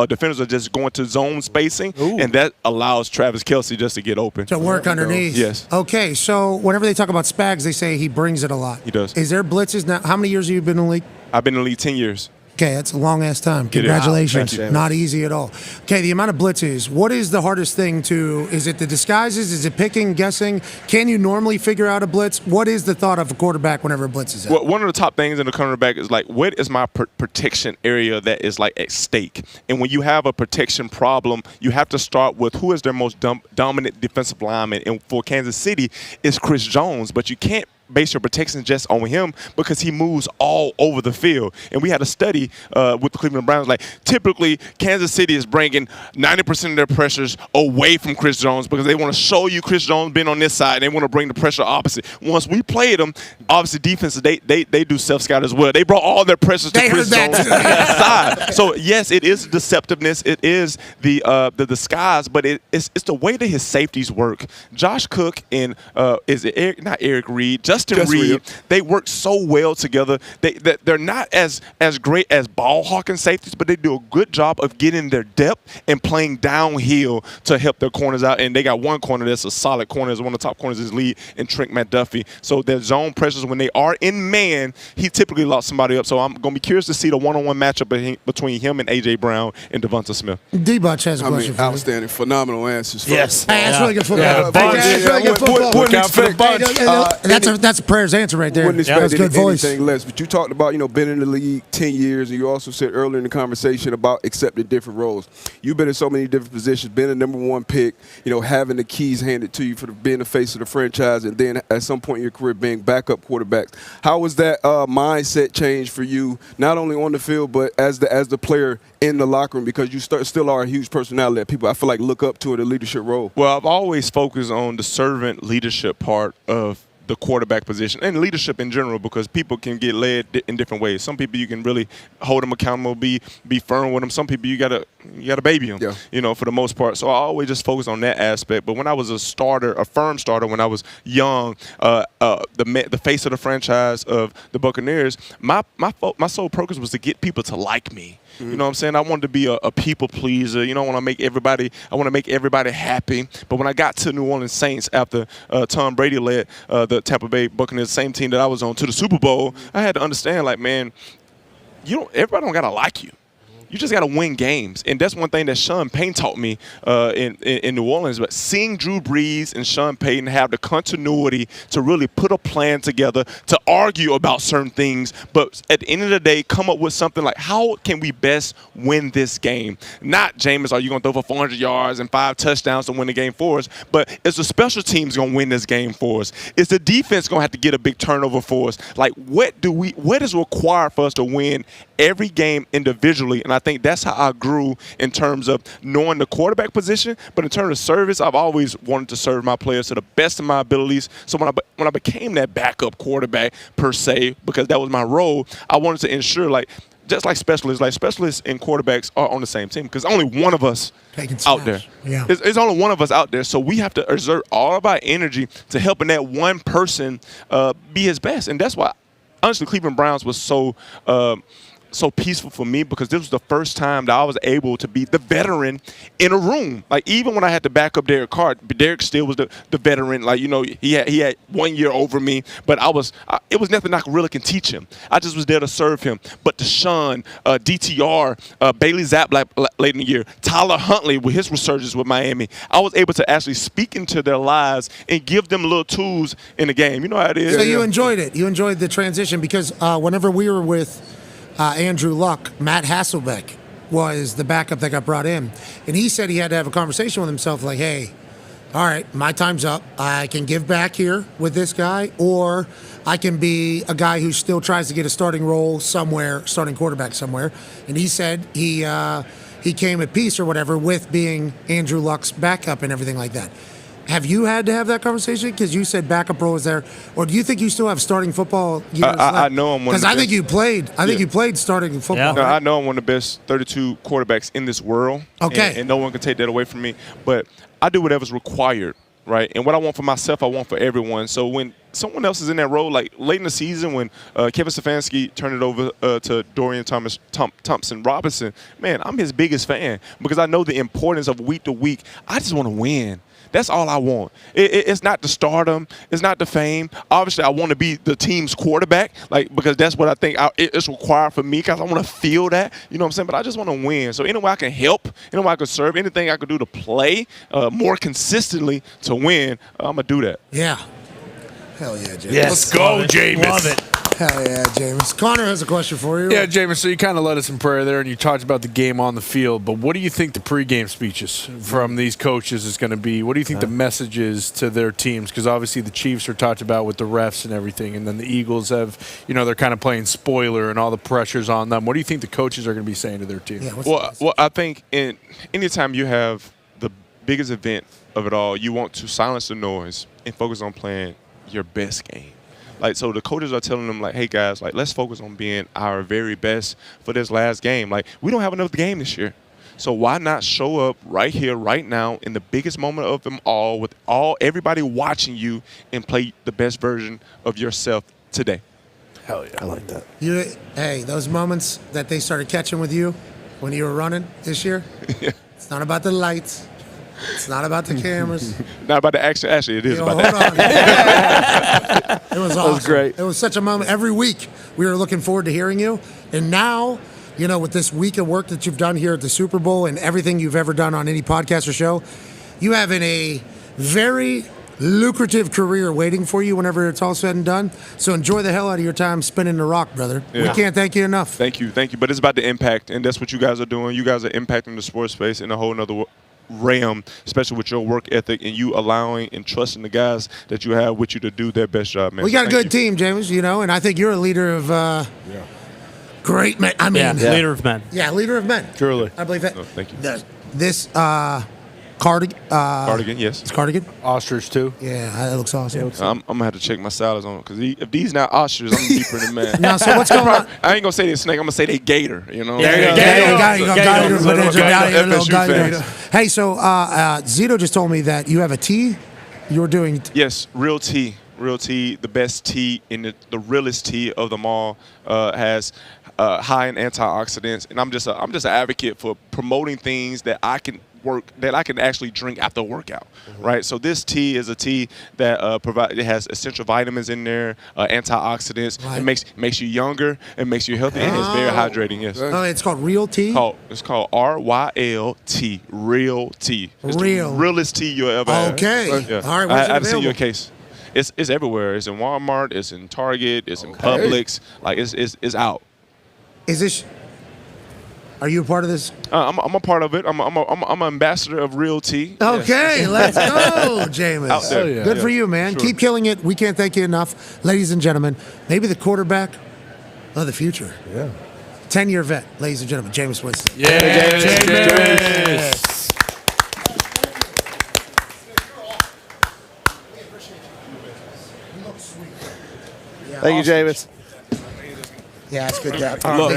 defenders are just going to zone spacing, and that allows Travis Kelce just to get open. To work underneath. Yes. Okay, so whenever they talk about Spags, they say he brings it a lot. He does. Is there blitzes now? How many years have you been in the league? I've been in the league 10 years. Okay, that's a long-ass time. It is. Congratulations. Thank you. Not easy at all. Okay, the amount of blitzes. What is the hardest thing to – is it the disguises? Is it picking, guessing? Can you normally figure out a blitz? What is the thought of a quarterback whenever a blitz is out? Well, one of the top things in the cornerback is, like, what is my protection area that is, like, at stake? And when you have a protection problem, you have to start with who is their most dominant defensive lineman. And for Kansas City, it's Chris Jones. But you can't base your protection just on him because he moves all over the field. And we had a study with the Cleveland Browns, like typically Kansas City is bringing 90% of their pressures away from Chris Jones because they want to show you Chris Jones being on this side and they want to bring the pressure opposite. Once we played them, obviously defenses, they do self-scout as well. They brought all their pressures to Chris Jones' side. So yes, it is deceptiveness. It is the disguise, but it's the way that his safeties work. Josh Cook and Eric Reed, Justin Reed, they work so well together. They're not as great as ball hawking safeties, but they do a good job of getting their depth and playing downhill to help their corners out. And they got one corner that's a solid corner, is one of the top corners in his league, and Trent McDuffie. So their zone pressures, when they are in man, he typically locks somebody up. So I'm going to be curious to see the one-on-one matchup between him and A.J. Brown and Devonta Smith. D-Butch has a question for you. Outstanding, phenomenal answers. Yes. Hey, that's really good football. Wouldn't expect That's a prayer's answer right there. Wouldn't That's expect good voice. anything less. But you talked about, being in the league 10 years, and you also said earlier in the conversation about accepting different roles. You've been in so many different positions, been a number one pick, having the keys handed to you for being the face of the franchise, and then at some point in your career being backup quarterbacks. How was that mindset change for you, not only on the field, but as the player in the locker room, because you still are a huge personality that people, I feel like, look up to in a leadership role? Well, I've always focused on the servant leadership part of the quarterback position and leadership in general, because people can get led in different ways. Some people you can really hold them accountable, be firm with them. Some people you gotta baby them, for the most part. So I always just focus on that aspect. But when I was a firm starter, when I was young, the face of the franchise of the Buccaneers, my sole purpose was to get people to like me. Mm-hmm. You know what I'm saying? I wanted to be a people pleaser. I want to make everybody happy. But when I got to New Orleans Saints after Tom Brady led the Tampa Bay Buccaneers, the same team that I was on, to the Super Bowl, I had to understand, like, man, everybody don't gotta like you. You just got to win games. And that's one thing that Sean Payton taught me in New Orleans. But seeing Drew Brees and Sean Payton have the continuity to really put a plan together, to argue about certain things, but at the end of the day, come up with something like, how can we best win this game? Not, Jameis, are you going to throw for 400 yards and 5 touchdowns to win the game for us? But is the special teams going to win this game for us? Is the defense going to have to get a big turnover for us? Like, what is required for us to win every game individually? And I think that's how I grew in terms of knowing the quarterback position. But in terms of service, I've always wanted to serve my players to the best of my abilities. So when I became that backup quarterback per se, because that was my role, I wanted to ensure, like, just like specialists and quarterbacks are on the same team, because only one of us out there. Yeah. It's only one of us out there. So we have to exert all of our energy to helping that one person be his best. And that's why, honestly, Cleveland Browns was so peaceful for me, because this was the first time that I was able to be the veteran in a room. Like, even when I had to back up Derek Carr, Derek still was the veteran. Like, he had 1 year over me, but it was nothing I really can teach him. I just was there to serve him. But Deshaun, DTR, Bailey Zapp late in the year, Tyler Huntley with his resurgence with Miami, I was able to actually speak into their lives and give them little tools in the game. You know how it is. So you enjoyed it. You enjoyed the transition, because whenever we were with Andrew Luck, Matt Hasselbeck was the backup that got brought in. And he said he had to have a conversation with himself like, hey, all right, my time's up. I can give back here with this guy, or I can be a guy who still tries to get a starting role somewhere, starting quarterback somewhere. And he said he came at peace or whatever with being Andrew Luck's backup and everything like that. Have you had to have that conversation? Because you said backup role was there, or do you think you still have starting football years left? I know I'm one of the Because I think best. you played. I think you played starting football. No, right? I know I'm one of the best 32 quarterbacks in this world. Okay. And no one can take that away from me. But I do whatever's required, right? And what I want for myself, I want for everyone. So when someone else is in that role, like late in the season when Kevin Stefanski turned it over to Dorian Thompson Robinson, man, I'm his biggest fan because I know the importance of week to week. I just want to win. That's all I want. It's not the stardom. It's not the fame. Obviously, I want to be the team's quarterback, like because that's what I think it's required for me because I want to feel that. You know what I'm saying? But I just want to win. So any way I can help, any way I can serve, anything I can do to play more consistently to win, I'm going to do that. Yeah. Hell yeah, Jameis. Yes. Let's go, Jameis. Love it. Hell yeah, Jameis. Connor has a question for you. Yeah, Jameis, so you kind of led us in prayer there, and you talked about the game on the field, but what do you think the pregame speeches from these coaches is going to be? What do you think the message is to their teams? Because obviously the Chiefs are talked about with the refs and everything, and then the Eagles have, they're kind of playing spoiler and all the pressure's on them. What do you think the coaches are going to be saying to their team? Yeah, well, I think anytime you have the biggest event of it all, you want to silence the noise and focus on playing your best game. Like, so the coaches are telling them, like, hey, guys, like, let's focus on being our very best for this last game. Like, we don't have another game this year. So why not show up right here, right now, in the biggest moment of them all, with everybody watching you, and play the best version of yourself today? Hell yeah. I like that. Hey, those moments that they started catching with you when you were running this year, it's not about the lights. It's not about the cameras. Not about the action. Actually, it is about hold that. It was awesome. That was great. It was such a moment. Every week we were looking forward to hearing you. And now, with this week of work that you've done here at the Super Bowl and everything you've ever done on any podcast or show, you have a very lucrative career waiting for you whenever it's all said and done. So enjoy the hell out of your time spinning the rock, brother. Yeah. We can't thank you enough. Thank you. But it's about the impact, and that's what you guys are doing. You guys are impacting the sports space in a whole nother realm, especially with your work ethic and you allowing and trusting the guys that you have with you to do their best job, man. We got a good team, James, and I think you're a leader of great men. I mean, leader of men. Yeah, leader of men. Truly. I believe that. No, thank you. This cardigan. Cardigan, yes. It's cardigan? Ostrich, too. Yeah, that looks awesome. I'm going to have to check my salads on it because if these not ostrich, I'm deeper than man. Now, so what's going on? I ain't going to say they snake. I'm going to say they gator, Hey, so Zito just told me that you have a tea you're doing. Yes, real tea. Real tea, the best tea and the realest tea of them all, has high in antioxidants, and I'm just an advocate for promoting things that I can actually drink after a workout, right? So this tea is a tea that it has essential vitamins in there, antioxidants. Right. It makes you younger, it makes you healthy, and it's very hydrating. Yes. Oh, it's called real tea. It's called RYLT, real tea. It's the realest tea you'll ever have. Okay. Yeah. All right. I had to see your case. It's everywhere. It's in Walmart. It's in Target. It's in Publix. Like it's out. Is this? Are you a part of this? I'm a part of it. I'm an ambassador of Real Tea. Okay, Yes. let's go, Jameis. Out there. Good for you, man. Sure. Keep killing it. We can't thank you enough. Ladies and gentlemen, maybe the quarterback of the future. Yeah. 10-year vet, ladies and gentlemen, Jameis Winston. Yeah, Jameis. Thank you, Jameis. Yeah, it's good dap. Look,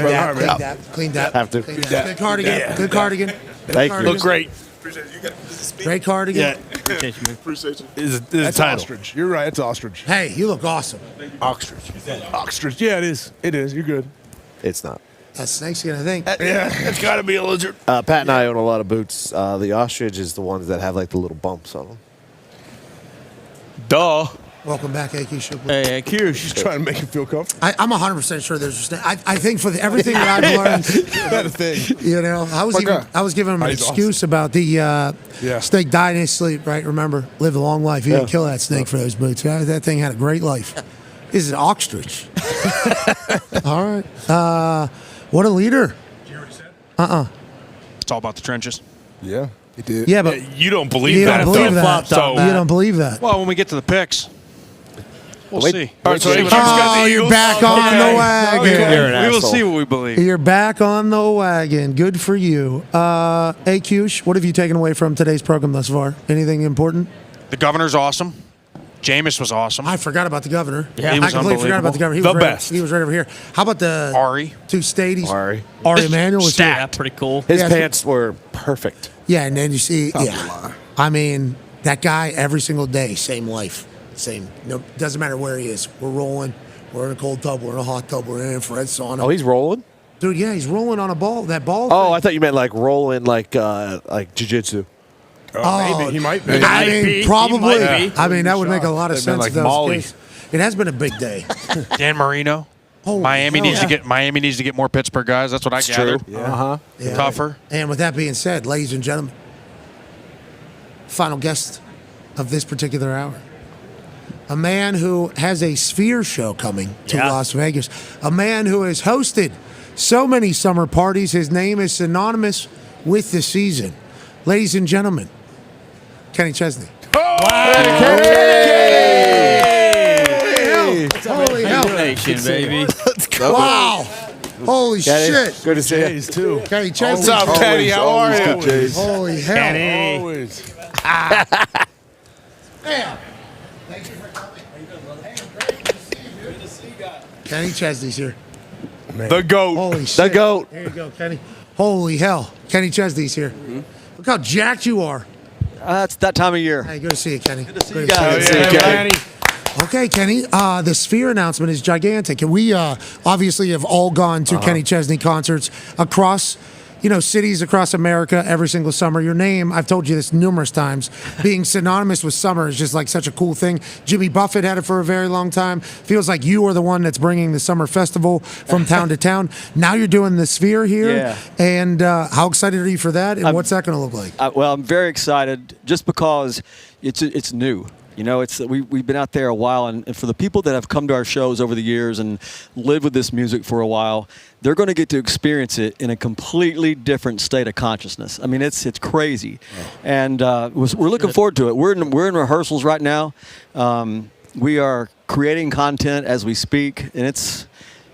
Clean dap. Have to. Good cardigan. Yeah. Good cardigan. Thank you. Look great. Great cardigan. Yeah. Appreciate you. That's ostrich. You're right. It's ostrich. Hey, you look awesome. Ostrich. Ostrich. Yeah, it is. It is. You're good. It's not. That's snakeskin, I think. Yeah, it's got to be a lizard. Pat and I own a lot of boots. The ostrich is the ones that have like the little bumps on them. Duh. Welcome back, AQ Show. Hey, AQ. She's trying to make you feel comfortable. I'm 100% sure there's a snake. I think for everything that I've learned, That thing. I was giving him an He's excuse about the snake dying in his sleep, right? Remember, lived a long life. You didn't kill that snake for those boots. That thing had a great life. This is an ostrich. All right. What a leader. It's all about the trenches. Yeah, he did. Yeah, but you don't believe you that. don't believe that. So You don't believe that. Well, when we get to the picks, we'll see. All right, so Chiefs got the You're Eagles. back on the wagon. We will see what we believe. You're back on the wagon. Good for you. AQ, what have you taken away from today's program thus far? Anything important? The governor's awesome. Jameis was awesome. I forgot about the governor. Yeah, he was I completely forgot about the governor. He was best. He was right over here. How about the Ari? Two Stadies? Ari Emanuel was Yeah, here. pretty cool. His pants were perfect. Yeah, and then you see, Top of the yeah. line. I mean, that guy every single day, same life, same. No, doesn't matter where he is. We're rolling. We're in a cold tub. We're in a hot tub. We're in an infrared sauna. Oh, he's rolling? Dude, yeah, he's rolling on a ball. That ball. Oh, I thought you meant like rolling like jiu-jitsu. Maybe he might be. I mean, probably. I mean, that would make a lot of They've been sense. like if that was the Molly. case. It has been a big day. Dan Marino. Holy Miami hell. needs to get more Pittsburgh guys. That's what I gathered. Yeah. Tougher. And with that being said, ladies and gentlemen, final guest of this particular hour. A man who has a Sphere show coming to Las Vegas. A man who has hosted so many summer parties. His name is synonymous with the season. Ladies and gentlemen, Kenny Chesney. Holy hell. Nation, baby. Wow. Holy Kenny, shit. good to see you. Jays, too. Kenny Chesney. What's up, Kenny? How are you? Holy hell. Kenny. Always. Damn. Thank you for coming. Kenny Chesney's here. The GOAT. Holy shit. The GOAT. There you go, Kenny. Holy hell. Kenny Chesney's here. Look how jacked you are. It's that time of year. Hey, good to see you, Kenny. Good to see you guys. Kenny. Okay, Kenny. The Sphere announcement is gigantic. And we obviously have all gone to Kenny Chesney concerts across, cities across America every single summer. Your name, I've told you this numerous times, being synonymous with summer is just like such a cool thing. Jimmy Buffett had it for a very long time. Feels like you are the one that's bringing the summer festival from town to town. Now you're doing the Sphere here. Yeah. And how excited are you for that? And what's that going to look like? Well, I'm very excited just because it's new. We've been out there a while, and for the people that have come to our shows over the years and lived with this music for a while, they're going to get to experience it in a completely different state of consciousness. I mean, it's crazy, and we're looking forward to it. We're in rehearsals right now. We are creating content as we speak, and it's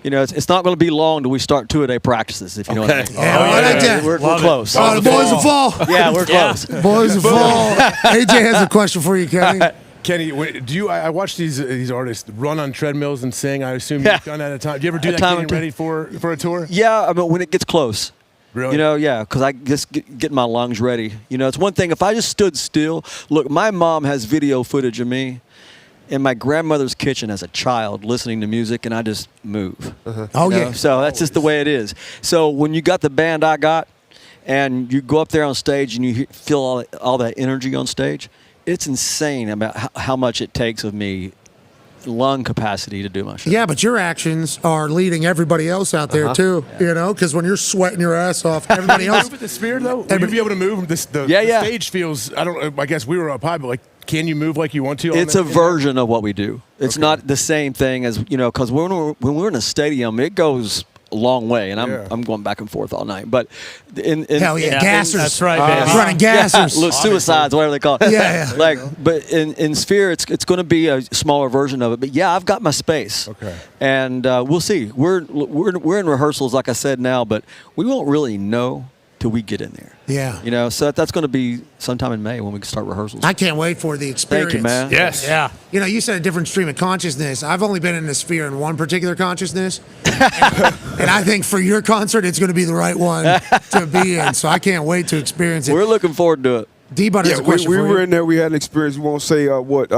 not going to be long till we start 2-a-day practices, if you know what I mean. Yeah, I like that. We're close. Oh, the boys will fall. Yeah, we're close. Boys will fall. AJ has a question for you, Kenny. Kenny, do you? I watch these artists run on treadmills and sing. I assume you've done that at a time. Do you ever do that getting ready for a tour? Yeah, I mean, when it gets close. Really? Because I just get my lungs ready. It's one thing. If I just stood still, look, my mom has video footage of me in my grandmother's kitchen as a child listening to music, and I just move. Oh, yeah. So that's just the way it is. So when you got the band I got, and you go up there on stage and you feel all that energy on stage, it's insane about how much it takes of me lung capacity to do my show. Yeah, but your actions are leading everybody else out there too. Because when you're sweating your ass off, everybody else. With the Sphere though, will you be able to move? The stage feels. I guess we were up high, but like, can you move like you want to? It's a version of what we do. It's not the same thing as because when we're in a stadium, it goes a long way, and I'm going back and forth all night. But hell yeah, gassers. That's right, baby. Running gassers. Suicides, whatever they call it. Yeah. But in Sphere, it's going to be a smaller version of it. But yeah, I've got my space. Okay. And we'll see. We're in rehearsals, like I said now, but we won't really know till we get in there. Yeah. So that's going to be sometime in May when we start rehearsals. I can't wait for the experience. Thank you, man. Yes. Yeah. You said a different stream of consciousness. I've only been in the Sphere in one particular consciousness. And I think for your concert, it's going to be the right one to be in. So I can't wait to experience it. We're looking forward to it. D-Butt has a question we for were you. in there. We had an experience. We won't say what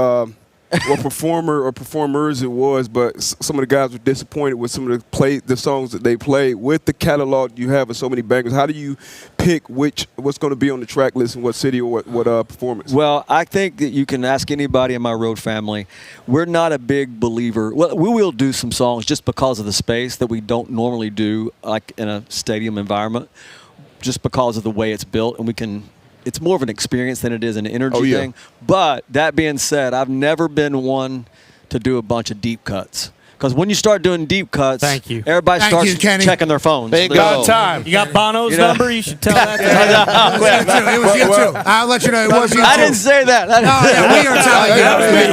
performer or performers it was, but some of the guys were disappointed with some of the songs that they played. With the catalog you have of so many bangers, how do you pick what's going to be on the track list and what city or what performance? Well, I think that you can ask anybody in my road family. We're not a big believer. Well, we will do some songs just because of the space that we don't normally do, like in a stadium environment, just because of the way it's built, and we can. It's more of an experience than it is an energy thing. But that being said, I've never been one to do a bunch of deep cuts. Because when you start doing deep cuts, everybody starts checking their phones. They got time. You got Bono's number? You should tell that to It was you too. I'll let you know it was you too. I didn't say that.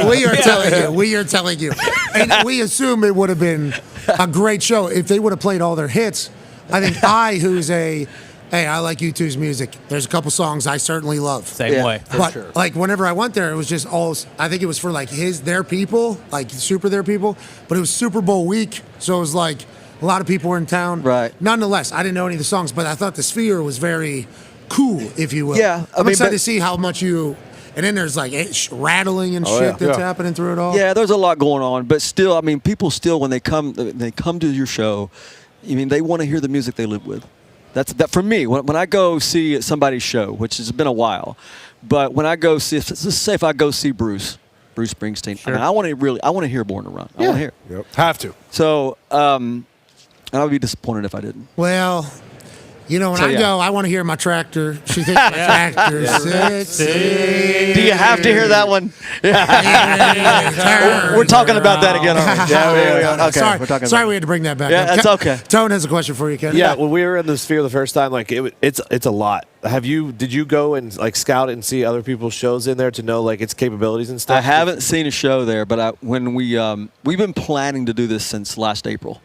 We are telling you. We are telling you. And we assume it would have been a great show if they would have played all their hits. I think who's a hey, I like U2's music. There's a couple songs I certainly love. Same way. But like whenever I went there, it was just all. I think it was for like their people, like super their people. But it was Super Bowl week, so it was like a lot of people were in town. Right. Nonetheless, I didn't know any of the songs, but I thought the Sphere was very cool, if you will. Yeah, I'm excited to see how much you. And then there's like rattling and shit that's happening through it all. Yeah, there's a lot going on, but still, I mean, people still when they come to your show, I mean, they want to hear the music they live with. That's that for me. When I go see somebody's show, which has been a while, but when I go see, let's say if I go see Bruce Springsteen, Sure. I want to hear Born to Run. I want to hear it. Yep. Have to. So, and I would be disappointed if I didn't. Well, you know, when I go, I want to hear my tractor. She thinks my tractor sexy. Do you have to hear that one? We're talking about that again, aren't we? Okay, sorry, we're talking sorry about we had to bring that back Yeah, up. that's okay. Tone has a question for you, Ken. Yeah, when we were in the Sphere the first time, like it's a lot. Did you go and like scout and see other people's shows in there to know like its capabilities and stuff? I haven't seen a show there, but when we've been planning to do this since last April,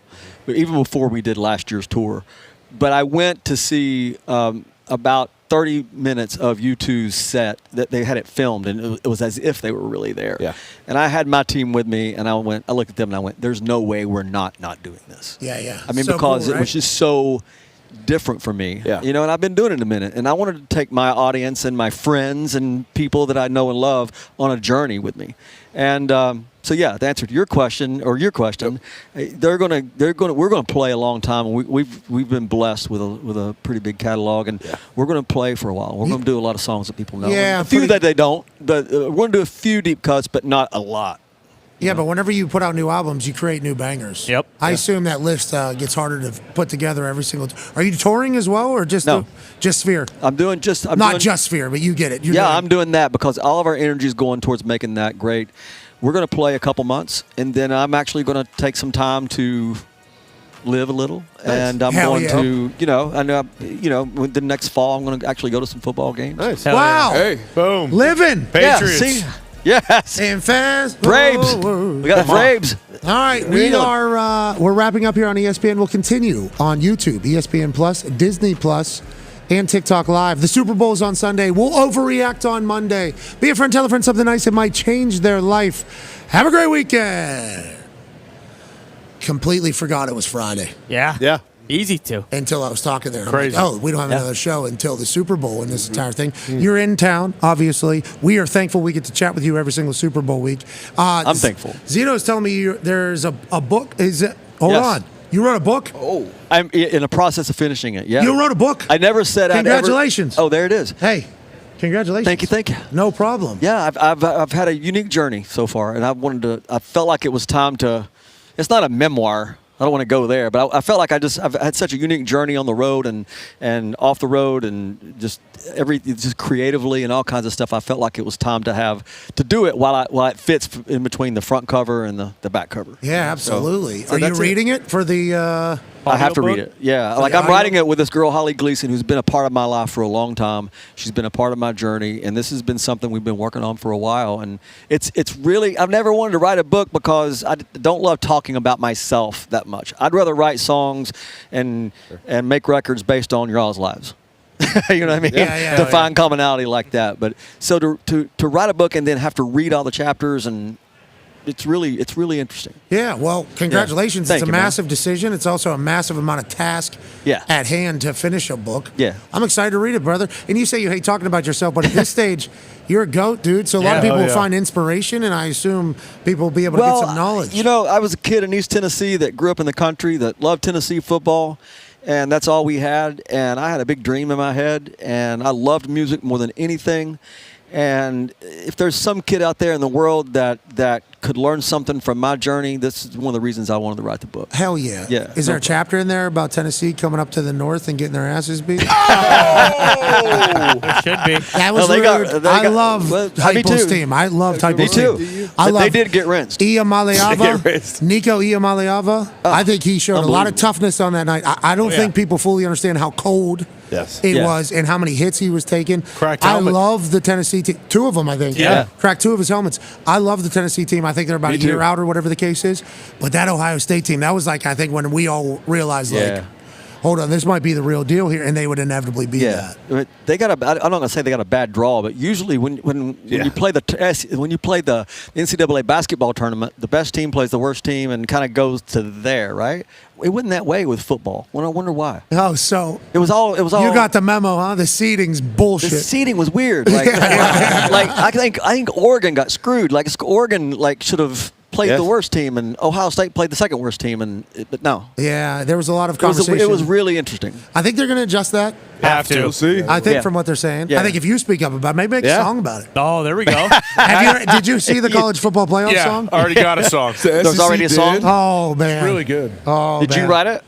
even before we did last year's tour. But I went to see about 30 minutes of U2's set that they had it filmed, and it was as if they were really there. Yeah. And I had my team with me, and I looked at them and I went, "There's no way we're not doing this." Yeah. I mean, So because cool, it was right? just so different for me. Yeah. You know, and I've been doing it a minute, and I wanted to take my audience and my friends and people that I know and love on a journey with me. And so yeah, the answer to your question, we're gonna play a long time. And we've been blessed with a pretty big catalog, and we're gonna play for a while. We're gonna do a lot of songs that people know. Yeah, a few that they don't, but we're gonna do a few deep cuts, but not a lot. Yeah, but whenever you put out new albums, you create new bangers. Yep. I assume that list gets harder to put together every single. Are you touring as well, or just No. just Sphere? I'm doing Not just Sphere, but you get it. I'm doing that because all of our energy is going towards making that great. We're going to play a couple months, and then I'm actually going to take some time to live a little, and I'm Hell going yeah. to, with the next fall, I'm going to actually go to some football games. Nice. Wow. Hey, boom. Living. Patriots. Yeah, see? Yes. And fast. Braves. We got the Braves. All right, we're wrapping up here on ESPN. We'll continue on YouTube, ESPN Plus, Disney Plus, and TikTok Live. The Super Bowl is on Sunday. We'll overreact on Monday. Be a friend, tell a friend something nice that might change their life. Have a great weekend. Completely forgot it was Friday Yeah. Easy to. until I was talking there. I'm Crazy. like, we don't have another show until the Super Bowl and this entire thing. You're in town, obviously. We are thankful we get to chat with you every single Super Bowl week. I'm thankful. Zeno's telling me there's a book. Hold Yes. on. You wrote a book? Oh, I'm in the process of finishing it. Yeah, You wrote a book? I never said Congratulations. Oh, there it is. Hey, congratulations. Thank you. No problem. Yeah, I've had a unique journey so far, and I felt like it was time to. It's not a memoir. I don't want to go there, but I felt like I've had such a unique journey on the road and off the road, and just creatively and all kinds of stuff. I felt like it was time to do it while it fits in between the front cover and the back cover. Yeah, absolutely. So Are you that's it. reading it for the? I have to read it. Yeah, For like the I'm audio? writing it with this girl, Holly Gleason, who's been a part of my life for a long time. She's been a part of my journey, and this has been something we've been working on for a while. And it's really, I've never wanted to write a book because I don't love talking about myself that much. I'd rather write songs and make records based on your all's lives. You know what I mean? To find commonality like that. But so to write a book and then have to read all the chapters, and it's really interesting. Yeah, well, congratulations. Thank It's a you, man. massive decision. It's also a massive amount of task at hand to finish a book. Yeah. I'm excited to read it, brother. And you say you hate talking about yourself, but at this stage, you're a goat, dude. So a lot of people will find inspiration, and I assume people will be able to get some knowledge. You know, I was a kid in East Tennessee that grew up in the country that loved Tennessee football, and that's all we had. And I had a big dream in my head, and I loved music more than anything. And if there's some kid out there in the world that could learn something from my journey, this is one of the reasons I wanted to write the book. Hell yeah. Yeah. Is there a chapter in there about Tennessee coming up to the north and getting their asses beat? It should be. That was rude. I love Hypo's team. I love Hypo's team. They did get rinsed. Ia Maleava, Nico Ia Maleava. I think he showed a lot of toughness on that night. I don't think people fully understand how cold it was and how many hits he was taking. Cracked I helmet. love the Tennessee team. Two of them, I think. Yeah. Cracked two of his helmets. I love the Tennessee team. I think they're about a year out or whatever the case is. But that Ohio State team, that was like, I think, when we all realized, like, hold on, this might be the real deal here, and they would inevitably be that. They got I'm not going to say they got a bad draw, but usually when you play the NCAA basketball tournament, the best team plays the worst team and kind of goes to there, right? It wasn't that way with football. I wonder why. Oh, so it was all. You got the memo, huh? The seeding's bullshit. The seeding was weird. Like, I think Oregon got screwed. Like Oregon should have played the worst team, and Ohio State played the second worst team, but no. Yeah, there was a lot of conversation. It was really interesting. I think they're going to adjust that. Have to. We'll see. I think from what they're saying. I think if you speak up about it, maybe make a song about it. Oh, there we go. Did you see the college football playoff song? Yeah, already got a song. There's already a song? Oh, man. It's really good. Oh, Did you write it?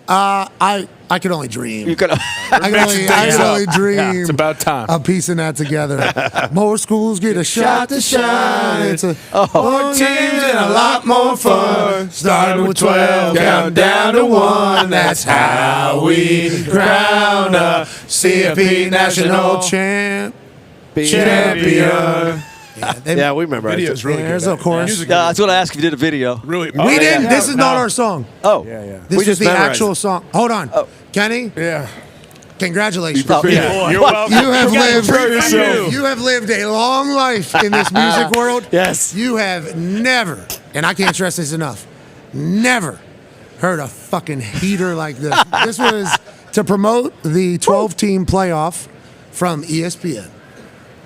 I could only dream. You could. I can only dream. Yeah, it's about time. Of piecing that together. More schools get a shot to shine. It's more teams and a lot more fun. Starting with 12, count down to 1. That's how we crown a CFP national champion. Yeah, we remember. Video's really There's good. of course. I was going to ask if you did a video. Really? We didn't. This is not our song. Oh. This is the actual song. Hold on. Kenny? Yeah. Congratulations. You're welcome. You have lived a long life in this music world. Yes. You have never, and I can't stress this enough, never heard a fucking heater like this. This was to promote the 12-team playoff from ESPN.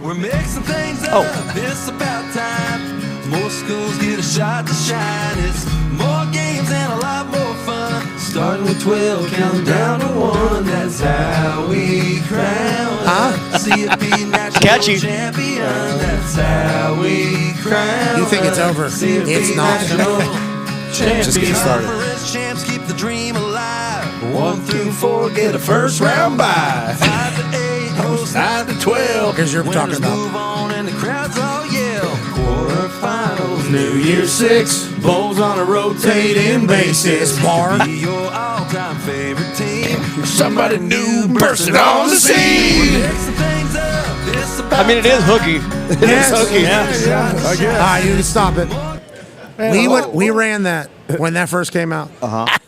We're mixing things up. It's about time. More schools get a shot to shine. It's more games and a lot more fun. Starting with 12, counting down to 1. That's how we crown CFP national champion. That's how we crown. You think it's over? CFP It's not. Just get started. Champs keep the dream alive. 1 through 4 get a first round bye. 5 to 8 host 9 to 12. Because you're talking about. Move on and the crowds all yell. Quarterfinals, New Year's 6, bowls on a rotating basis. Bar. Be your all-time favorite team. Somebody new bursting on the scene. I mean, it is hooky. Yes. It is hooky. Yeah, I guess. All right, you stop it. We ran that when that first came out. I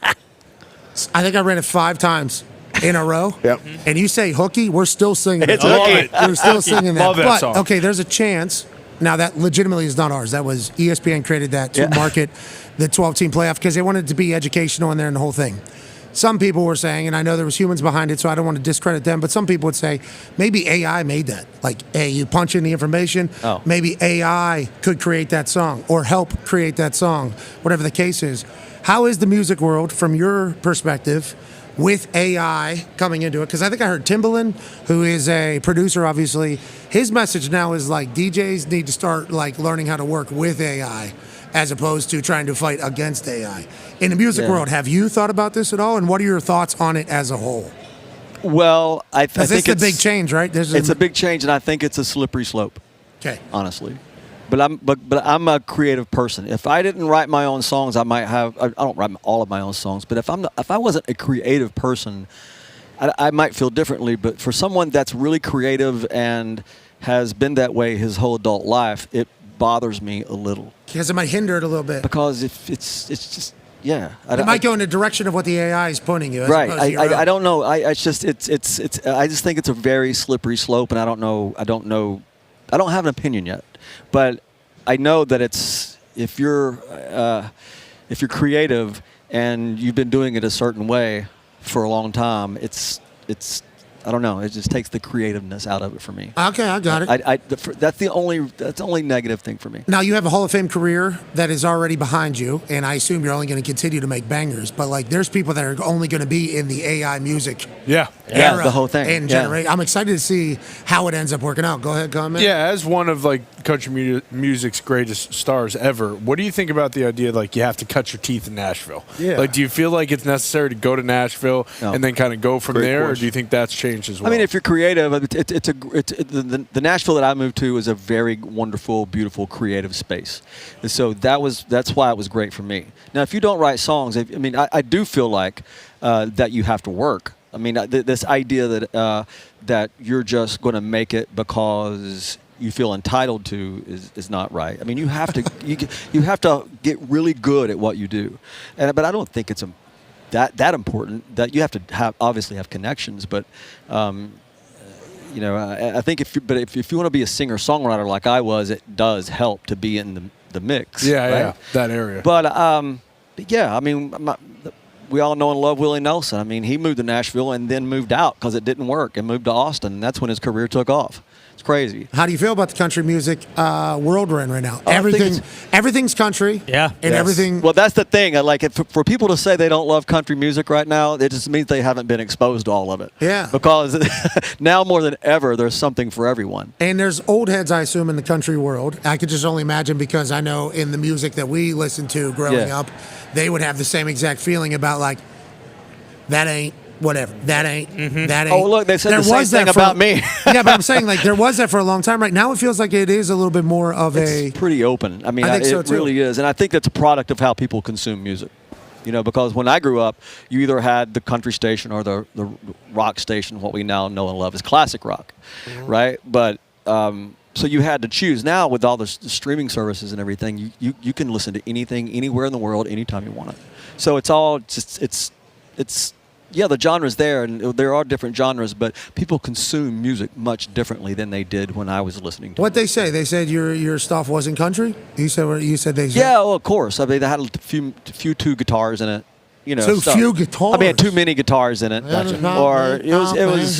think I ran it 5 times in a row. Yep. And you say hooky, we're still singing It's it. hooky. We're still singing that. Love that but, song. okay, there's a chance. Now, that legitimately is not ours. That was ESPN created that to market the 12-team playoff because they wanted it to be educational in there and the whole thing. Some people were saying, and I know there was humans behind it, so I don't want to discredit them, but some people would say maybe AI made that. Like, hey, you punch in the information, maybe AI could create that song or help create that song, whatever the case is. How is the music world, from your perspective, with AI coming into it? Because I think I heard Timbaland, who is a producer, obviously, his message now is like DJs need to start like learning how to work with AI as opposed to trying to fight against AI. In the music world, have you thought about this at all? And what are your thoughts on it as a whole? Well, I think it's a big change, right? It's a big change, and I think it's a slippery slope. Okay. Honestly. But I'm a creative person. If I didn't write my own songs, I might have. I don't write all of my own songs. But if I wasn't a creative person, I might feel differently. But for someone that's really creative and has been that way his whole adult life, it bothers me a little. Because it might hinder it a little bit. Because if it's just it might go in the direction of what the AI is pointing you. As right. opposed to your own. I don't know. I just think it's a very slippery slope, and I don't know. I don't have an opinion yet. But I know that if you're creative and you've been doing it a certain way for a long time, it's I don't know. It just takes the creativeness out of it for me. Okay, I got it. That's the only negative thing for me. Now, you have a Hall of Fame career that is already behind you, and I assume you're only going to continue to make bangers. But like, there's people that are only going to be in the AI music. Yeah, the whole thing. And generate. I'm excited to see how it ends up working out. Go ahead, comment. Yeah, as one of like country music's greatest stars ever, what do you think about the idea like you have to cut your teeth in Nashville? Yeah. Like, do you feel like it's necessary to go to Nashville and then kind of go from there, or do you think that's changed as well? I mean, if you're creative, the Nashville that I moved to is a very wonderful, beautiful, creative space, and so that's why it was great for me. Now, if you don't write songs, I do feel like that you have to work. I mean, this idea that you're just going to make it because you feel entitled to is not right. I mean, you have to you have to get really good at what you do, but I don't think it's that important. That you have to obviously have connections, but I think if you want to be a singer songwriter like I was, it does help to be in the mix. Yeah, that area. But I mean, we all know and love Willie Nelson. I mean, he moved to Nashville and then moved out because it didn't work and moved to Austin. And that's when his career took off. It's crazy. How do you feel about the country music world we're in right now? Everything's country. Yeah. And everything. Well, that's the thing. Like, for people to say they don't love country music right now, it just means they haven't been exposed to all of it. Yeah. Because now more than ever, there's something for everyone. And there's old heads, I assume, in the country world. I could just only imagine because I know in the music that we listened to growing up, they would have the same exact feeling about, like, that ain't. Whatever. That ain't. That ain't. Oh, look, they said the same thing about me. Yeah, but I'm saying, like, there was that for a long time. Right now, it feels like it is a little bit more of It's pretty open. I mean, I think so, it too. really is. And I think that's a product of how people consume music. Because when I grew up, you either had the country station or the rock station, what we now know and love as classic rock, right? But so you had to choose. Now, with all the streaming services and everything, you can listen to anything, anywhere in the world, anytime you want it. So it's all just, it's yeah, the genre's there, and there are different genres, but people consume music much differently than they did when I was listening to it. What they say? They said your stuff wasn't country? You said they said. Yeah, well, of course. I mean, they had a few two guitars in it. Too few guitars? I mean, too many guitars in it. Or it was.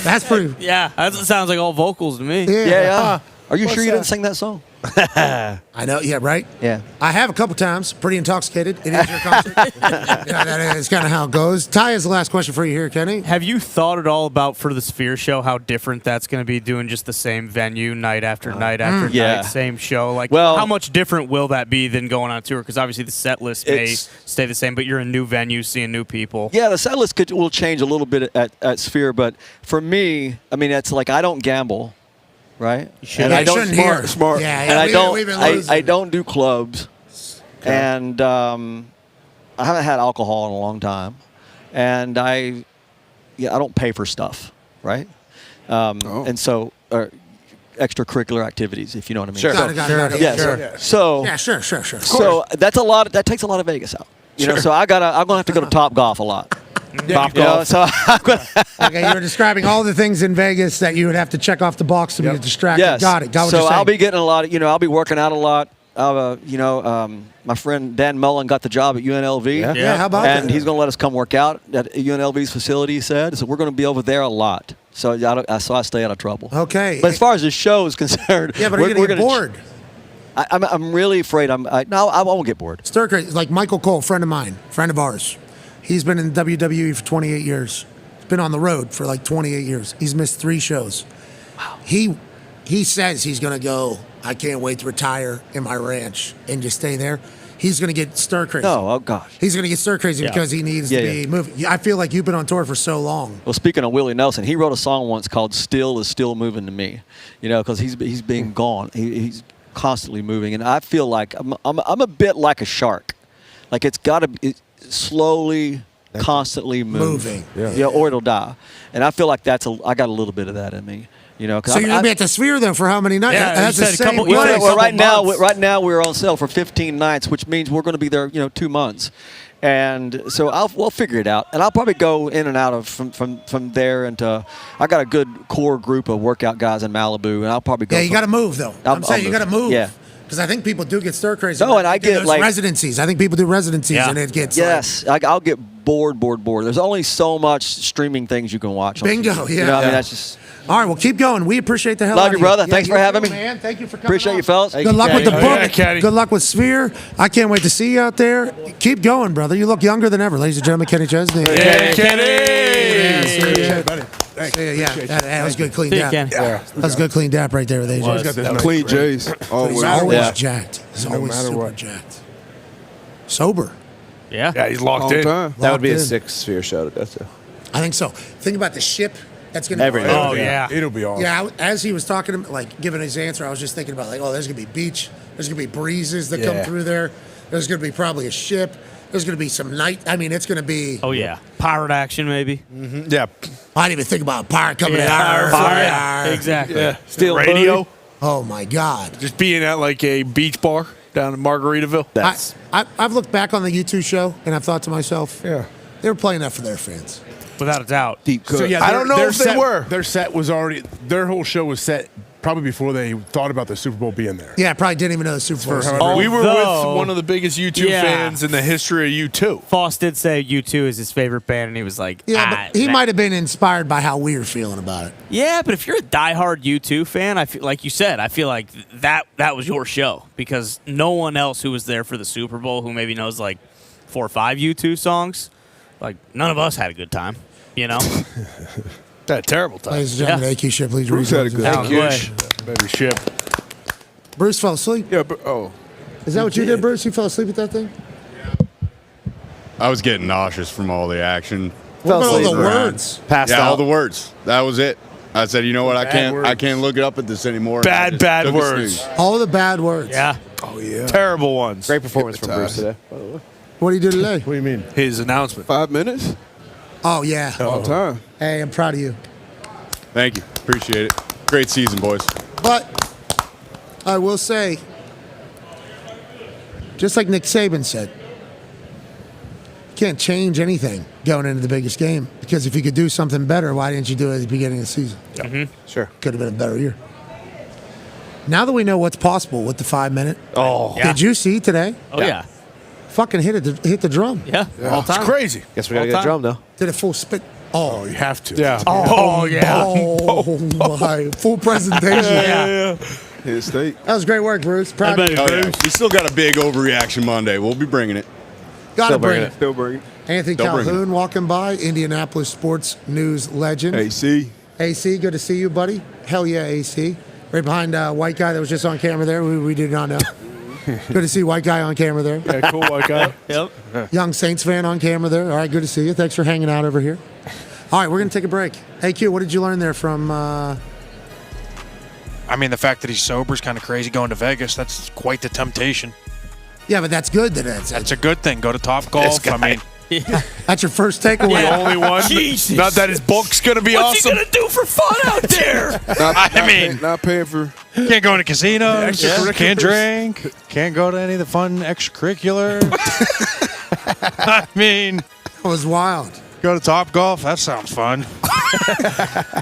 That's pretty. Yeah, that sounds like all vocals to me. Yeah. Are you sure you didn't sing that song? I know, yeah, right? Yeah. I have a couple times, pretty intoxicated. It is your concert. That is kind of how it goes. Ty has the last question for you here, Kenny. Have you thought at all about, for the Sphere show, how different that's going to be doing just the same venue night after night after night, same show? Like, how much different will that be than going on tour? Because obviously the set list may stay the same, but you're in new venues, seeing new people. Yeah, the set list will change a little bit at Sphere, but for me, I mean, it's like I don't gamble. Right? And I don't smart. Yeah, and we've been losing. I don't do clubs. Okay. And I haven't had alcohol in a long time. And I don't pay for stuff, right? And so extracurricular activities, if you know what I mean. Sure. Got it. Yeah. So sure. So that takes a lot of Vegas out. You know, so I'm gonna have to go to Top Golf a lot. So okay, you were describing all the things in Vegas that you would have to check off the box to be distracted. Yes. Got it. So I'll be getting a lot of, I'll be working out a lot. My friend Dan Mullen got the job at UNLV. Yeah, how about that? And he's going to let us come work out at UNLV's facility, he said. So we're going to be over there a lot. So I stay out of trouble. Okay. But as far as the show is concerned, yeah, but are you going to get bored? I'm really afraid I won't get bored. Stir crazy. Like Michael Cole, friend of mine, friend of ours. He's been in WWE for 28 years. He's been on the road for like 28 years. He's missed 3 shows. Wow. He says he's going to go, I can't wait to retire in my ranch and just stay there. He's going to get stir crazy. Oh gosh. He's going to get stir crazy because he needs to be moving. I feel like you've been on tour for so long. Well, speaking of Willie Nelson, he wrote a song once called "Still Is Still Moving to Me," because he's being gone. He's constantly moving, and I feel like I'm a bit like a shark. Like it's got to slowly, constantly moving. Or it'll die. And I feel like I got a little bit of that in me. So you're gonna be at the Sphere though for how many nights? Yeah, that's the same. Well, right now we're on sale for 15 nights, which means we're going to be there, 2 months. And so we'll figure it out, and I'll probably go in and out of from there into. I got a good core group of workout guys in Malibu, and I'll probably go. Yeah, you got to move though. I'm saying you got to move. Yeah. Because I think people do get stir crazy. No, and I get like residencies. I think people do residencies, and it gets I'll get bored. There's only so much streaming things you can watch. Bingo. I mean, that's just. All right, well, keep going. We appreciate the hell Love out of you, brother. Thanks for having me. Man, thank you for coming. Appreciate you, fellas. Good luck with the book. Good luck with Sphere. I can't wait to see you out there. Keep going, brother. You look younger than ever, ladies and gentlemen. Kenny Chesney. Hey, Kenny. Yeah, buddy. That was good, clean dap. That was good, clean dap right there with AJ. Clean J's. Always jacked. He's always super jacked. Sober. Yeah, he's locked in. That would be a 6 Sphere show. I think so. Think about the ship. That's gonna Everything. Oh yeah, it'll be awesome. Yeah, as he was talking, giving his answer, I was just thinking about there's gonna be beach, there's gonna be breezes that come through there, there's gonna be probably a ship, there's gonna be some night. I mean, it's gonna be. Oh yeah, pirate action maybe. Mm-hmm. Yeah, I didn't even think about a pirate coming in. Fire. Exactly. Yeah, steel radio. Oh my God. Just being at like a beach bar. down in Margaritaville. I've looked back on the U2 show, and I've thought to myself, they were playing that for their fans. Without a doubt. Deep cut. So yeah, I don't know if they were. Their set was already. Their whole show was set probably before they thought about the Super Bowl being there. Yeah, probably didn't even know the Super Bowl was there. We were with one of the biggest U2 fans in the history of U2. Foss did say U2 is his favorite band, and he was like, Yeah, but he might have been inspired by how we were feeling about it. Yeah, but if you're a diehard U2 fan, I feel like you said, I feel like that was your show because no one else who was there for the Super Bowl who maybe knows like 4 or 5 U2 songs, like none of us had a good time, you know? Had a terrible time. Ladies and gentlemen, AQ Ship, please Bruce had a good time. Baby Ship. Bruce fell asleep. Yeah, Is that what you did, Bruce? You fell asleep at that thing? I was getting nauseous from all the action. What about all the words? Passed out. All the words. That was it. I said, you know what? I can't look it up at this anymore. Bad words. All the bad words. Yeah. Oh yeah. Terrible ones. Great performance from Bruce today, by the way. What do you do today? What do you mean? His announcement. 5 minutes. Oh, yeah. All time. Hey, I'm proud of you. Thank you. Appreciate it. Great season, boys. But I will say, just like Nick Saban said, you can't change anything going into the biggest game because if you could do something better, why didn't you do it at the beginning of the season? Mm-hmm. Sure. Could have been a better year. Now that we know what's possible with the 5 minute, did you see today? Oh, yeah. Fucking hit the drum. Yeah. All time. It's crazy. Guess we got to get a drum, though. Did a full spit. Oh, you have to. Yeah. Oh, yeah. Oh, my. Full presentation. Yeah. His state. That was great work, Bruce. Proud of you. Oh, yeah. We still got a big overreaction Monday. We'll be bringing it. Gotta bring it. Still bring it. Anthony Still bring Calhoun walking by, Indianapolis sports news legend. AC. AC, good to see you, buddy. Hell yeah, AC. Right behind white guy that was just on camera there. We did not know. Good to see white guy on camera there. Yeah, cool white guy. Yep. Young Saints fan on camera there. All right, good to see you. Thanks for hanging out over here. All right, we're going to take a break. AQ, what did you learn there from... I mean, the fact that he's sober is kind of crazy going to Vegas. That's quite the temptation. Yeah, but that's good. That's a good thing. Go to Top Golf. I mean... That's your first takeaway. The only one. Jesus. Not that his book's going to be What's awesome. he going to do for fun out there? Not paying for. Can't go into casinos. Can't drink. Can't go to any of the fun extracurricular. I mean, That was wild. Go to Top Golf. That sounds fun.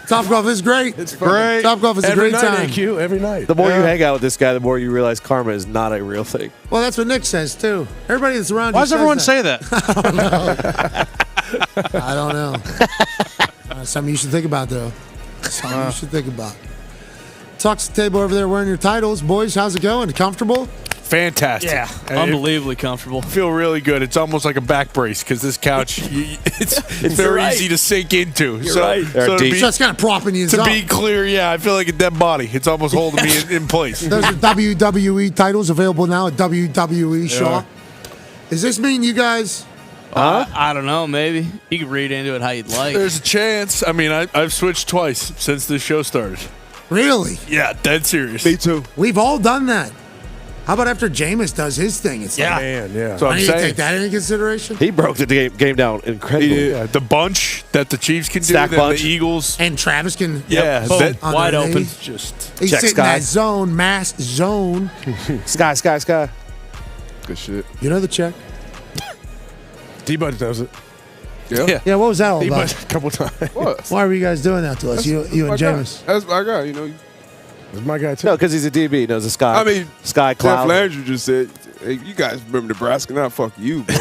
Top Golf is great. It's great. Top Golf is Every a great night, time. AQ, every night. The more you hang out with this guy, the more you realize karma is not a real thing. Well, that's what Nick says, too. Everybody that's around Why you does everyone says say that? I don't know. Something you should think about, though. Something you should think about. Talks to the table over there wearing your titles. Boys, how's it going? Comfortable? Fantastic. Yeah, And unbelievably comfortable. Feel really good. It's almost like a back brace because this couch, it's very right. easy to sink into. You're right. So So it's kind of propping you to up. be clear, yeah, I feel like a dead body. It's almost holding me in place. Those are WWE titles available now at WWE Shaw. Does this mean you guys... I don't know. Maybe you can read into it how you'd like. There's a chance. I mean, I've switched twice since this show started. Really? Yeah, dead serious. Me too. We've all done that. How about after Jameis does his thing? It's like, Man, yeah. I So I'm need to saying. take that into consideration. He broke the game down incredibly. Yeah, the bunch that the Chiefs can do, Stack that bunch. the Eagles. And Travis can... Yeah, Boom. that, on Wide their open. knees. just He's Check sitting in Sky. that zone, mass zone. Sky. Good shit. You know the check? D-Bud does it. yeah. Yeah, what was that all D-Bud about? a couple times. What? Why were you guys doing that to us? You and my guy. Jameis? That's my guy. You know. That's my guy, too. No, because he's a DB. He knows the Sky. I mean, Sky Jeff Cloud. Landry just said, "Hey, you guys remember Nebraska? Not fuck you." But.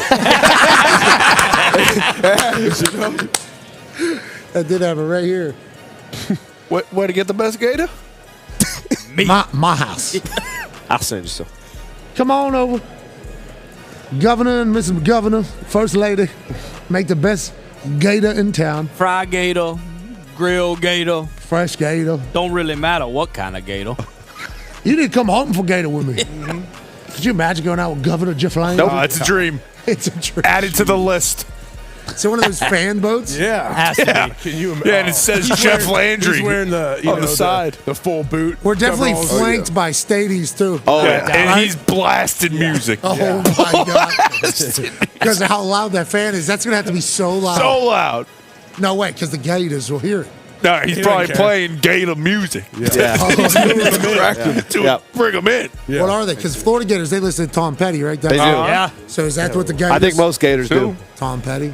You know? I did have it right here. Where to get the best gator? My house. I'll send you some. Come on over. Governor and Mrs. Governor, First Lady, make the best gator in town. Fried gator, grilled gator. Fresh gator. Don't really matter what kind of gator. You need to come hunting for gator with me. Could you imagine going out with Governor Jeff Lane? No, it's a dream. It's a dream. Add it to the list. So one of those fan boats? Yeah. Has to be. Can you imagine? Yeah, and it says Jeff Landry He's wearing the, on the side. the full boot. We're definitely coveralls. flanked by Stadies, too. Oh, Yeah, yeah. and he's blasted music. Oh, my God. Because of how loud that fan is. That's going to have to be so loud. So loud. No way, because the gators will hear it. No, he's probably playing Gator music. Yeah. To bring him in. What are they? Because Florida Gators, they listen to Tom Petty, right? They do. Yeah. So is that what the guy I think does? most Gators do. Tom Petty.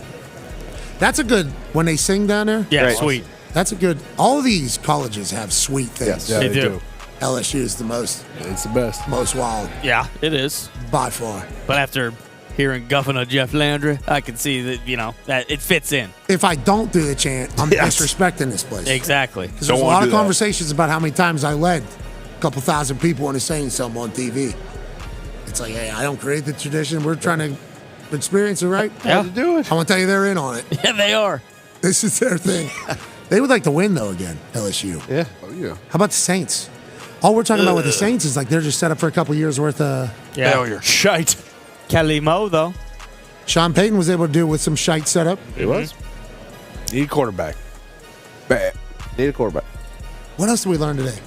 That's a good, when they sing down there. Yeah, Great. sweet. That's a good, all of these colleges have sweet things. Yeah, They do. LSU is the most It's the best. wild Yeah, it is. by far. But after hearing Governor Jeff Landry, I can see that, that it fits in. If I don't do the chant, I'm disrespecting this place. Exactly. Because there's a lot of conversations about how many times I led a couple thousand people into saying something on TV. It's like, hey, I don't create the tradition. We're trying to experience it, right? Yeah. Do it. I want to tell you they're in on it. Yeah, they are. This is their thing. They would like to win, though, again, LSU. Yeah. Oh, yeah. How about the Saints? All we're talking about with the Saints is like they're just set up for a couple years worth of. Yeah. Failure. Shite. Kelly Moe, though. Sean Payton was able to do with some shite setup. He was. Need a quarterback. Bad. Need a quarterback. What else did we learn today?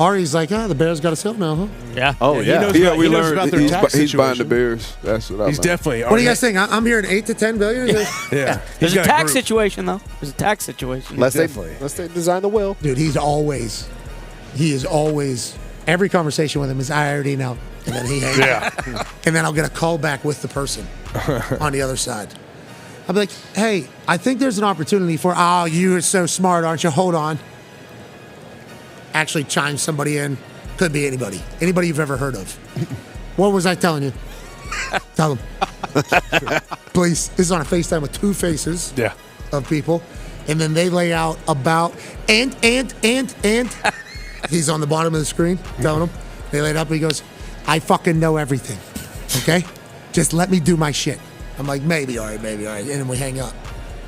Ari's like, the Bears got us help now, huh? Yeah. Oh, He yeah. knows Yeah, about, we he knows learned about their tax he's buying the situation. Bears. That's what I He's learned. definitely. What do you guys think? I'm hearing 8 to 10 billion. Yeah. There's He's a got tax group. situation, though. There's a tax situation. Unless Definitely. they design the will. Dude, he is always, every conversation with him is, I already know. And then he hangs up. And then I'll get a call back with the person on the other side. I'll be like, hey, I think there's an opportunity for, you are so smart, aren't you? Hold on. Actually chime somebody in. Could be anybody. Anybody you've ever heard of. What was I telling you? Tell them. Please. This is on a FaceTime with 2 faces of people. And then they lay out about, and. He's on the bottom of the screen telling them. They lay it up and he goes, I fucking know everything. Okay? Just let me do my shit. I'm like, maybe, all right. And then we hang up.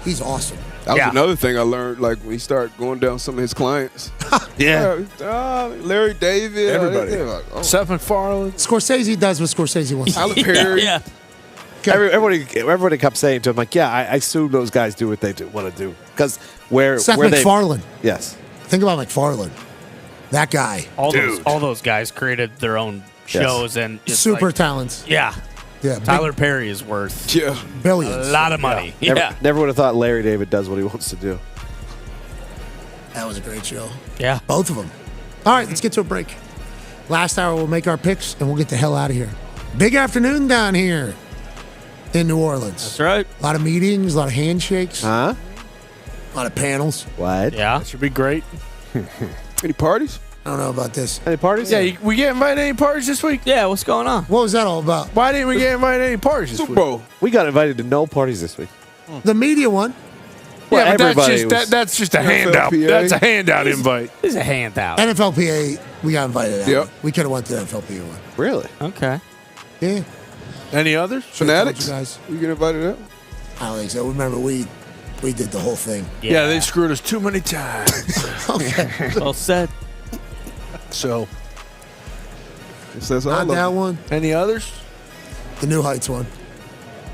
He's awesome. That was another thing I learned, like, when he started going down some of his clients. Larry David. Everybody. Like, Seth MacFarlane. Scorsese does what Scorsese wants. Tyler Perry. Yeah. Everybody kept saying to him, like, I assume those guys do what they want to do. Because Seth MacFarlane. Yes. Think about MacFarlane. That guy. All those guys created their own shows and just super talents. Yeah. Yeah. Tyler Perry is worth billions. A lot of money. Yeah. Never would have thought Larry David does what he wants to do. That was a great show. Yeah. Both of them. All right, let's get to a break. Last hour, we'll make our picks, and we'll get the hell out of here. Big afternoon down here in New Orleans. That's right. A lot of meetings, a lot of handshakes. Huh? A lot of panels. What? Yeah. That should be great. Any parties? I don't know about this. Any parties? Yeah, we get invited to any parties this week? Yeah, what's going on? What was that all about? Why didn't we get invited to any parties this Super week? Bowl. We got invited to no parties this week. The media one. Well, Yeah, but everybody that's just a NFLPA. handout. That's a handout invite. This is a handout. NFLPA, we got invited out. Yep. We could have went to the NFLPA one. Really? Okay. Yeah. Any others? Fanatics? You guys. You get invited out? I don't think so. Remember, we did the whole thing. Yeah, they screwed us too many times. Okay. Well said. So, That's all Not of that them. one. any others? The New Heights one.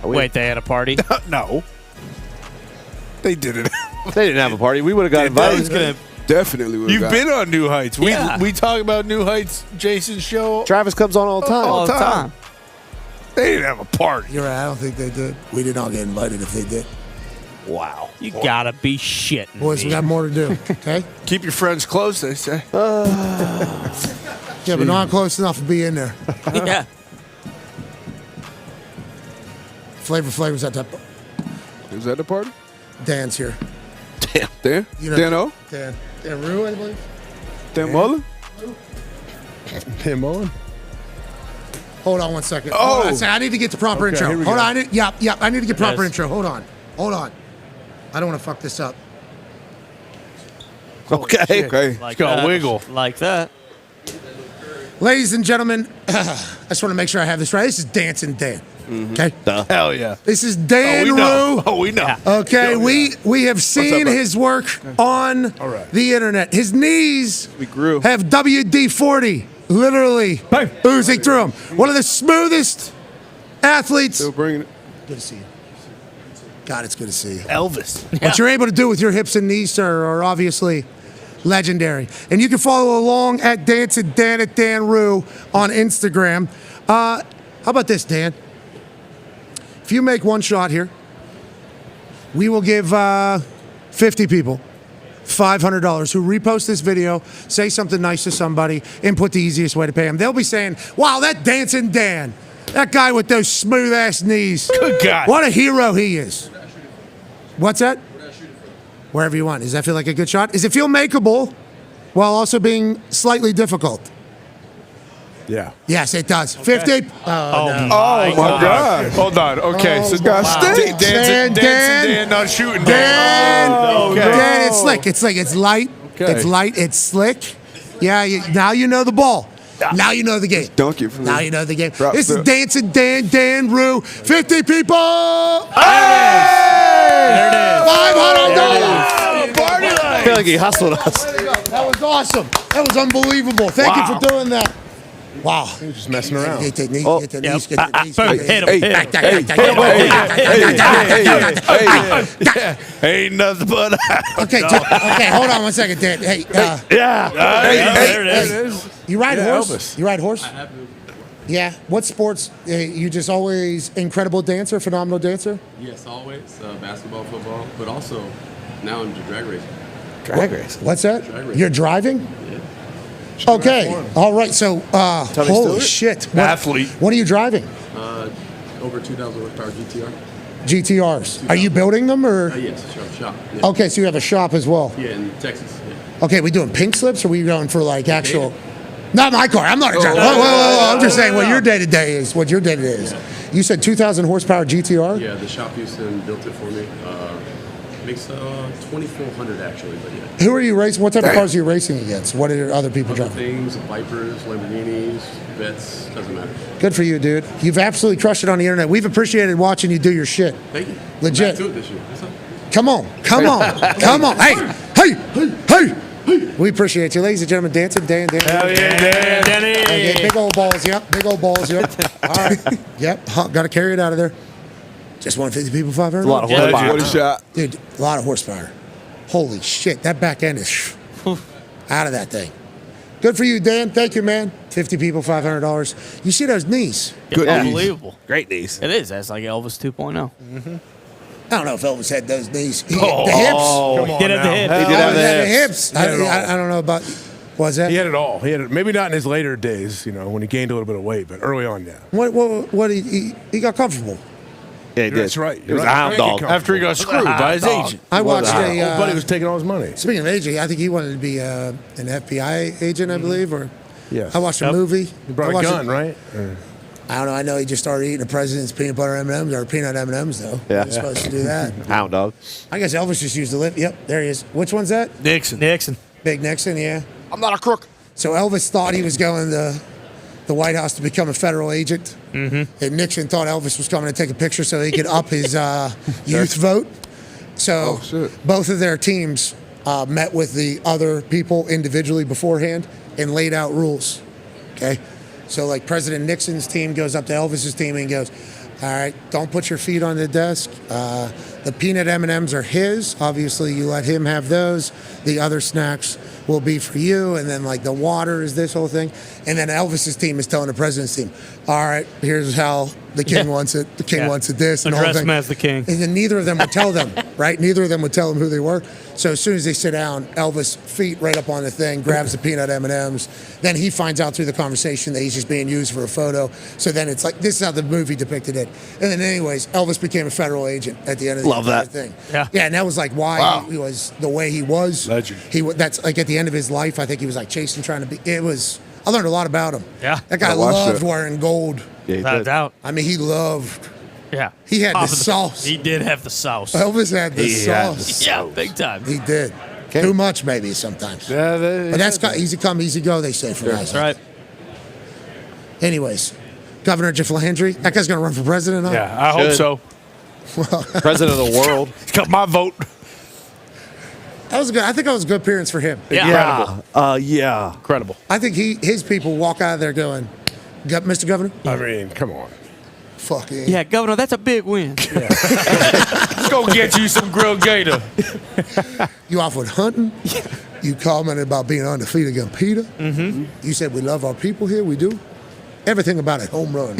Wait, they had a party? No. They did it. They didn't have a party. We would have got invited. Definitely would have You've been on New Heights. Yeah. We talk about New Heights, Jason's show. Travis comes on all the time. All the time. They didn't have a party. You're right. I don't think they did. We did not get invited if they did. Wow. You gotta be shitting Boys, we me. got more to do. Okay? Keep your friends close, they say. Yeah, but not close enough to be in there. Yeah. Flavor's at that. Is that the party? Dan's here. Dan? You know- Dan O? Dan Rue, I believe. Dan Mullen? Dan Mullen? Hold on one second. Oh. Hold on a second. I need to get the proper Okay, intro. here we Hold go. on. I need to get proper Yes. intro. Hold on. I don't want to fuck this up. Okay. Okay. Like Go that. wiggle. Like that. Ladies and gentlemen, I just want to make sure I have this right. This is Dancing Dan. Okay? Hell yeah. This is Dan we know. Rue. Oh, we know. Okay, we have seen bro? his work on right. the internet. His knees We grew. have WD-40 literally oozing through him. One of the smoothest athletes. Still bringing it. Good to see you. God, it's good to see you. Elvis. What you're able to do with your hips and knees, sir, are obviously legendary. And you can follow along at Dancing Dan at Dan Rue on Instagram. How about this, Dan? If you make one shot here, we will give 50 people $500 who repost this video, say something nice to somebody, and put the easiest way to pay them. They'll be saying, wow, that Dancing Dan, that guy with those smooth-ass knees. Good guy. What a hero he is. What's that? Wherever you want. Does that feel like a good shot? Does it feel makeable while also being slightly difficult? Yeah. Yes, it does. 50. Oh, no. my God. Hold on. Okay. Oh, so my God. Dan, not shooting. Dan, it's slick. It's like it's light. Okay. It's light. It's slick. Yeah. Now you know the ball. Now you know the game. Dunk it from Now you know the game. Drop This is step. Dancing Dan Rue. 50 people. There it is. $500. Party line. I feel like he hustled us. That was awesome. That was unbelievable. Thank you for doing that. Wow. He was just messing around. Get the knees, Oh. get the knees, get the knees. Boom. Hit him. Ain't nothing but Okay, hold on one second, Dan. Hey, There it is. you ride horse? Elvis. You ride horse? Yeah. What sports? You just always incredible dancer, phenomenal dancer? Yes, always. Basketball, football, but also now I'm drag racing. Drag race. What's that? Drag racing. You're driving? Yeah. Okay. All right. So, holy Stewart? shit. Athlete. What are you driving? Over 2,000 horsepower GTR. GTRs. Are you building them or? Yes, shop. Yeah. Okay, so you have a shop as well. Yeah, in Texas. Yeah. Okay, we doing pink slips or we going for like actual? Not my car. I'm not a driver. Whoa. I'm just saying what your day to day is. What your day to day is. You said 2,000 horsepower GTR. Yeah, the shop Houston built it for me. Makes 2,400 actually, but yeah. Who are you racing? What type of cars are you racing against? What are other people Other driving? things, Vipers, Lamborghinis, Vets, doesn't matter. Good for you, dude. You've absolutely crushed it on the internet. We've appreciated watching you do your shit. Thank you. Legit. Back to it this year. What's up? Come on. Hey. We appreciate you, ladies and gentlemen. Dancing Dan. Hell yeah, Danny. Okay, big old balls. Yep. All right. Yep. Got to carry it out of there. Just 150 people, 500. A lot of horsepower. What a shot. Dude, a lot of horsepower. Holy shit, that back end is out of that thing. Good for you, Dan. Thank you, man. 50 people, $500. You see those knees? Good. Unbelievable. Great knees. It is. That's like Elvis 2.0. I don't know if Elvis had those knees. The hips. Come on Did have the now. hips. He did have The the hips. He had it all. I don't know about. Was that? He had it all. He had it. Maybe not in his later days, when he gained a little bit of weight, but early on, yeah. What he got comfortable. Yeah, he did. That's right. He was a hound dog. After he got screwed by his agent. I watched Old buddy was taking all his money. Speaking of agent, I think he wanted to be an FBI agent, I believe, or Yes. I watched a movie. He brought a gun, right? I don't know. I know he just started eating the president's peanut butter M&Ms or peanut M&Ms, though. Yeah. He was supposed to do that. Hound dog. I guess Elvis just used the lip. Yep, there he is. Which one's that? Nixon. Big Nixon, yeah. I'm not a crook. So Elvis thought he was going to the White House to become a federal agent. Mm-hmm. And Nixon thought Elvis was coming to take a picture so he could up his youth vote. So both of their teams met with the other people individually beforehand and laid out rules. Okay? So like President Nixon's team goes up to Elvis's team and goes, all right, don't put your feet on the desk. The peanut M&Ms are his. Obviously, you let him have those. The other snacks will be for you. And then like the water is this whole thing. And then Elvis's team is telling the president's team, all right, here's how the king wants it. The king wants it this and the whole Address thing. him as the king. And then neither of them would tell them, right? Neither of them would tell them who they were. So as soon as they sit down, Elvis feet right up on the thing, grabs the peanut M&Ms. Then he finds out through the conversation that he's just being used for a photo. So then it's like, this is how the movie depicted it. And then anyways, Elvis became a federal agent at the end of the entire thing. Yeah, and that was like why he was the way he was. Legend. That's like at the end of his life, I think he was like chasing, trying to be, I learned a lot about him. Yeah. That guy loved wearing gold. Yeah, Without a doubt. I mean, he loved. Yeah. He had the Off of sauce. He did have the sauce. Elvis had the sauce. Yeah, big time. He did. Too much, maybe, sometimes. Yeah, but that's easy come, easy go, they say for guys. That's right. Anyways, Governor Jeff Landry, that guy's going to run for president, huh? Yeah, I hope so. President of the world. He's got my vote. That was good. I think that was a good appearance for him. Yeah. Yeah. Incredible. I think his people walk out of there going, Mr. Governor? I mean, come on. Fucking. Yeah, Governor, that's a big win. Let's go get you some grilled gator. You offered hunting. You commented about being undefeated against Peter. Mm-hmm. You said we love our people here. We do. Everything about it, home run.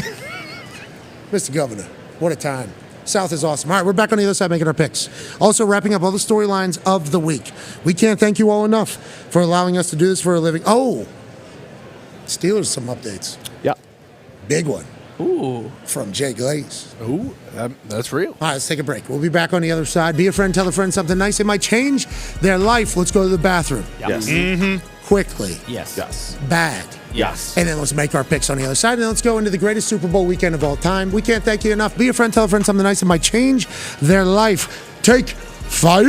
Mr. Governor, what a time. South is awesome. All right, we're back on the other side making our picks. Also wrapping up all the storylines of the week. We can't thank you all enough for allowing us to do this for a living. Oh, Steelers, some updates. Yeah. Big one. Ooh. From Jay Glaze. Ooh, that's real. All right, let's take a break. We'll be back on the other side. Be a friend, tell a friend something nice. It might change their life. Let's go to the bathroom. Yes. Quickly. Yes. Yes. Bad. Yes. And then let's make our picks on the other side. And then let's go into the greatest Super Bowl weekend of all time. We can't thank you enough. Be a friend, tell a friend something nice. It might change their life. Take 5.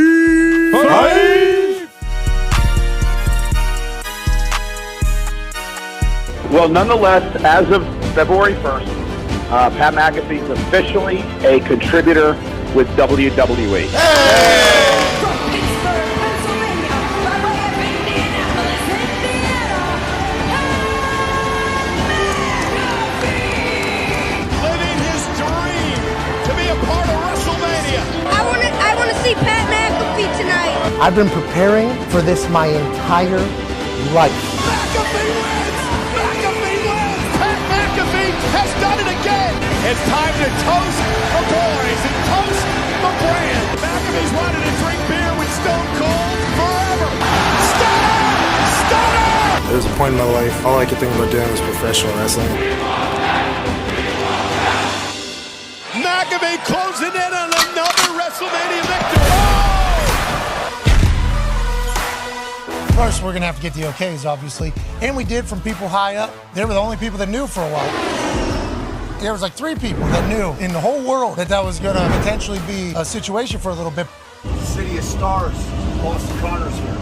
Well, nonetheless, as of February 1st, Pat McAfee is officially a contributor with WWE. Living his dream to be a part of WrestleMania. I want to see Pat McAfee tonight. I've been preparing for this my entire life. McAfee wins! McAfee wins! Pat McAfee has done it again! It's time to toast the boys and toast the brand. McAfee's wanted to drink beer with Stone Cold forever. Stunner! Stunner! There was a point in my life, all I could think about doing was professional wrestling. McAfee closing in on another WrestleMania victory. First, we're going to have to get the okays, obviously. And we did from people high up. They were the only people that knew for a while. There was like 3 people that knew in the whole world that was going to potentially be a situation for a little bit. City of Stars, Boston Connors here.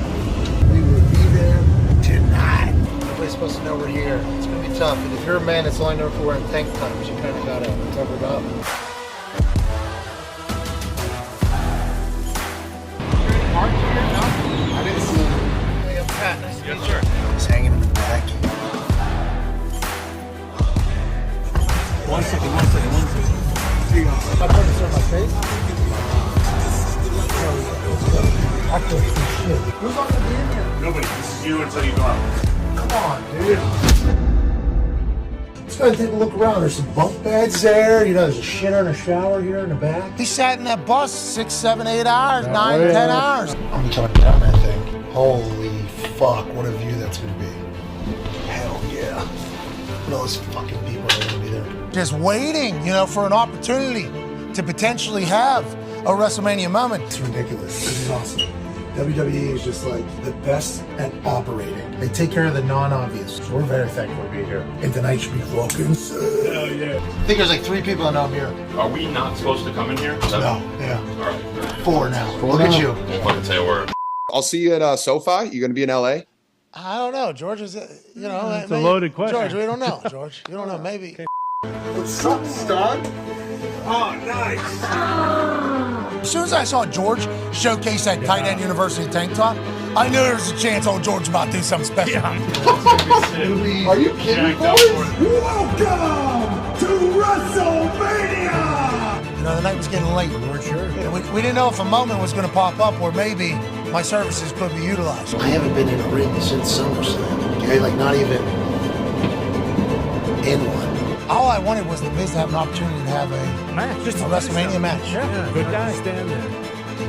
We will be there tonight. Nobody's supposed to know we're here. It's going to be tough. And if you're a man that's only known for wearing tank tops, you kind of got to cover it up. I didn't see him. Hey, I'm Pat. Nice to meet you. He's hanging in the back. One second. Here you go. I put this on my face. I feel shit. Who's on the be in here? Nobody. This is you until you go out. Come on, dude. Let's go and take a look around. There's some bunk beds there. You know, there's a shitter and a shower here in the back. He sat in that bus 6, 7, 8 hours, 9, 10 hours. I'm coming down that thing. Holy fuck, what a view that's gonna be. Hell yeah. Look at all those fucking people that are gonna be there. Just waiting, for an opportunity to potentially have a WrestleMania moment. It's ridiculous. This is awesome. WWE is just like the best at operating. They take care of the non-obvious. So we're very thankful to be here. And tonight should be fucking sick. Hell yeah. I think there's like 3 people that know I'm here. Are we not supposed to come in here? No, yeah. All right. 4 now. Look at you. Won't fucking say a word. I'll see you at SoFi. You going to be in LA? I don't know. George is, It's a loaded question. George, we don't know. George, you don't know. Maybe. What's up, stud? Oh, nice. As soon as I saw George showcase that tight end University tank top, I knew there was a chance old George about to do something special. Are you kidding, boys? Welcome to WrestleMania! The night was getting late. We weren't sure. We didn't know if a moment was going to pop up where maybe my services could be utilized. I haven't been in a ring since SummerSlam. Okay, like not even in one. All I wanted was the Miz to have an opportunity to have a match, just a WrestleMania match. Yeah, good guy. Stand there.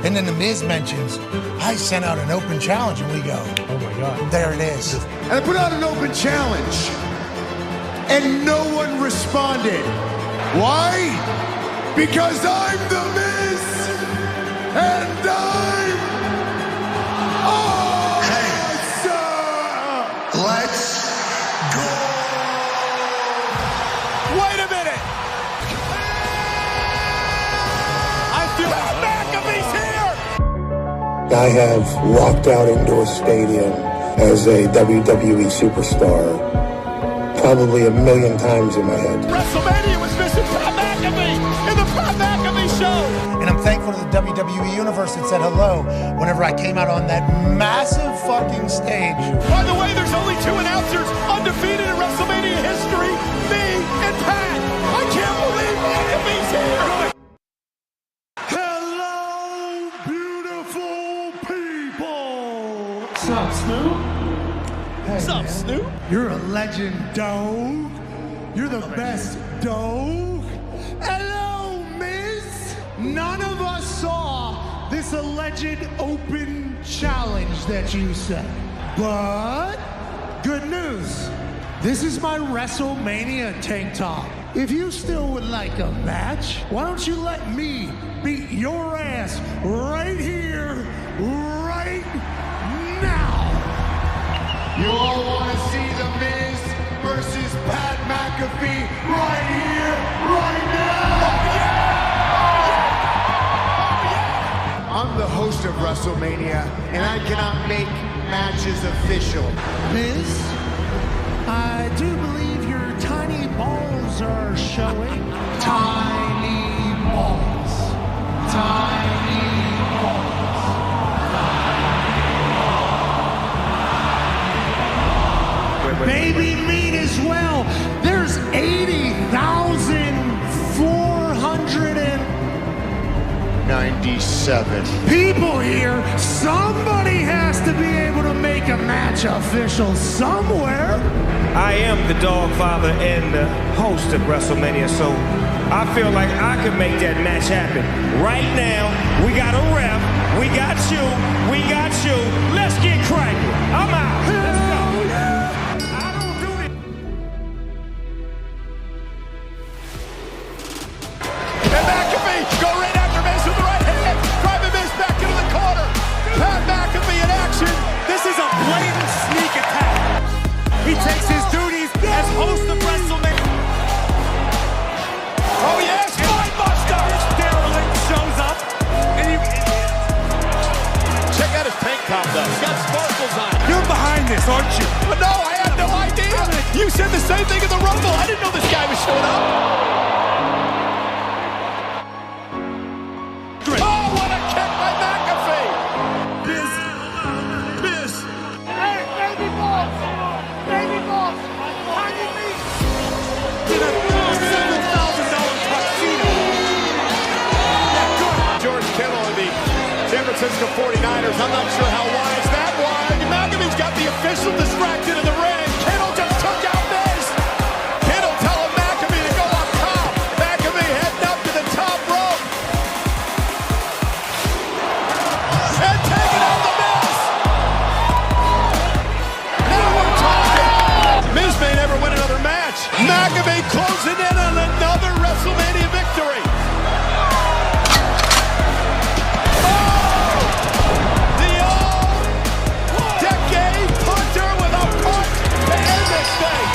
And then the Miz mentions, I sent out an open challenge, and we go, oh my God. There it is. And I put out an open challenge, and no one responded. Why? Because I'm the Miz, and I'm awesome! Let's go! Wait a minute! I feel McAfee's here! I have walked out into a stadium as a WWE superstar probably 1,000,000 times in my head. WrestleMania was missing Pat McAfee in the Pat McAfee Show! And I'm thankful to the WWE Universe that said hello whenever I came out on that massive fucking stage. By the way, there's only 2 announcers undefeated in WrestleMania history, me and Pat. I can't believe McAfee's here! Hello, beautiful people! What's up, Snoop? Hey, What's up, Snoop? You're a legend, dog. You're the best, dog. Hello, Miz. none of us saw this alleged open challenge that you said. But good news. This is my WrestleMania tank top. If you still would like a match, why don't you let me beat your ass right here, right now? You all want to see The Miz versus Pat McAfee right here, right now? I'm the host of WrestleMania, and I cannot make matches official. Miz, I do believe your tiny balls are showing. Tiny balls. Tiny balls. Baby meat as well. There's 80,497 people here. Somebody has to be able to make a match official somewhere. I am the dog father and the host of WrestleMania, so I feel like I could make that match happen. Right now, we got a ref, we got you, Let's get cracking. I'm out. Let's go. And McAfee go right after Miz with the right hand, driving Miz back into the corner. Pat McAfee in action. This is a blatant sneak attack. He takes his duties as host of WrestleMania. Oh yes, Mindbuster! Derelict shows up, and you check out his tank top though. He's got sparkles on it. You're behind this, aren't you? But no, I had no idea. You said the same thing in the Rumble. I didn't know this guy was showing up. Oh, what a kick by McAfee! Miz. Hey, baby boss! Baby boss! Tiny meat! In a $7,000 tuxedo! Yeah, good! George Kittle and the San Francisco 49ers. I'm not sure how wise that was. McAfee's got the official distracted in the ring. Kittle just took out Miz. Kittle telling McAfee to go up top. McAfee heading up to the top rope. And taking out the Miz. Now we're talking. Miz may never win another match. McAfee closing in on another WrestleMania victory. The all-decade punter with a punt to end this thing.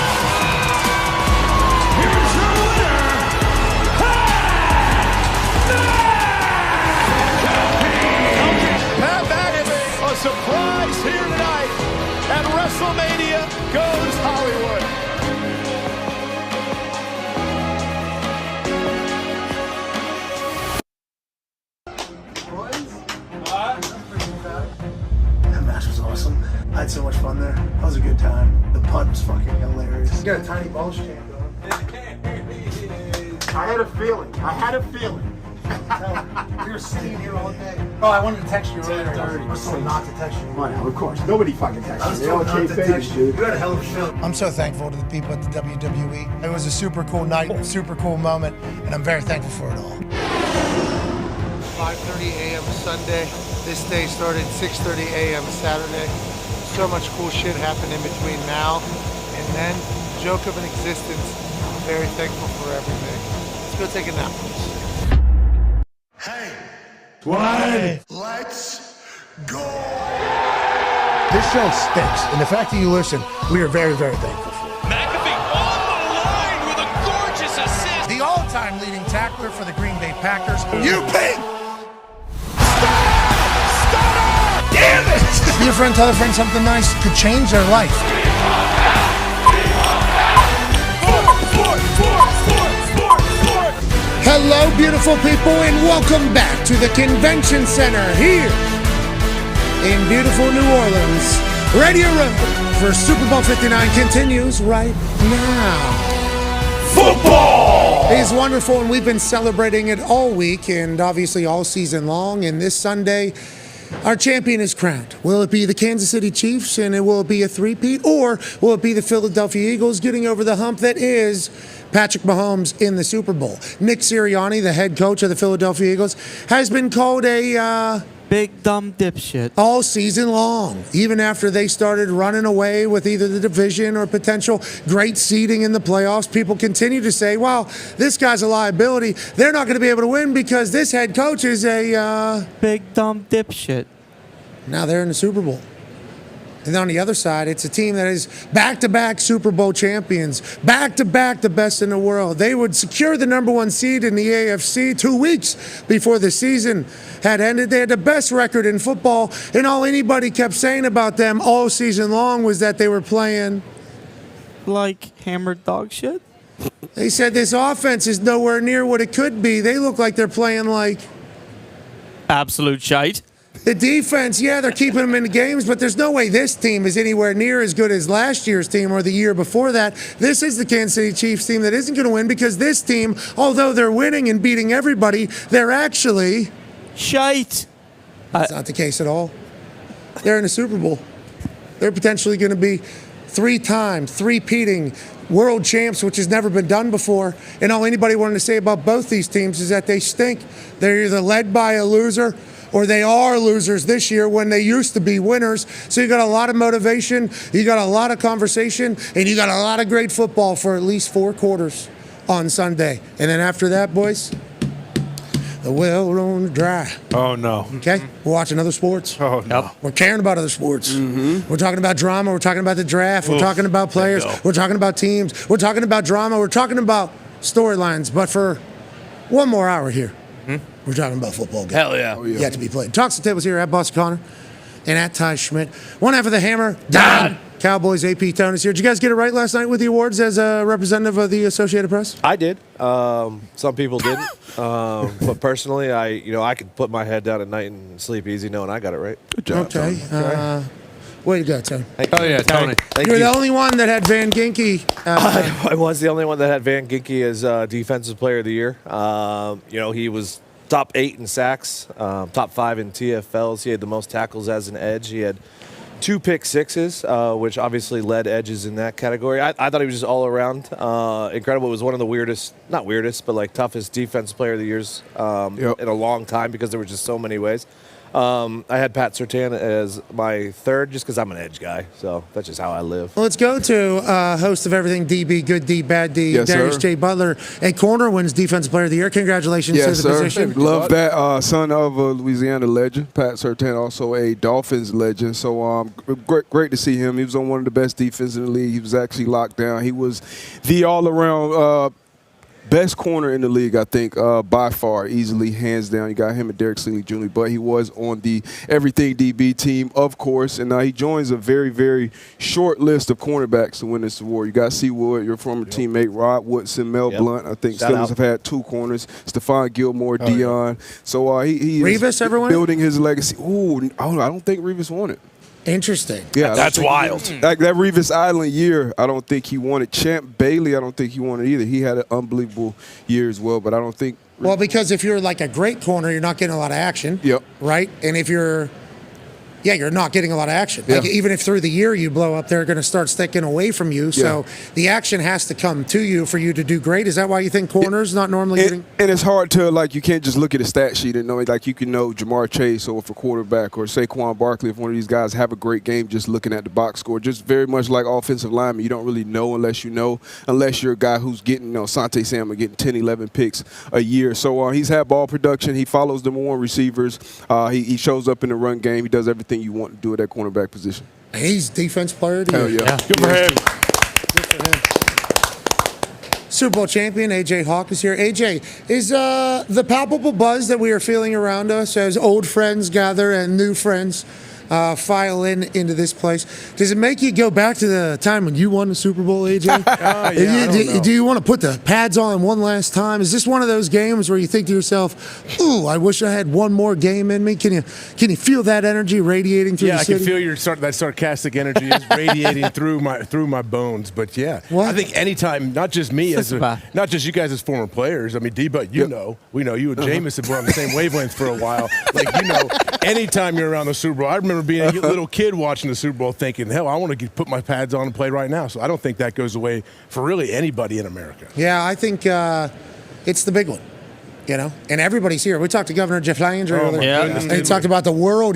Here's your winner, Pat McAfee. A surprise here tonight at WrestleMania Goes Hollywood. That match was awesome. I had so much fun there. That was a good time. The punt was fucking hilarious. You got a tiny balls champ going. I had a feeling. We were sitting here all day. Oh, I wanted to text you earlier. I was told not to text you. Well, of course. Nobody fucking texts I was me. told not to text you. Dude. You had a hell of a show. I'm so thankful to the people at the WWE. It was a super cool night, super cool moment, and I'm very thankful for it all. 5:30 a.m. Sunday. This day started 6:30 a.m. Saturday. So much cool shit happened in between now and then. Joke of an existence. I'm very thankful for everything. Let's go take a nap. What? Let's go. This show stinks, and the fact that you listen, we are very, very thankful for it. McAfee on the line with a gorgeous assist. The all-time leading tackler for the Green Bay Packers, you pig! Damn it! Be a friend, tell a friend something nice could change their life. Hello, beautiful people, and welcome back to the Convention Center here in beautiful New Orleans. Radio Road for Super Bowl 59 continues right now. Football! It is wonderful, and we've been celebrating it all week and obviously all season long. And this Sunday, Our champion is crowned. Will it be the Kansas City Chiefs, and will it be a three-peat, or will it be the Philadelphia Eagles getting over the hump that is Patrick Mahomes in the Super Bowl? Nick Sirianni, the head coach of the Philadelphia Eagles, has been called a big dumb dipshit all season long, even after they started running away with either the division or potential great seeding in the playoffs. People continue to say, well, this guy's a liability. They're not going to be able to win because this head coach is a big dumb dipshit. Now they're in the Super Bowl. And on the other side, it's a team that is back-to-back Super Bowl champions, back-to-back the best in the world. They would secure the number one seed in the AFC 2 weeks before the season had ended. They had the best record in football, and all anybody kept saying about them all season long was that they were playing like hammered dog shit. They said this offense is nowhere near what it could be. They look like they're playing like absolute shite. The defense, yeah, they're keeping them in the games, but there's no way this team is anywhere near as good as last year's team or the year before that. This is the Kansas City Chiefs team that isn't going to win because this team, although they're winning and beating everybody, they're actually shite. That's not the case at all. They're in the Super Bowl. They're potentially going to be three-peating world champs, which has never been done before. And all anybody wanted to say about both these teams is that they stink. They're either led by a loser or they are losers this year when they used to be winners. So you got a lot of motivation, you got a lot of conversation, and you got a lot of great football for at least 4 quarters on Sunday. And then after that, boys, the well on the dry. Oh, no. Okay? We're watching other sports. Oh, no. We're caring about other sports. We're talking about drama. We're talking about the draft. We're talking about players. We're talking about teams. We're talking about drama. We're talking about storylines. But for one more hour here, we're talking about football games. Hell yeah. Yet to be played. Talks the tables here at Boston Connor and at Ty Schmidt. One half of the Hammer, Dahn. Cowboys AP Tone is here. Did you guys get it right last night with the awards as a representative of the Associated Press? I did. Some people didn't. But personally, I could put my head down at night and sleep easy knowing I got it right. Good job. Okay. Way to go, Tony. Oh, yeah, Tony. You're the only one that had Van Ginke. I was the only one that had Van Ginke as Defensive Player of the Year. He was top 8 in sacks, top 5 in TFLs. He had the most tackles as an edge. He had 2 pick sixes, which obviously led edges in that category. I thought he was just all around incredible. It was one of the not weirdest, but toughest Defensive Player of the Years in a long time because there were just so many ways. I had Pat Surtain as my third just because I'm an edge guy. So that's just how I live. Well, let's go to host of Everything DB, Good D, Bad D, yes, Darius sir. J. Butler. A corner wins Defensive Player of the Year. Congratulations to the position. Love that. Son of a Louisiana legend. Pat Surtain, also a Dolphins legend. So great to see him. He was on one of the best defenses in the league. He was actually locked down. He was the all-around best corner in the league, I think, by far, easily, hands down. You got him and Derek Stingley Jr., but he was on the Everything DB team, of course, and he joins a very, very short list of cornerbacks to win this award. You got Seawood, your former teammate, Rod Woodson, Mel Blunt. I think Steelers have had 2 corners. Stephon Gilmore, Deion. So he Revis, is building his legacy. Ooh, I don't think Revis won it. Interesting. Yeah, that's wild. Like that Revis Island year, I don't think he won it. Champ Bailey, I don't think he won it either. He had an unbelievable year as well, but I don't think. Well, because if you're like a great corner, you're not getting a lot of action. Yep. Right? And if you're not getting a lot of action. Like even if through the year you blow up, they're going to start sticking away from you. So the action has to come to you for you to do great. Is that why you think corners not normally getting? And it's hard to, you can't just look at a stat sheet and know, you can know Jamar Chase or for quarterback or Saquon Barkley if one of these guys have a great game just looking at the box score. Just very much like offensive linemen. You don't really know unless you're a guy who's getting, Sante Samuel getting 10, 11 picks a year. So he's had ball production. He follows the more receivers. He shows up in the run game. He does everything you want to do at that cornerback position. He's Defense Player of the Year. Hell yeah. Good for him. Good for him. Super Bowl champion AJ Hawk is here. AJ, is the palpable buzz that we are feeling around us as old friends gather and new friends file into this place. Does it make you go back to the time when you won the Super Bowl, AJ? Do you want to put the pads on one last time? Is this one of those games where you think to yourself, "Ooh, I wish I had one more game in me"? Can you feel that energy radiating through the city? Yeah, I can feel that sarcastic energy is radiating through my bones. But yeah, I think anytime, not just me not just you guys as former players. I mean, D-But, we know you and Jameis were on the same wavelength for a while. Anytime you're around the Super Bowl, I remember being a little kid watching the Super Bowl thinking, hell, I want to put my pads on and play right now. So I don't think that goes away for really anybody in America. Yeah, I think it's the big one, and everybody's here. We talked to Governor Jeff Landry earlier, and he talked about the world,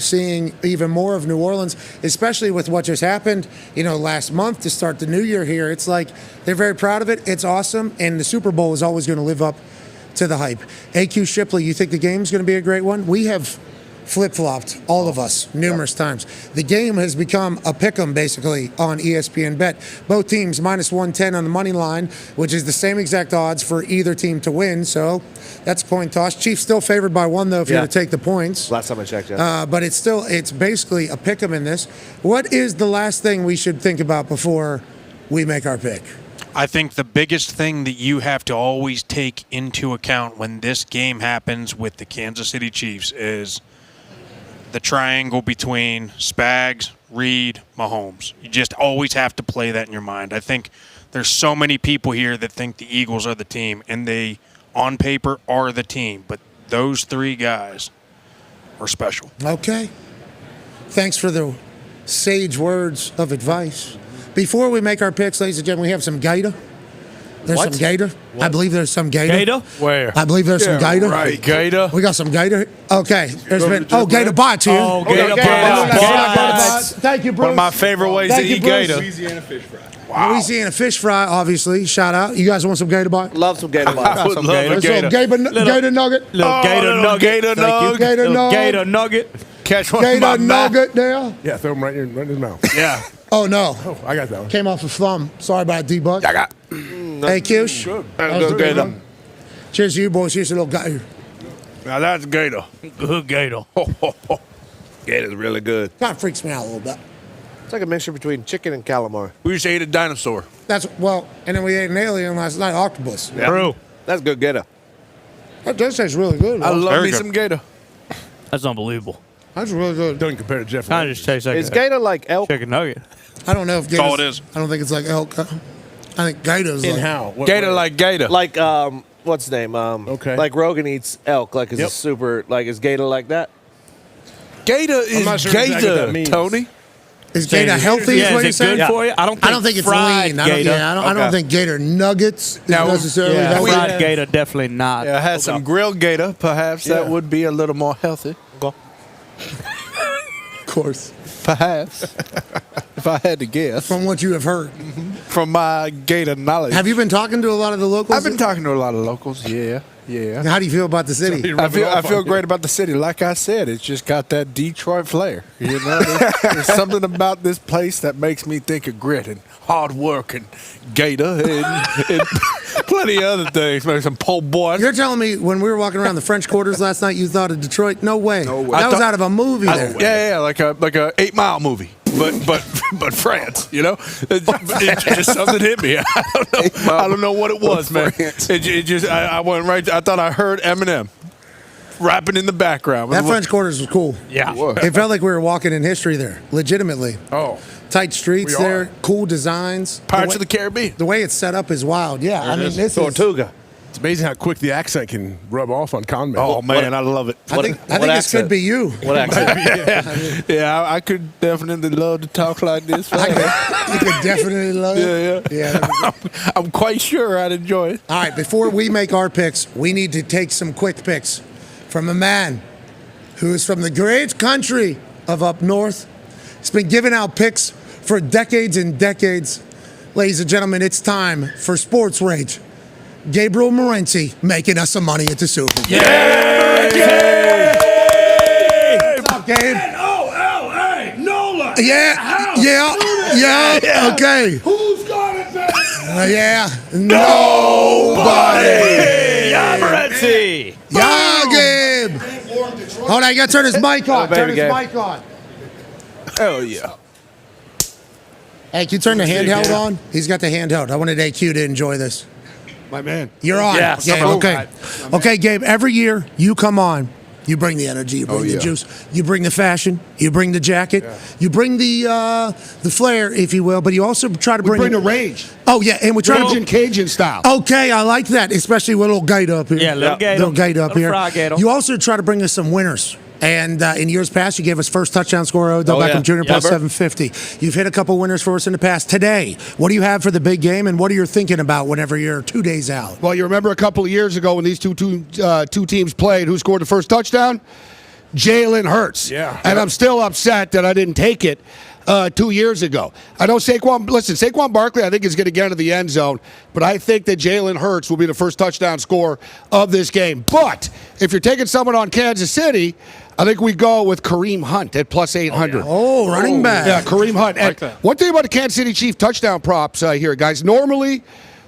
seeing even more of New Orleans, especially with what just happened, last month to start the new year here. It's like they're very proud of it. It's awesome, and the Super Bowl is always going to live up to the hype. AQ Shipley, you think the game's going to be a great one? We have flip-flopped, all of us, numerous times. The game has become a pick'em, basically, on ESPN Bet. Both teams minus 110 on the money line, which is the same exact odds for either team to win. So that's a coin toss. Chiefs still favored by 1, though, if you're going to take the points. Last time I checked, yeah. But it's basically a pick'em in this. What is the last thing we should think about before we make our pick? I think the biggest thing that you have to always take into account when this game happens with the Kansas City Chiefs is the triangle between Spags, Reed, Mahomes. You just always have to play that in your mind. I think there's so many people here that think the Eagles are the team, and they, on paper, are the team. But those 3 guys are special. Okay. Thanks for the sage words of advice. Before we make our picks, ladies and gentlemen, we have some Gator. There's some Gator. I believe there's some Gator. Gator? Where? I believe there's some Gator. Right, Gator. We got some Gator. Okay. Gator Bots here. Oh, Gator Bots. Thank you, Bruce. One of my favorite ways to eat Gator. Louisiana fish fry. Wow. Louisiana fish fry, obviously. Shout out. You guys want some Gator Bot? Love some Gator Bots. I would love a Gator. Gator nugget. Little Gator nugget. Gator nugget. Catch one Gator in my nugget there. Yeah, throw them right in his mouth. Yeah. Oh, no. Oh, I got that one. Came off a thumb. Sorry about it, D-Buck. I got. Hey, Kish. Good Gator. Cheers to you, boys. Here's a little Gator. Now that's Gator. Good Gator. Gator's really good. Kind of freaks me out a little bit. It's like a mixture between chicken and calamari. We used to eat a dinosaur. And then we ate an alien last night, octopus. Yeah. True. That's good Gator. That does taste really good. I love me good. some Gator. That's unbelievable. That's really good. Doesn't compare to Jeff. Kind of just tastes like Is Gator like elk? chicken nugget. I don't know if Gator's... That's all it is. I don't think it's like elk. I think Gator's In like... how? What Gator way? like Gator. Like, what's his name? Okay. Like Rogan eats elk. Like, is a super... Like, is Gator like that? Gator is not sure Gator, exactly what that means. Tony. Is Gator healthy? Yeah, is what is you're it good saying? for you? I don't think it's fried lean. I don't think Gator nuggets is Now, necessarily Yeah, healthy. fried Gator definitely not. Yeah, I had some grilled Gator. Perhaps that would be a little more healthy. Of course. Perhaps. If I had to guess. From what you have heard. From my Gator knowledge. Have you been talking to a lot of the locals? I've been talking to a lot of locals, yeah. How do you feel about the city? I feel great about the city. Like I said, it's just got that Detroit flair. You know, there's something about this place that makes me think of grit and hard work and Gator and plenty of other things. Maybe some po' boy. You're telling me when we were walking around the French Quarters last night, you thought of Detroit? No way. That was out of a movie there. Yeah, like a 8 Mile movie. But France, you know, it just something hit me. I don't know what it was, man. It just I went right. I thought I heard Eminem rapping in the background. That French Quarters was cool. Yeah, it felt like we were walking in history there, legitimately. Oh, tight streets there, cool designs. Pirates of the Caribbean. The way it's set up is wild. Yeah, I mean this Tortuga. It's amazing how quick the accent can rub off on con men. Oh man, I love it. I think this could be you. What accent? Yeah, I could definitely love to talk like this. You could definitely love it. Yeah. I'm quite sure I'd enjoy it. All right, before we make our picks, we need to take some quick picks from a man who is from the great country of up north. He's been giving out picks for decades and decades. Ladies and gentlemen, it's time for Sports Rage. Gabriel Morency making us some money at the Super Bowl. Yeah! What's up, Gabe? N-O-L-A, NOLA. Yeah. Okay. Who's got it better? Yeah. Nobody. Yeah, Morency. Yeah, Gabe. Hold on, you gotta turn his mic on. Turn his Gabe. mic on. Hell yeah. Hey, can you turn the handheld on? He's got the handheld. I wanted AQ to enjoy this. My man. You're on. Yeah, Gabe, okay. Okay, Gabe, every year you come on, you bring the energy, you bring the juice, you bring the fashion, you bring the jacket, you bring the flair, if you will, but you also try to bring the rage. Oh, yeah, and we try to Cajun style. Okay, I like that, especially with a little gator up here. Yeah, little gator. Little gator up Little here. frog gator. You also try to bring us some winners. And in years past, you gave us first touchdown scorer, Odell Beckham Jr. plus 750. You've hit a couple winners for us in the past. Today, what do you have for the big game, and what are you thinking about whenever you're 2 days out? Well, you remember a couple of years ago when these two teams played, who scored the first touchdown? Jalen Hurts. Yeah. And I'm still upset that I didn't take it 2 years ago. I know Saquon Barkley, I think, is going to get into the end zone, but I think that Jalen Hurts will be the first touchdown scorer of this game. But if you're taking someone on Kansas City, I think we go with Kareem Hunt at plus 800. Oh, running back. Yeah, Kareem Hunt. And one thing about the Kansas City Chiefs touchdown props here, guys, normally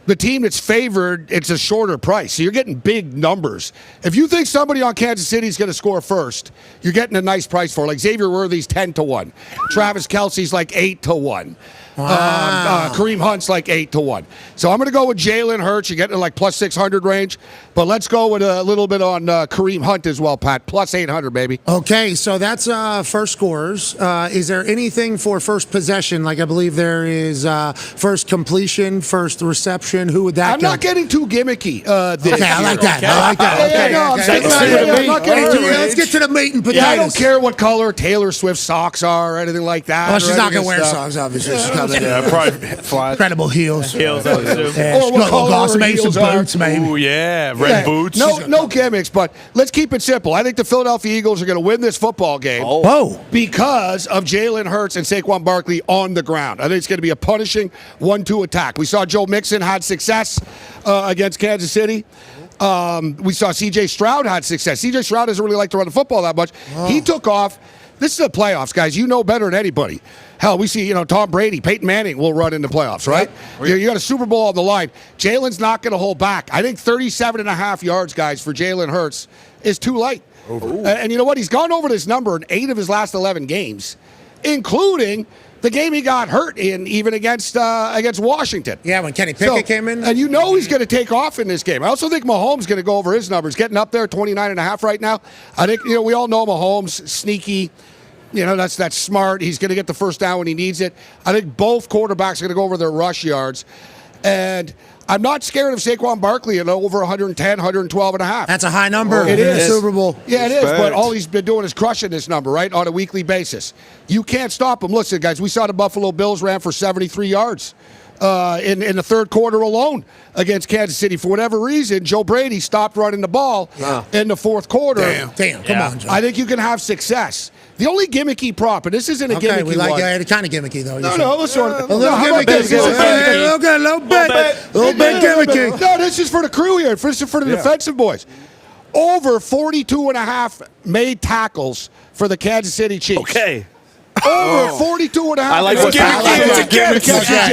the team that's favored, it's a shorter price. So you're getting big numbers. If you think somebody on Kansas City is going to score first, you're getting a nice price for it. Like Xavier Worthy's 10-1. Travis Kelce's like 8-1. Wow. Kareem Hunt's like 8-1. So I'm going to go with Jalen Hurts. You're getting like plus 600 range. But let's go with a little bit on Kareem Hunt as well, Pat. Plus 800, baby. Okay, so that's first scorers. Is there anything for first possession? Like I believe there is first completion, first reception. Who would that I'm not getting too gimmicky this Okay, I like that. year. I like that. Okay, let's get to the meat and potatoes. Yeah, I don't care what color Taylor Swift's socks are or anything like that. Well, she's not going to wear socks, obviously. She's got probably flies. incredible heels. Heels, I would assume. Yeah, Or what color awesome her heels are. boots, maybe. Ooh, yeah. Red boots. No gimmicks, but let's keep it simple. I think the Philadelphia Eagles are going to win this football game. Whoa. Because of Jalen Hurts and Saquon Barkley on the ground. I think it's going to be a punishing 1-2 attack. We saw Joe Mixon had success against Kansas City. We saw C.J. Stroud had success. C.J. Stroud doesn't really like to run the football that much. He took off. This is the playoffs, guys. You know better than anybody. Hell, we see, Tom Brady, Peyton Manning will run in the playoffs, right? You got a Super Bowl on the line. Jalen's not going to hold back. I think 37.5 yards, guys, for Jalen Hurts is too light. And you know what? He's gone over this number in 8 of his last 11 games, including the game he got hurt in, even against Washington. Yeah, when Kenny Pickett came in. And you know he's going to take off in this game. I also think Mahomes is going to go over his numbers, getting up there 29.5 right now. I think, we all know Mahomes, sneaky. That's smart. He's going to get the first down when he needs it. I think both quarterbacks are going to go over their rush yards. And I'm not scared of Saquon Barkley at over 110, 112.5. That's a high number It in is. the Super Bowl. Yeah, it is. But all he's been doing is crushing this number, right, on a weekly basis. You can't stop him. Listen, guys, we saw the Buffalo Bills ran for 73 yards in the third quarter alone against Kansas City. For whatever reason, Joe Brady stopped running the ball in the fourth quarter. Damn. Come on, Joe. I think you can have success. The only gimmicky prop, and this isn't a gimmicky we like one. it. Kind of gimmicky, though. No, listen. A little gimmicky. A little bit gimmicky. No, this is for the crew here. This is for the defensive boys. Over 42.5 made tackles for the Kansas City Chiefs. Okay. Over 42.5. I like what's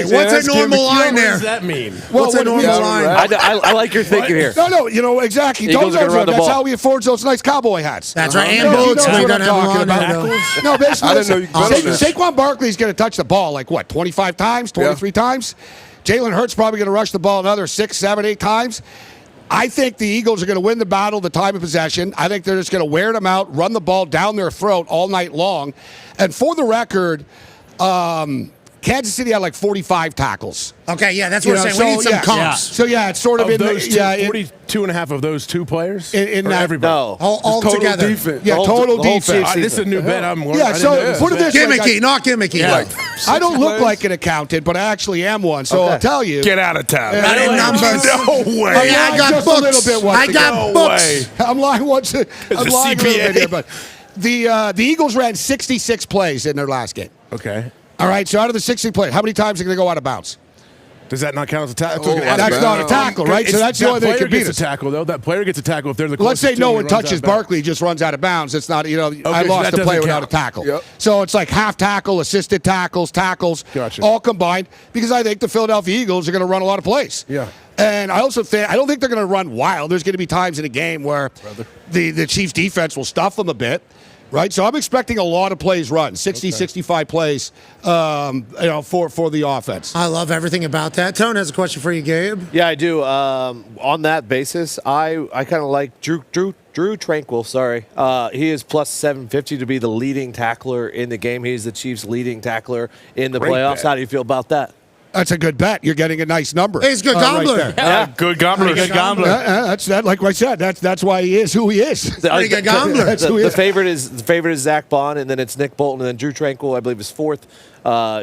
What's a normal line there? What does that mean? What's a normal line? I like your thinking here. No, exactly. Eagles are gonna run the That's ball. how he affords those nice cowboy hats. That's right. And boots. We're We're going going to to have a line. No, basically, I didn't know you could bet on that. Saquon Barkley's going to touch the ball 25 times, 23 times. Jalen Hurts probably going to rush the ball another 6, 7, 8 times. I think the Eagles are going to win the battle, the time of possession. I think they're just going to wear them out, run the ball down their throat all night long. And for the record, Kansas City had 45 tackles. Okay, yeah, that's what we're saying. We need some comps. So, it's sort of in those the... 42.5 of those two players? In that, everybody? No. All total together. defense. Yeah, total defense. This is a new bet I'm learning. Yeah, so put it this way. Gimmicky, not gimmicky. Yeah. I don't look like an accountant, but I actually am one. So I'll tell you. Get out of town. Not in numbers. No way. Oh, yeah, I got just books. A little bit I got books. I'm lying once. I'm lying a little bit here, but the Eagles ran 66 plays in their last game. Okay. All right, so out of the 60 plays, how many times are they going to go out of bounds? Does that not count as a tackle? That's not a tackle, right? So that's the only thing that could beat us. That player gets a tackle, though. That player gets a tackle if they're the Let's closest say no to him one and runs touches out of bounds. Barkley, just runs out of bounds. It's not, I so lost that the play doesn't without count. a tackle. Yep. So it's like half tackle, assisted tackles, Gotcha. all combined, because I think the Philadelphia Eagles are going to run a lot of plays. Yeah. And I also think, I don't think they're going to run wild. There's going to be times in a game where the Chiefs defense will stuff them a bit. right? So I'm expecting a lot of plays run, 60, 65 plays, for the offense. I love everything about that. Tone has a question for you, Gabe. Yeah, I do. On that basis, I kind of like Drew Tranquil. Sorry, he is plus 750 to be the leading tackler in the game. He's the Chiefs' leading tackler in the playoffs. Bet. How do you feel about that? That's a good bet. You're getting a nice number. He's a good gambler. Good gambler. Good gambler. That's that. Like I said, that's why he is who he is. Pretty good gambler. That's who he The is. favorite is Zach Bond, and then it's Nick Bolton, and then Drew Tranquil, I believe, is fourth,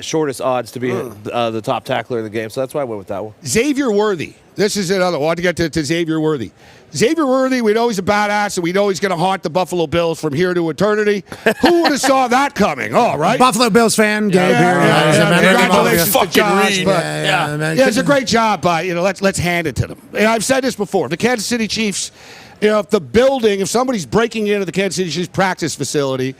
shortest odds to be the top tackler in the game. So that's why I went with that one. Xavier Worthy. This is another one. I want to get to Xavier Worthy. Xavier Worthy, we know he's a badass, and we know he's going to haunt the Buffalo Bills from here to eternity. Who would have saw that coming? Oh, right? Buffalo Bills fan, Gabe here. Congratulations to Josh. Man. It's a great job by, let's hand it to them. And I've said this before. The Kansas City Chiefs, if somebody's breaking into the Kansas City Chiefs practice facility,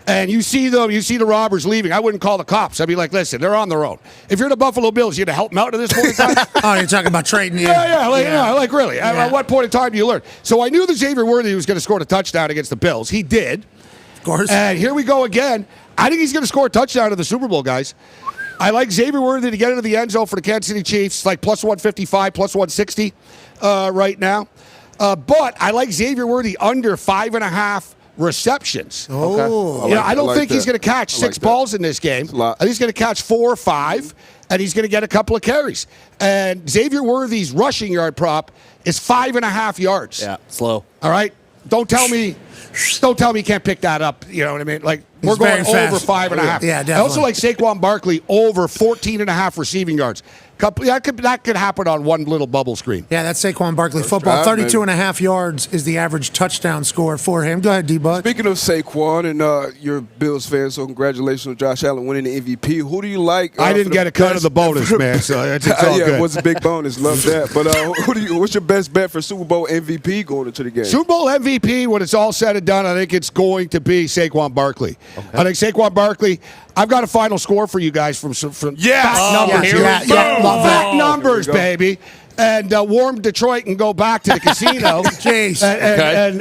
and you see the robbers leaving, I wouldn't call the cops. I'd be like, listen, they're on their own. If you're the Buffalo Bills, you're going to help them out at this point in time? Oh, you're talking about trading you? Really. At what point in time do you learn? So I knew that Xavier Worthy was going to score a touchdown against the Bills. He did. Of course. And here we go again. I think he's going to score a touchdown in the Super Bowl, guys. I like Xavier Worthy to get into the end zone for the Kansas City Chiefs, like plus 155, plus 160 right now. But I like Xavier Worthy under 5.5 receptions. Oh. I don't think he's going to catch six balls in this game. I think he's going to catch 4 or 5, and he's going to get a couple of carries. And Xavier Worthy's rushing yard prop is 5.5 yards. Yeah, slow. All right? Don't tell me you can't pick that up. You know what I mean? Like, we're going over 5.5. Yeah, definitely. I also like Saquon Barkley over 14.5 receiving yards. That could happen on one little bubble screen. Yeah, that's Saquon Barkley football. 32.5 yards is the average touchdown score for him. Go ahead, D-Bud. Speaking of Saquon, and you're a Bills fan, so congratulations on Josh Allen winning the MVP. Who do you like? I didn't get a cut of the bonus, man, so it's all good. It was a big bonus. Love that. But what's your best bet for Super Bowl MVP going into the game? Super Bowl MVP, when it's all said and done, I think it's going to be Saquon Barkley. Okay. I think Saquon Barkley. I've got a final score for you guys from fact numbers. Love that. Fact numbers, baby. And warm Detroit and go back to the casino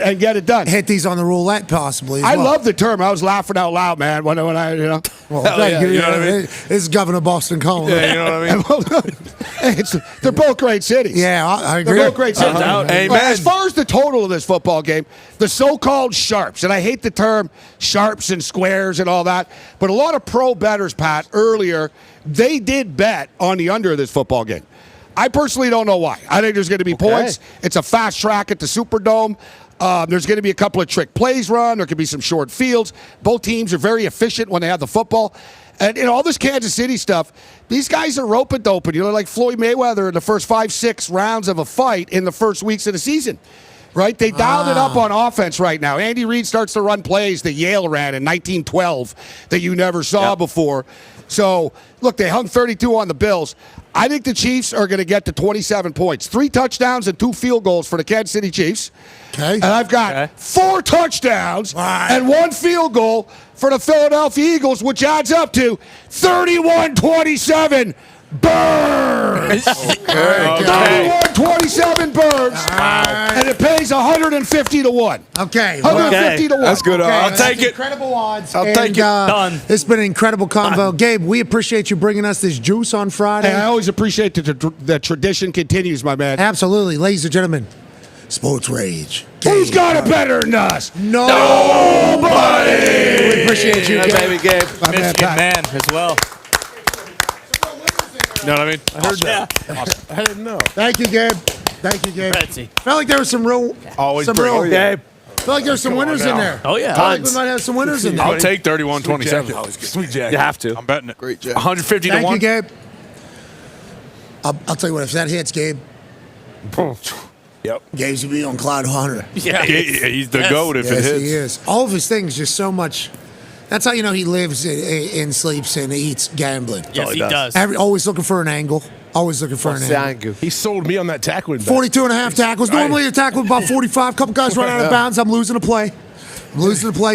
and get it done. Hit these on the roulette, possibly. I love the term. I was laughing out loud, man, when I. Well, thank you. You know what I mean? This is Governor Boston Cohen. Yeah, you know what I mean? They're both great cities. Yeah, I agree. They're both great cities. Amen. As far as the total of this football game, the so-called sharps, and I hate the term sharps and squares and all that, but a lot of pro bettors, Pat, earlier, they did bet on the under of this football game. I personally don't know why. I think there's going to be points. It's a fast track at the Superdome. There's going to be a couple of trick plays run. There could be some short fields. Both teams are very efficient when they have the football. And all this Kansas City stuff, these guys are rope-a-dope. Like Floyd Mayweather in the first 5-6 rounds of a fight in the first weeks of the season. Right? They dialed it up on offense right now. Andy Reid starts to run plays that Yale ran in 1912 that you never saw before. So, look, they hung 32 on the Bills. I think the Chiefs are going to get to 27 points. 3 touchdowns and 2 field goals for the Kansas City Chiefs. Okay. And I've got 4 touchdowns and 1 field goal for the Philadelphia Eagles, which adds up to 31-27. Birds. 31-27 Birds. And it pays 150 to 1. Okay. 150 to 1. That's good. Okay, I'll take it. Incredible odds. I'll take it. Done. It's been an incredible convo. Gabe, we appreciate you bringing us this juice on Friday. Hey, I always appreciate the tradition continues, my man. Absolutely. Ladies and gentlemen, Sports Rage. Who's got it better than us? Nobody. We appreciate you, Gabe. Baby Gabe. Michigan man as well. You know what I mean? I heard that. Awesome. I didn't know. Thank you, Gabe. Thank you, Gabe. Betsy. Felt like there was some real. Always some bring real. it. Gabe. Felt like there's some winners in there. Oh, yeah. Felt like we might have some winners in there. I'll take 31-27. Sweet Jack. You have to. I'm betting it. Great job. 150 to Thank 1. you, Gabe. I'll tell you what, if that hits, Gabe. Yep. Gabe's gonna be on cloud 100. Yeah, he's the GOAT if it Yes, hits. he is. All of his things, just so much. That's how you know he lives and sleeps and eats gambling. Yes, he does. Always looking for an angle. Always looking for an angle. He sold me on that tackling bet. 42.5 tackles. Normally a tackle about 45. Couple guys run out of bounds. I'm losing a play.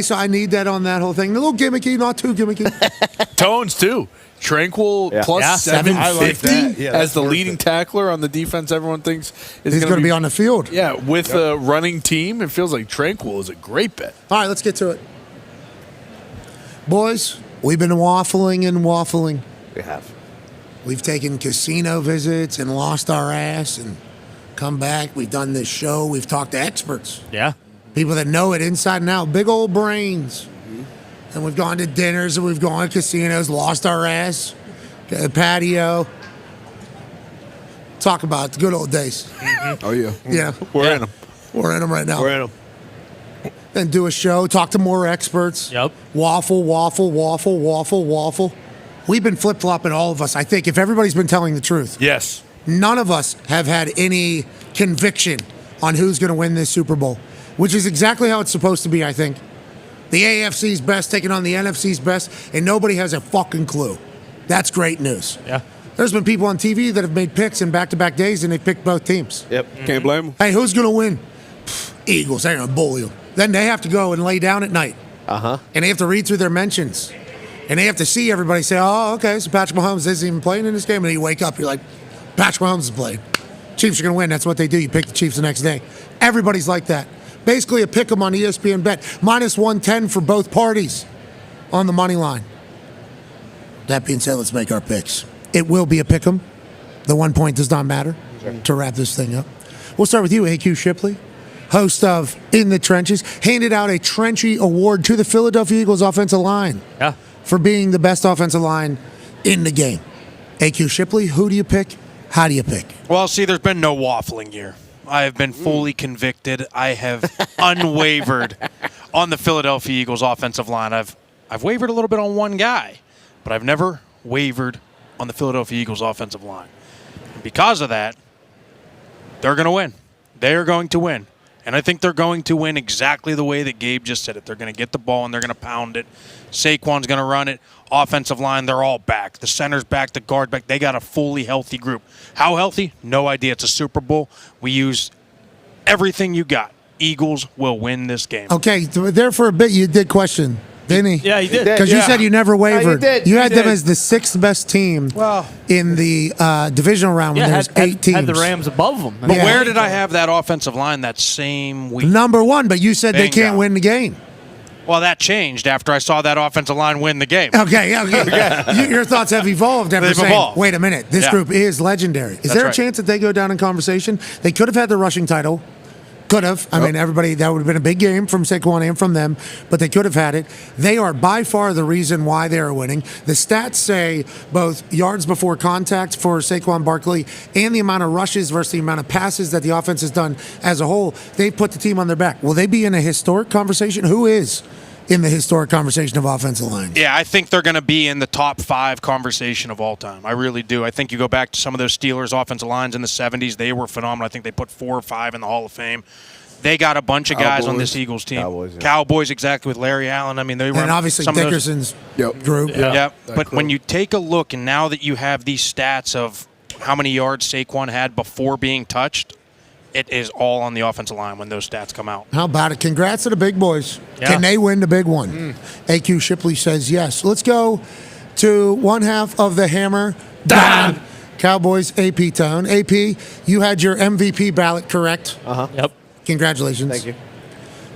So I need that on that whole thing. A little gimmicky, not too gimmicky. Tones, too. Tranquil plus 750 as the leading tackler on the defense everyone thinks is He's going to be on the field. Yeah, with a running team, it feels like Tranquil is a great bet. All right, let's get to it. Boys, we've been waffling and waffling. We have. We've taken casino visits and lost our ass and come back. We've done this show. We've talked to experts. Yeah. People that know it inside and out. Big old brains. And we've gone to dinners and we've gone to casinos, lost our ass, got a patio. Talk about the good old days. Oh, yeah. Yeah. We're in them. We're in them right now. We're in them. And do a show, talk to more experts. Yep. Waffle, waffle, waffle, waffle, waffle. We've been flip-flopping, all of us. I think if everybody's been telling the truth. Yes. None of us have had any conviction on who's going to win this Super Bowl, which is exactly how it's supposed to be, I think. The AFC's best taking on the NFC's best, and nobody has a fucking clue. That's great news. Yeah. There's been people on TV that have made picks in back-to-back days, and they picked both teams. Yep. Can't blame them. Hey, who's going to win? Eagles. They're going to bully you. Then they have to go and lay down at night. Uh-huh. And they have to read through their mentions. And they have to see everybody say, oh, okay, so Patrick Mahomes isn't even playing in this game. And you wake up, you're like, Patrick Mahomes is playing. Chiefs are going to win. That's what they do. You pick the Chiefs the next day. Everybody's like that. Basically a pick 'em on ESPN bet. Minus 110 for both parties on the money line. That being said, let's make our picks. It will be a pick 'em. The 1 point does not matter to wrap this thing up. We'll start with you, AQ Shipley, host of In the Trenches, handed out a Trenchy Award to the Philadelphia Eagles offensive line for being the best offensive line in the game. AQ Shipley, who do you pick? How do you pick? Well, see, there's been no waffling here. I have been fully convicted. I have unwavered on the Philadelphia Eagles offensive line. I've wavered a little bit on one guy, but I've never wavered on the Philadelphia Eagles offensive line. And because of that, they're going to win. They are going to win. And I think they're going to win exactly the way that Gabe just said it. They're going to get the ball and they're going to pound it. Saquon's going to run it. Offensive line, they're all back. The center's back, the guard back. They got a fully healthy group. How healthy? No idea. It's a Super Bowl. We use everything you got. Eagles will win this game. Okay, there for a bit you did question, didn't he? Yeah, he did. Because you said you never wavered. You had did. them as the sixth best team in the divisional round when there's 8 teams. Had the Rams above them. But where did I have that offensive line that same week? Number one, but you said they can't win the game. Well, that changed after I saw that offensive line win the game. Okay. Your thoughts have evolved after They've saying, evolved. wait a minute, this group is legendary. Is there a chance that they go down in conversation? They could have had the rushing title. Could have. I mean, everybody, that would have been a big game from Saquon and from them, but they could have had it. They are by far the reason why they are winning. The stats say both yards before contact for Saquon Barkley and the amount of rushes versus the amount of passes that the offense has done as a whole, they've put the team on their back. Will they be in a historic conversation? Who is in the historic conversation of offensive line? Yeah, I think they're going to be in the top 5 conversation of all time. I really do. I think you go back to some of those Steelers offensive lines in the 70s. They were phenomenal. I think they put 4 or 5 in the Hall of Fame. They got a bunch of guys on this Eagles team. Cowboys, exactly, with Larry Allen. I mean, they were And obviously some Dickerson's group. Yeah. But when you take a look, and now that you have these stats of how many yards Saquon had before being touched, it is all on the offensive line when those stats come out. How about it? Congrats to the big boys. Yeah. Can they win the big one? AQ Shipley says yes. Let's go to one half of the hammer. Dahn. Cowboys AP Tone. AP, you had your MVP ballot correct. Yep. Congratulations. Thank you.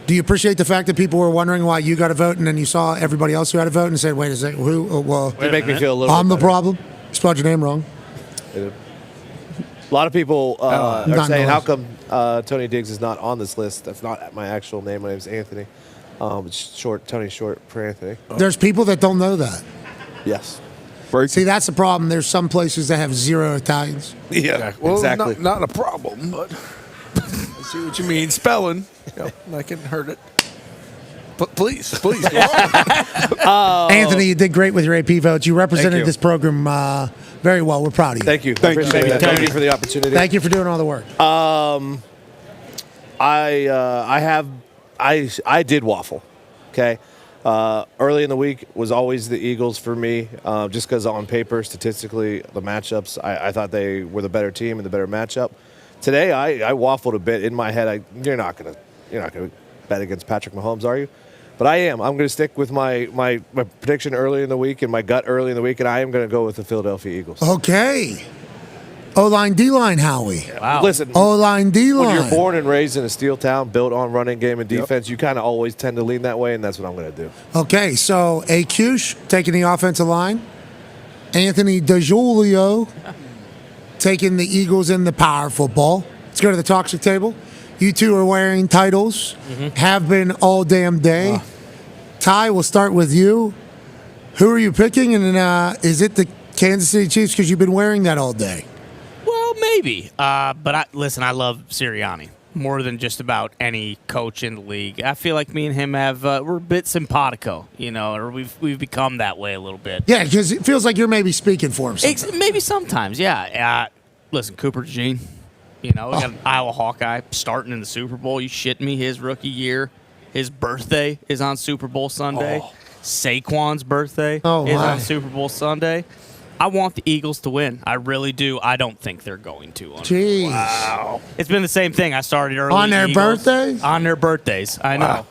Do you appreciate the fact that people were wondering why you got a vote and then you saw everybody else who had a vote and said, wait a second, who? Well, You make me feel a little I'm bit the better. problem. Spelled your name wrong. A lot of people are Not saying, noise. how come Tony Diggs is not on this list? That's not my actual name. My name's Anthony. It's short. Tony's short for Anthony. There's people that don't know that. Yes. See, that's the problem. There's some places that have 0 Italians. Yeah, well, exactly. Not a problem, but I see what you mean. Spelling, I can hurt it. But please, go on. Anthony, you did great with your AP votes. You represented you. this program very well. We're proud of you. Thank you. Thank you. Thank you for the opportunity. Thank you for doing all the work. I did waffle. Okay. Early in the week was always the Eagles for me, just because on paper, statistically, the matchups, I thought they were the better team and the better matchup. Today, I waffled a bit in my head. You're not gonna bet against Patrick Mahomes, are you? But I am. I'm going to stick with my prediction early in the week and my gut early in the week, and I am going to go with the Philadelphia Eagles. Okay. O-line, D-line, Howie. Wow. Listen, O-line, D-line. when you're born and raised in a steel town, built on running game and defense, you kind of always tend to lean that way, and that's what I'm going to do. Okay, so Akush taking the offensive line. Anthony DeJulio taking the Eagles in the power football. Let's go to the toxic table. You two are wearing titles, have been all damn day. Ty, we'll start with you. Who are you picking, and is it the Kansas City Chiefs because you've been wearing that all day? Well, maybe. But listen, I love Sirianni more than just about any coach in the league. I feel like me and him we're a bit simpatico, or we've become that way a little bit. Yeah, because it feels like you're maybe speaking for him sometimes. Maybe sometimes, yeah. Listen, Cooper DeJean, we got an Iowa Hawkeye starting in the Super Bowl. You shitting me? His rookie year, his birthday is on Super Bowl Sunday. Saquon's birthday is on Super Bowl Sunday. I want the Eagles to win. I really do. I don't think they're going to. Jeez. Wow. It's been the same thing. I started early. On their birthdays? On their birthdays. I know.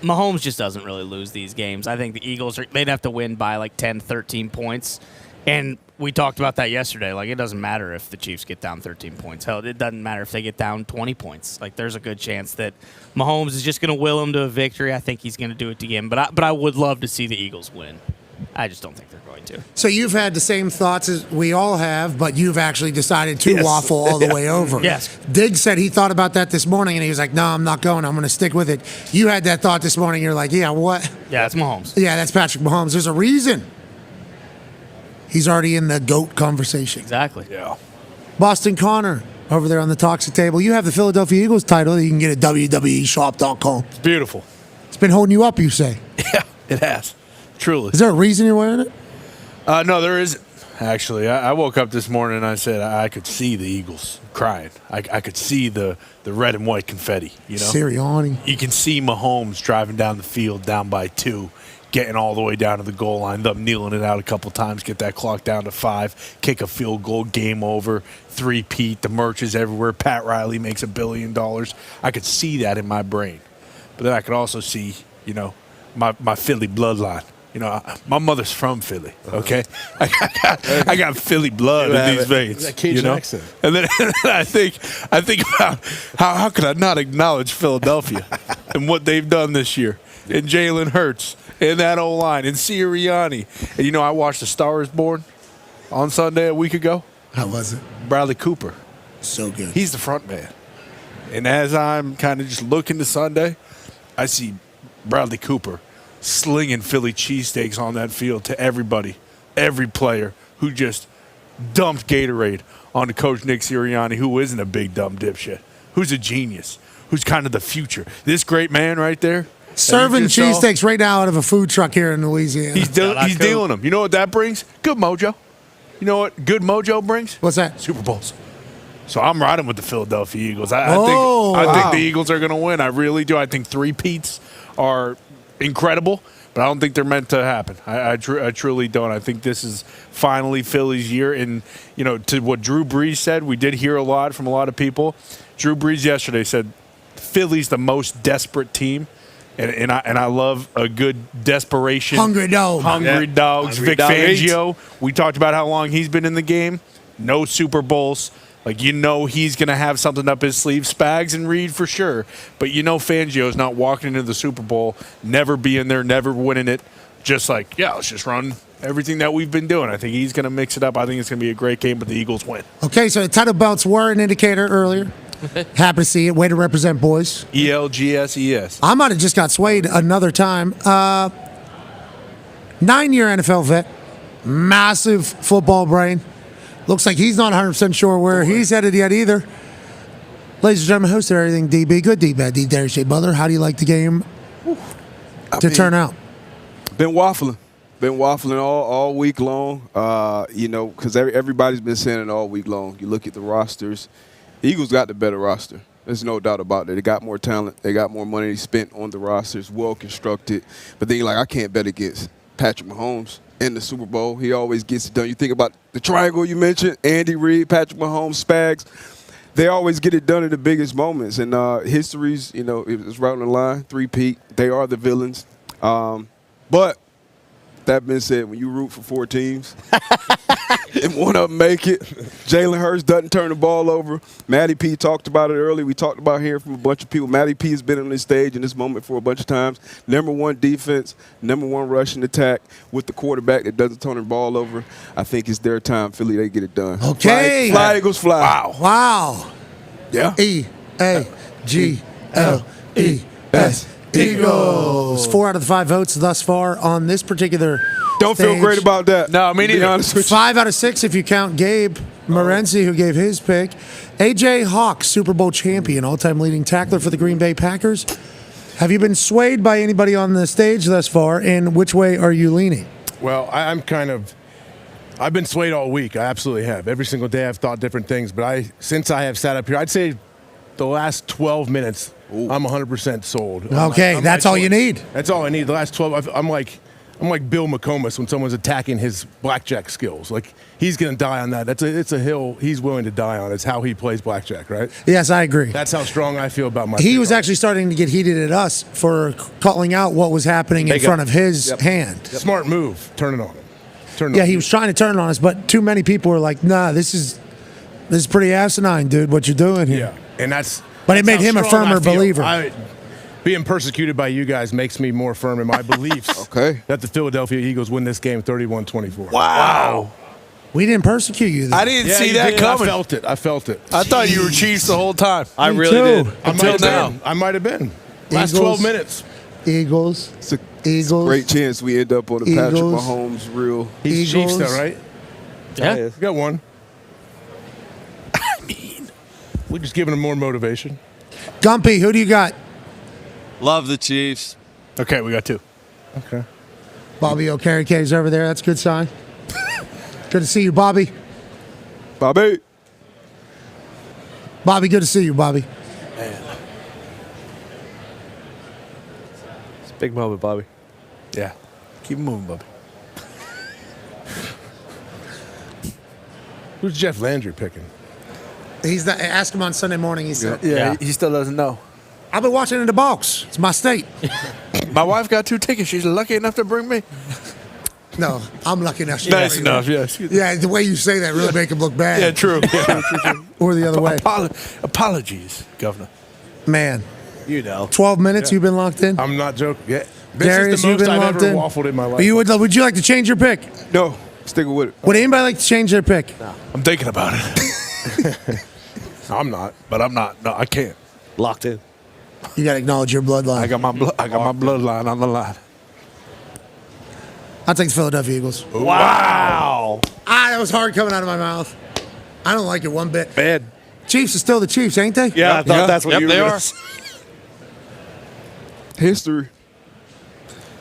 Mahomes just doesn't really lose these games. I think the Eagles, they'd have to win by like 10, 13 points. And we talked about that yesterday. Like, it doesn't matter if the Chiefs get down 13 points. Hell, it doesn't matter if they get down 20 points. Like, there's a good chance that Mahomes is just going to will them to a victory. I think he's going to do it again. But I would love to see the Eagles win. I just don't think they're going to. So you've had the same thoughts as we all have, but you've actually decided to waffle all the way over. Yes. Diggs said he thought about that this morning, and he was like, no, I'm not going. I'm going to stick with it. You had that thought this morning. You're like, yeah, what? Yeah, that's Mahomes. Yeah, that's Patrick Mahomes. There's a reason. He's already in the GOAT conversation. Exactly. Yeah. Boston Connor over there on the toxic table. You have the Philadelphia Eagles title that you can get at WWEshop.com. It's beautiful. It's been holding you up, you say. Yeah, it has. Truly. Is there a reason you're wearing it? No, there isn't. Actually, I woke up this morning and I said I could see the Eagles crying. I could see the red and white confetti. Sirianni. You can see Mahomes driving down the field down by 2, getting all the way down to the goal line, them kneeling it out a couple times, get that clock down to 5, kick a field goal, game over, 3-peat, the merch is everywhere. Pat Riley makes $1 billion. I could see that in my brain. But then I could also see, my Philly bloodline. My mother's from Philly, okay? I got Philly blood in these veins. That Cajun accent. And then I think about how could I not acknowledge Philadelphia and what they've done this year, and Jalen Hurts, and that O-line, and Sirianni. And I watched The Star is Born on Sunday a week ago. How was it? Bradley Cooper. So good. He's the front man. And as I'm kind of just looking to Sunday, I see Bradley Cooper slinging Philly cheesesteaks on that field to everybody, every player who just dumped Gatorade on Coach Nick Sirianni, who isn't a big dumb dipshit, who's a genius, who's kind of the future. This great man right there. Serving cheesesteaks right now out of a food truck here in Louisiana. He's dealing them. You know what that brings? Good mojo. You know what good mojo brings? What's that? Super Bowls. So I'm riding with the Philadelphia Eagles. I think the Eagles are going to win. I really do. I think 3-peats are incredible, but I don't think they're meant to happen. I truly don't. I think this is finally Philly's year. And, to what Drew Brees said, we did hear a lot from a lot of people. Drew Brees yesterday said Philly's the most desperate team. And I love a good desperation. Hungry dogs. Vic Fangio. We talked about how long he's been in the game. No Super Bowls. He's going to have something up his sleeve. Spags and Reed for sure. But Fangio's not walking into the Super Bowl, never being there, never winning it. Just let's just run everything that we've been doing. I think he's going to mix it up. I think it's going to be a great game, but the Eagles win. Okay, so the title belts were an indicator earlier. Happy to see it. Way to represent, boys. ELGSES. I might have just got swayed another time. 9-year NFL vet. Massive football brain. Looks like he's not 100% sure where he's headed yet either. Ladies and gentlemen, host of Everything DB. Good D, bad D, Darius J. Butler. How do you like the game turn out? Been waffling all week long, because everybody's been saying it all week long. You look at the rosters. The Eagles got the better roster. There's no doubt about it. They got more talent. They got more money spent on the rosters, well-constructed. But then I can't bet against Patrick Mahomes in the Super Bowl. He always gets it done. You think about the triangle you mentioned, Andy Reid, Patrick Mahomes, Spags. They always get it done in the biggest moments. And history's, it's right on the line, 3-peat. They are the villains. But that being said, when you root for 4 teams, and one of them make it. Jalen Hurts doesn't turn the ball over. Matty P talked about it earlier. We talked about hearing from a bunch of people. Matty P has been on this stage in this moment for a bunch of times. Number one defense, number one rushing attack with the quarterback that doesn't turn the ball over. I think it's their time. Philly, they get it done. Okay. Fly Eagles, fly. Wow. Yeah. E-A-G-L-E-S. Eagles. 4 out of the 5 votes thus far on this particular Don't feel stage. great about that. No, me neither. Be honest with you. 5 out of 6 if you count Gabe Morency, who gave his pick. A.J. Hawk, Super Bowl champion, all-time leading tackler for the Green Bay Packers. Have you been swayed by anybody on the stage thus far, and which way are you leaning? Well, I've been swayed all week. I absolutely have. Every single day I've thought different things, but since I have sat up here, I'd say the last 12 minutes, I'm 100% sold. Okay, that's all you need. That's all I need. The last 12, I'm like Bill McComas when someone's attacking his blackjack skills. Like, he's going to die on that. It's a hill he's willing to die on. It's how he plays blackjack, right? Yes, I agree. That's how strong I feel about my He was actually starting to get heated at us for calling out what was happening in front of his hand. Smart move. Turn it on him. Yeah, he was trying to turn it on us, but too many people were like, nah, this is pretty asinine, dude, what you're doing here. Yeah, and that's... But it made how him a strong I firmer feel. believer. Being persecuted by you guys makes me more firm in my beliefs that the Philadelphia Eagles win this game 31-24. Wow. We didn't persecute you. I didn't see that coming. I felt it. I thought you were Chiefs the whole time. I really did. Until now. I might have been. Last Eagles. 12 minutes. Eagles. It's a Eagles. great chance we end up on the Patrick Eagles. Mahomes reel. He's Eagles. Chiefs, though, right? Yeah. You got one. We're just giving him more motivation. Gumpy, who do you got? Love the Chiefs. Okay, we got 2. Okay. Bobby O'Carrick's over there. That's a good sign. Good to see you, Bobby. Bobby, good to see you, Bobby. It's a big moment, Bobby. Yeah. Keep moving, Bobby. Who's Jeff Landry picking? Ask him on Sunday morning. He said, Yeah, he still doesn't know. I've been watching in the box. It's my state. My wife got 2 tickets. She's lucky enough to bring me. No, I'm lucky enough. Nice enough, yes. Yeah, the way you say that really make him look bad. Yeah, true. Or the other way. Apologies, Governor. Man. You know. 12 minutes you've been locked in? I'm not joking. Yeah. This Darius, is the you've most been I've locked ever in? waffled in my life. Would you like to change your pick? no, sticking with it. Would anybody like to change their pick? I'm thinking about it. I'm not. But I'm not. No, I can't. Locked in. You got to acknowledge your bloodline. I got my bloodline on the line. I'll take the Philadelphia Eagles. Wow. That was hard coming out of my mouth. I don't like it one bit. Bad. Chiefs are still the Chiefs, ain't they? Yeah, I thought that's what you were they gonna are. say. History.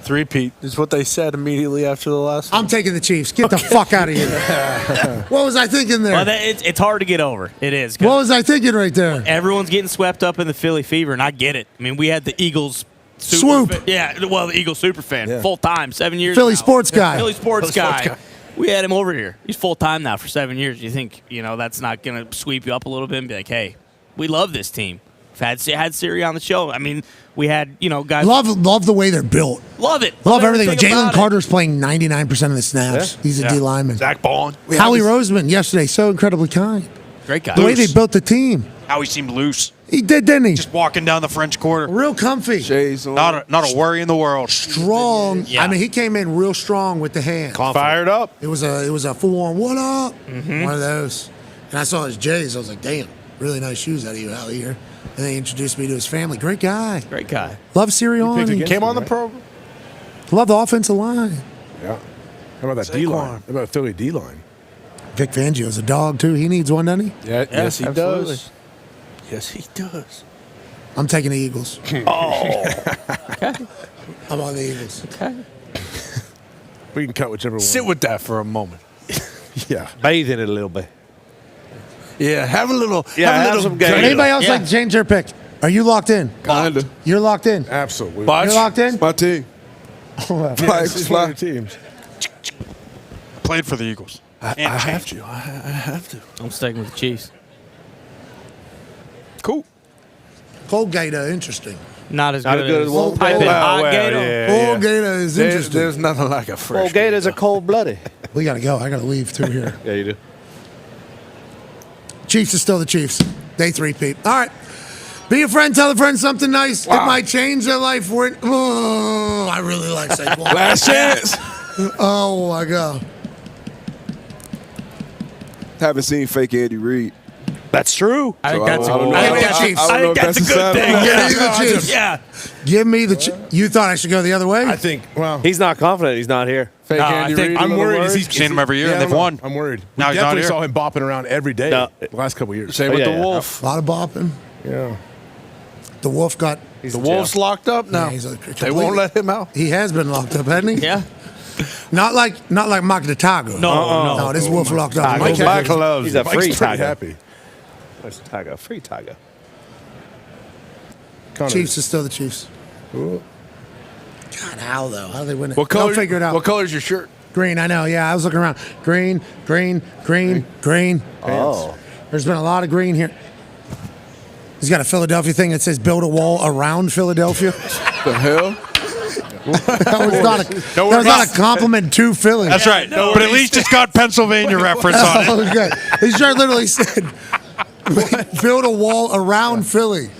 3-peat is what they said immediately after the last one. I'm taking the Chiefs. Get the fuck out of here. What was I thinking there? Well, it's hard to get over. It is. What was I thinking right there? Everyone's getting swept up in the Philly fever, and I get it. I mean, we had the Eagles Swoop. the Eagles super fan, full time, 7 years. Philly now. sports guy. Philly sports guy. We had him over here. He's full time now for 7 years. You think that's not going to sweep you up a little bit and be like, hey, we love this team. We've had Siri on the show. I mean, we had guys. Love the way they're built. Love it. Love everything. Jalen about Carter's playing 99% of the snaps. Yeah. He's a D lineman. Zach Bond. Howie Roseman yesterday, so incredibly kind. Great guy. The way they built the team. How he seemed loose. He did, didn't he? Just walking down the French Quarter. Real comfy. Shades on. Not a worry in the world. Strong. Yeah. I mean, he came in real strong with the hand. Fired up. It was a full on what up? One of those. And I saw his J's. I was like, damn, really nice shoes out of you out here. And they introduced me to his family. Great guy. Great guy. Love Sirianni. He Came on the program. Love the offensive line. Yeah. How about that D-line? How about Philly D-line? Vic Fangio's a dog, too. He needs one, doesn't he? Yeah, yes, he absolutely. does. Yes, he does. I'm taking the Eagles. Oh. Okay. I'm on the Eagles. Okay. We can cut whichever one. Sit with that for a moment. Yeah. Bathe in it a little bit. Yeah, have a little. Yeah, have a have little some game. game. Anybody else like to change their pick? Are you locked in? Kinda. You're locked in. Absolutely. You're locked in? My team. Yeah, Fly, this is fly. one of your teams. Played for the Eagles. I have to. I have to. I'm sticking with the Chiefs. Cool. Colgate, interesting. Not as Not good, as good as Wolf. Wolf. Pipe it, hot well, gator. yeah. Full Gator is interesting. There's nothing like a fresh. Well, Gators are cold-blooded. We got to go. I got to leave too here. Yeah, you do. Chiefs are still the Chiefs. They three-peat. All right. Be a friend. Tell a friend something nice. It might change their life. I really like Saquon. Last chance. Oh, my God. Haven't seen fake Andy Reid. That's true. I think So that's a I don't good know. I think thing. Chiefs. I think that's a good thing. Give me the Chiefs. Yeah. Give me the Chiefs. You thought I should go the other way? I think, well, He's not confident. He's not here. Fake No, Andy I think- Reid, I'm a little worried. worried. He's Seen him every year, and they've won. I'm worried. Now We he's not definitely here. saw him bopping around every day No. the last couple of years. Same with yeah, the yeah. Wolf. A lot of bopping. Yeah. The Wolf got. He's The in jail. Wolf's locked up now. Yeah, he's a They complete- won't let him out. He has been locked up, hasn't he? Yeah. Not like Mike the Tiger. No. This Wolf locked up. Tiger. Mike loves He's a him. free Mike's pretty tiger. happy. Nice tiger. Free tiger. Chiefs are still the Chiefs. God, how though? How do they win it? What color? They'll figure it out. What color's your shirt? Green. I know. Yeah, I was looking around. Green. Oh. There's been a lot of green here. He's got a Philadelphia thing that says "Build a wall around Philadelphia." The hell? That was not a compliment to Philly. That's right. But at least it's got Pennsylvania reference on it. Oh, okay. His shirt literally said, "Build a wall around Philly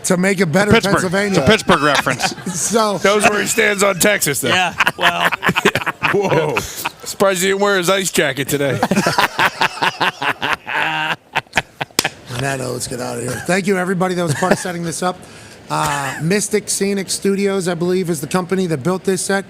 to make it better." Pittsburgh. Pennsylvania. It's a Pittsburgh reference. So Knows where he stands on Texas, though. Yeah. Well. Whoa. Surprised he didn't wear his ice jacket today. on that note, let's get out of here. Thank you, everybody that was part of setting this up. Mystic Scenic Studios, I believe, is the company that built this set.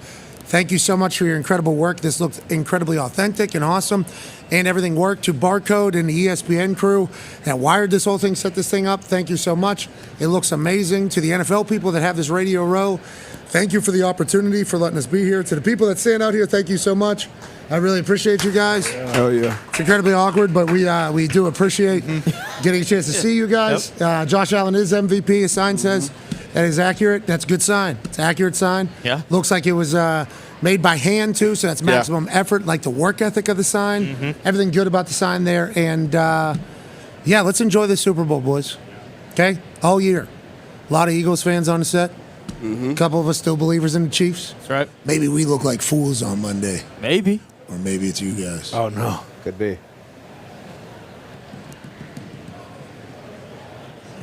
Thank you so much for your incredible work. This looked incredibly authentic and awesome, and everything worked. To Barcode and the ESPN crew that wired this whole thing, set this thing up, thank you so much. It looks amazing. To the NFL people that have this radio row, thank you for the opportunity, for letting us be here. To the people that stand out here, thank you so much. I really appreciate you guys. Hell yeah. It's incredibly awkward, but we do appreciate getting a chance to see you guys. Josh Allen is MVP, his sign says. That is accurate. That's a good sign. It's an accurate sign. Yeah. Looks like it was made by hand, too, so that's maximum effort, like the work ethic of the sign. Everything good about the sign there. And, yeah, let's enjoy the Super Bowl, boys. Okay? All year. A lot of Eagles fans on the set. A couple of us still believers in the Chiefs. That's right. Maybe we look like fools on Monday. Maybe. Or maybe it's you guys. Oh, no. Could be.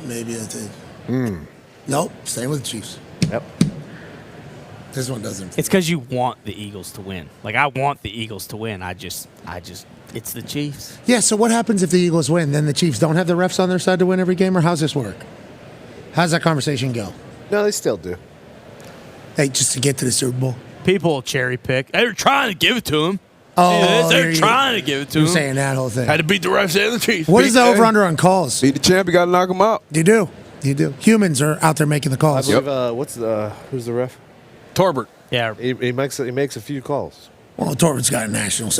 Maybe that's it. Nope. Staying with the Chiefs. Yep. This one doesn't. It's because you want the Eagles to win. Like, I want the Eagles to win. it's the Chiefs. Yeah, so what happens if the Eagles win? Then the Chiefs don't have the refs on their side to win every game, or how's this work? How's that conversation go? No, they still do. Hey, just to get to the Super Bowl. People cherry pick. They're trying to give it to him. Oh, they're trying to give it to You're him. saying that whole thing. Had to beat the refs and the Chiefs. What is the over-under on calls? Beat the champ, you got to knock him out. You do. You do. Humans are out there making the I calls. believe, who's the ref? Torbert. Yeah. He makes a few calls. Well, Torben's got a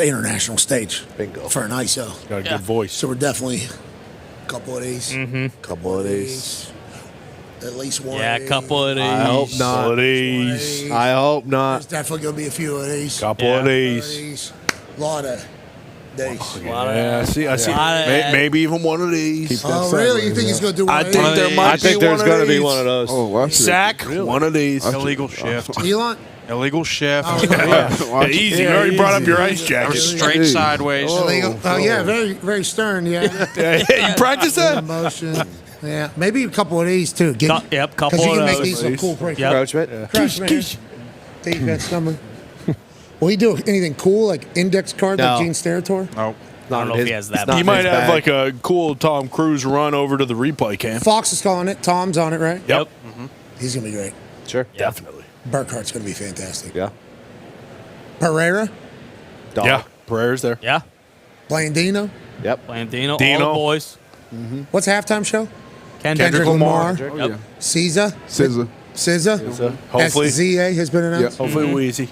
international stage. Bingo. For an ISO. Got a good voice. So we're definitely a couple of these. Couple of these. At least one. Yeah, a couple of these. I hope not. I hope not. There's definitely going to be a few of these. Couple of these. A lot of days. Yeah, I see. Maybe even one of these. Oh, really? You think he's going to do one I of think these? there might be there's one going of to be these. one of those. Oh, watch it. Sack, one of these. Illegal shift. Elon? Illegal shift. Yeah, easy. You already brought up your ice jacket. Straight sideways. Illegal. Oh, yeah, very, very stern, yeah. You practice that? Motion. Yeah, maybe a couple of these, too. Couple Because you of can make those. these some cool breaks. Yep. Encroachment? Defense number. Will he do anything cool, like index card, No. like Gene Steratore? Nope. I don't know if he has that. not You might his have bag. like a cool Tom Cruise run over to the replay cam. Fox is calling it. Tom's on it, right? Yep. He's going to be great. Sure. Definitely. Burkhart's going to be fantastic. Yeah. Pereira, Dog. Yeah. Prayers there. Yeah. Blandino. Yep. Playing Dino. Dino. All the boys. What's halftime show? Kendrick Lamar. Yep. Caesar. SZA. SZA. Hopefully. SZA has been announced. Hopefully Wheezy.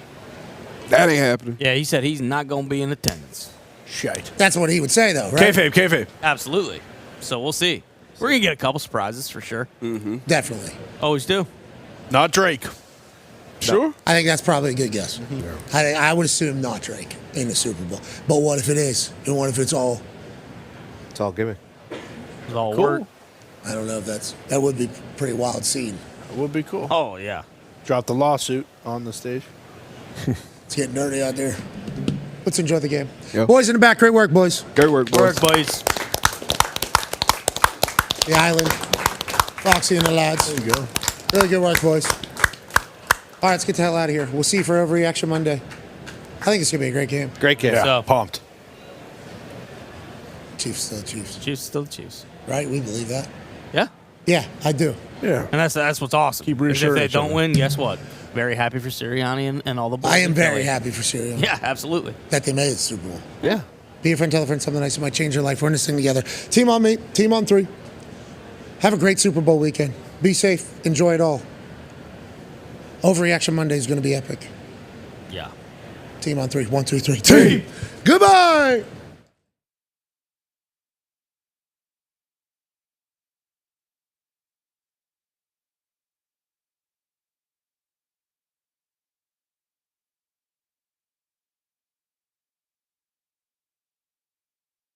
That ain't happening. Yeah, he said he's not going to be in attendance. Shite. That's what he would say, though, right? Kayfabe. Absolutely. So we'll see. We're going to get a couple surprises for sure. Definitely. Always do. Not Drake. Sure. I think that's probably a good guess. I would assume not Drake in the Super Bowl. But what if it is? And what if it's all? It's all gimmick. It's all Cool. work. I don't know if that would be a pretty wild scene. It would be cool. Oh, yeah. Drop the lawsuit on the stage. It's getting dirty out there. Let's enjoy the game. Yeah. Boys in the back, great work, boys. Great work, boys. Work, boys. The Island, Foxy and the lads. There you go. Really good work, boys. All right, let's get the hell out of here. We'll see you for Overreaction Monday. I think it's going to be a great game. Great game. Yeah. So- Pumped. Chiefs still Chiefs. Chiefs still the Chiefs. Right? We believe that. Yeah. Yeah, I do. Yeah. And that's what's awesome. Keep Because reassuring if they each don't other. win, guess what? Very happy for Sirianni and all the boys. I am in very Philly. happy for Syria. Yeah, absolutely. That they made it to the Super Bowl. Yeah. Be a friend, tell a friend something nice that might change your life. We're in this thing together. Team on me, team on 3. Have a great Super Bowl weekend. Be safe. Enjoy it all. Overreaction Monday is going to be epic. Yeah. Team on 3. 1, 2, 3. Team. Goodbye.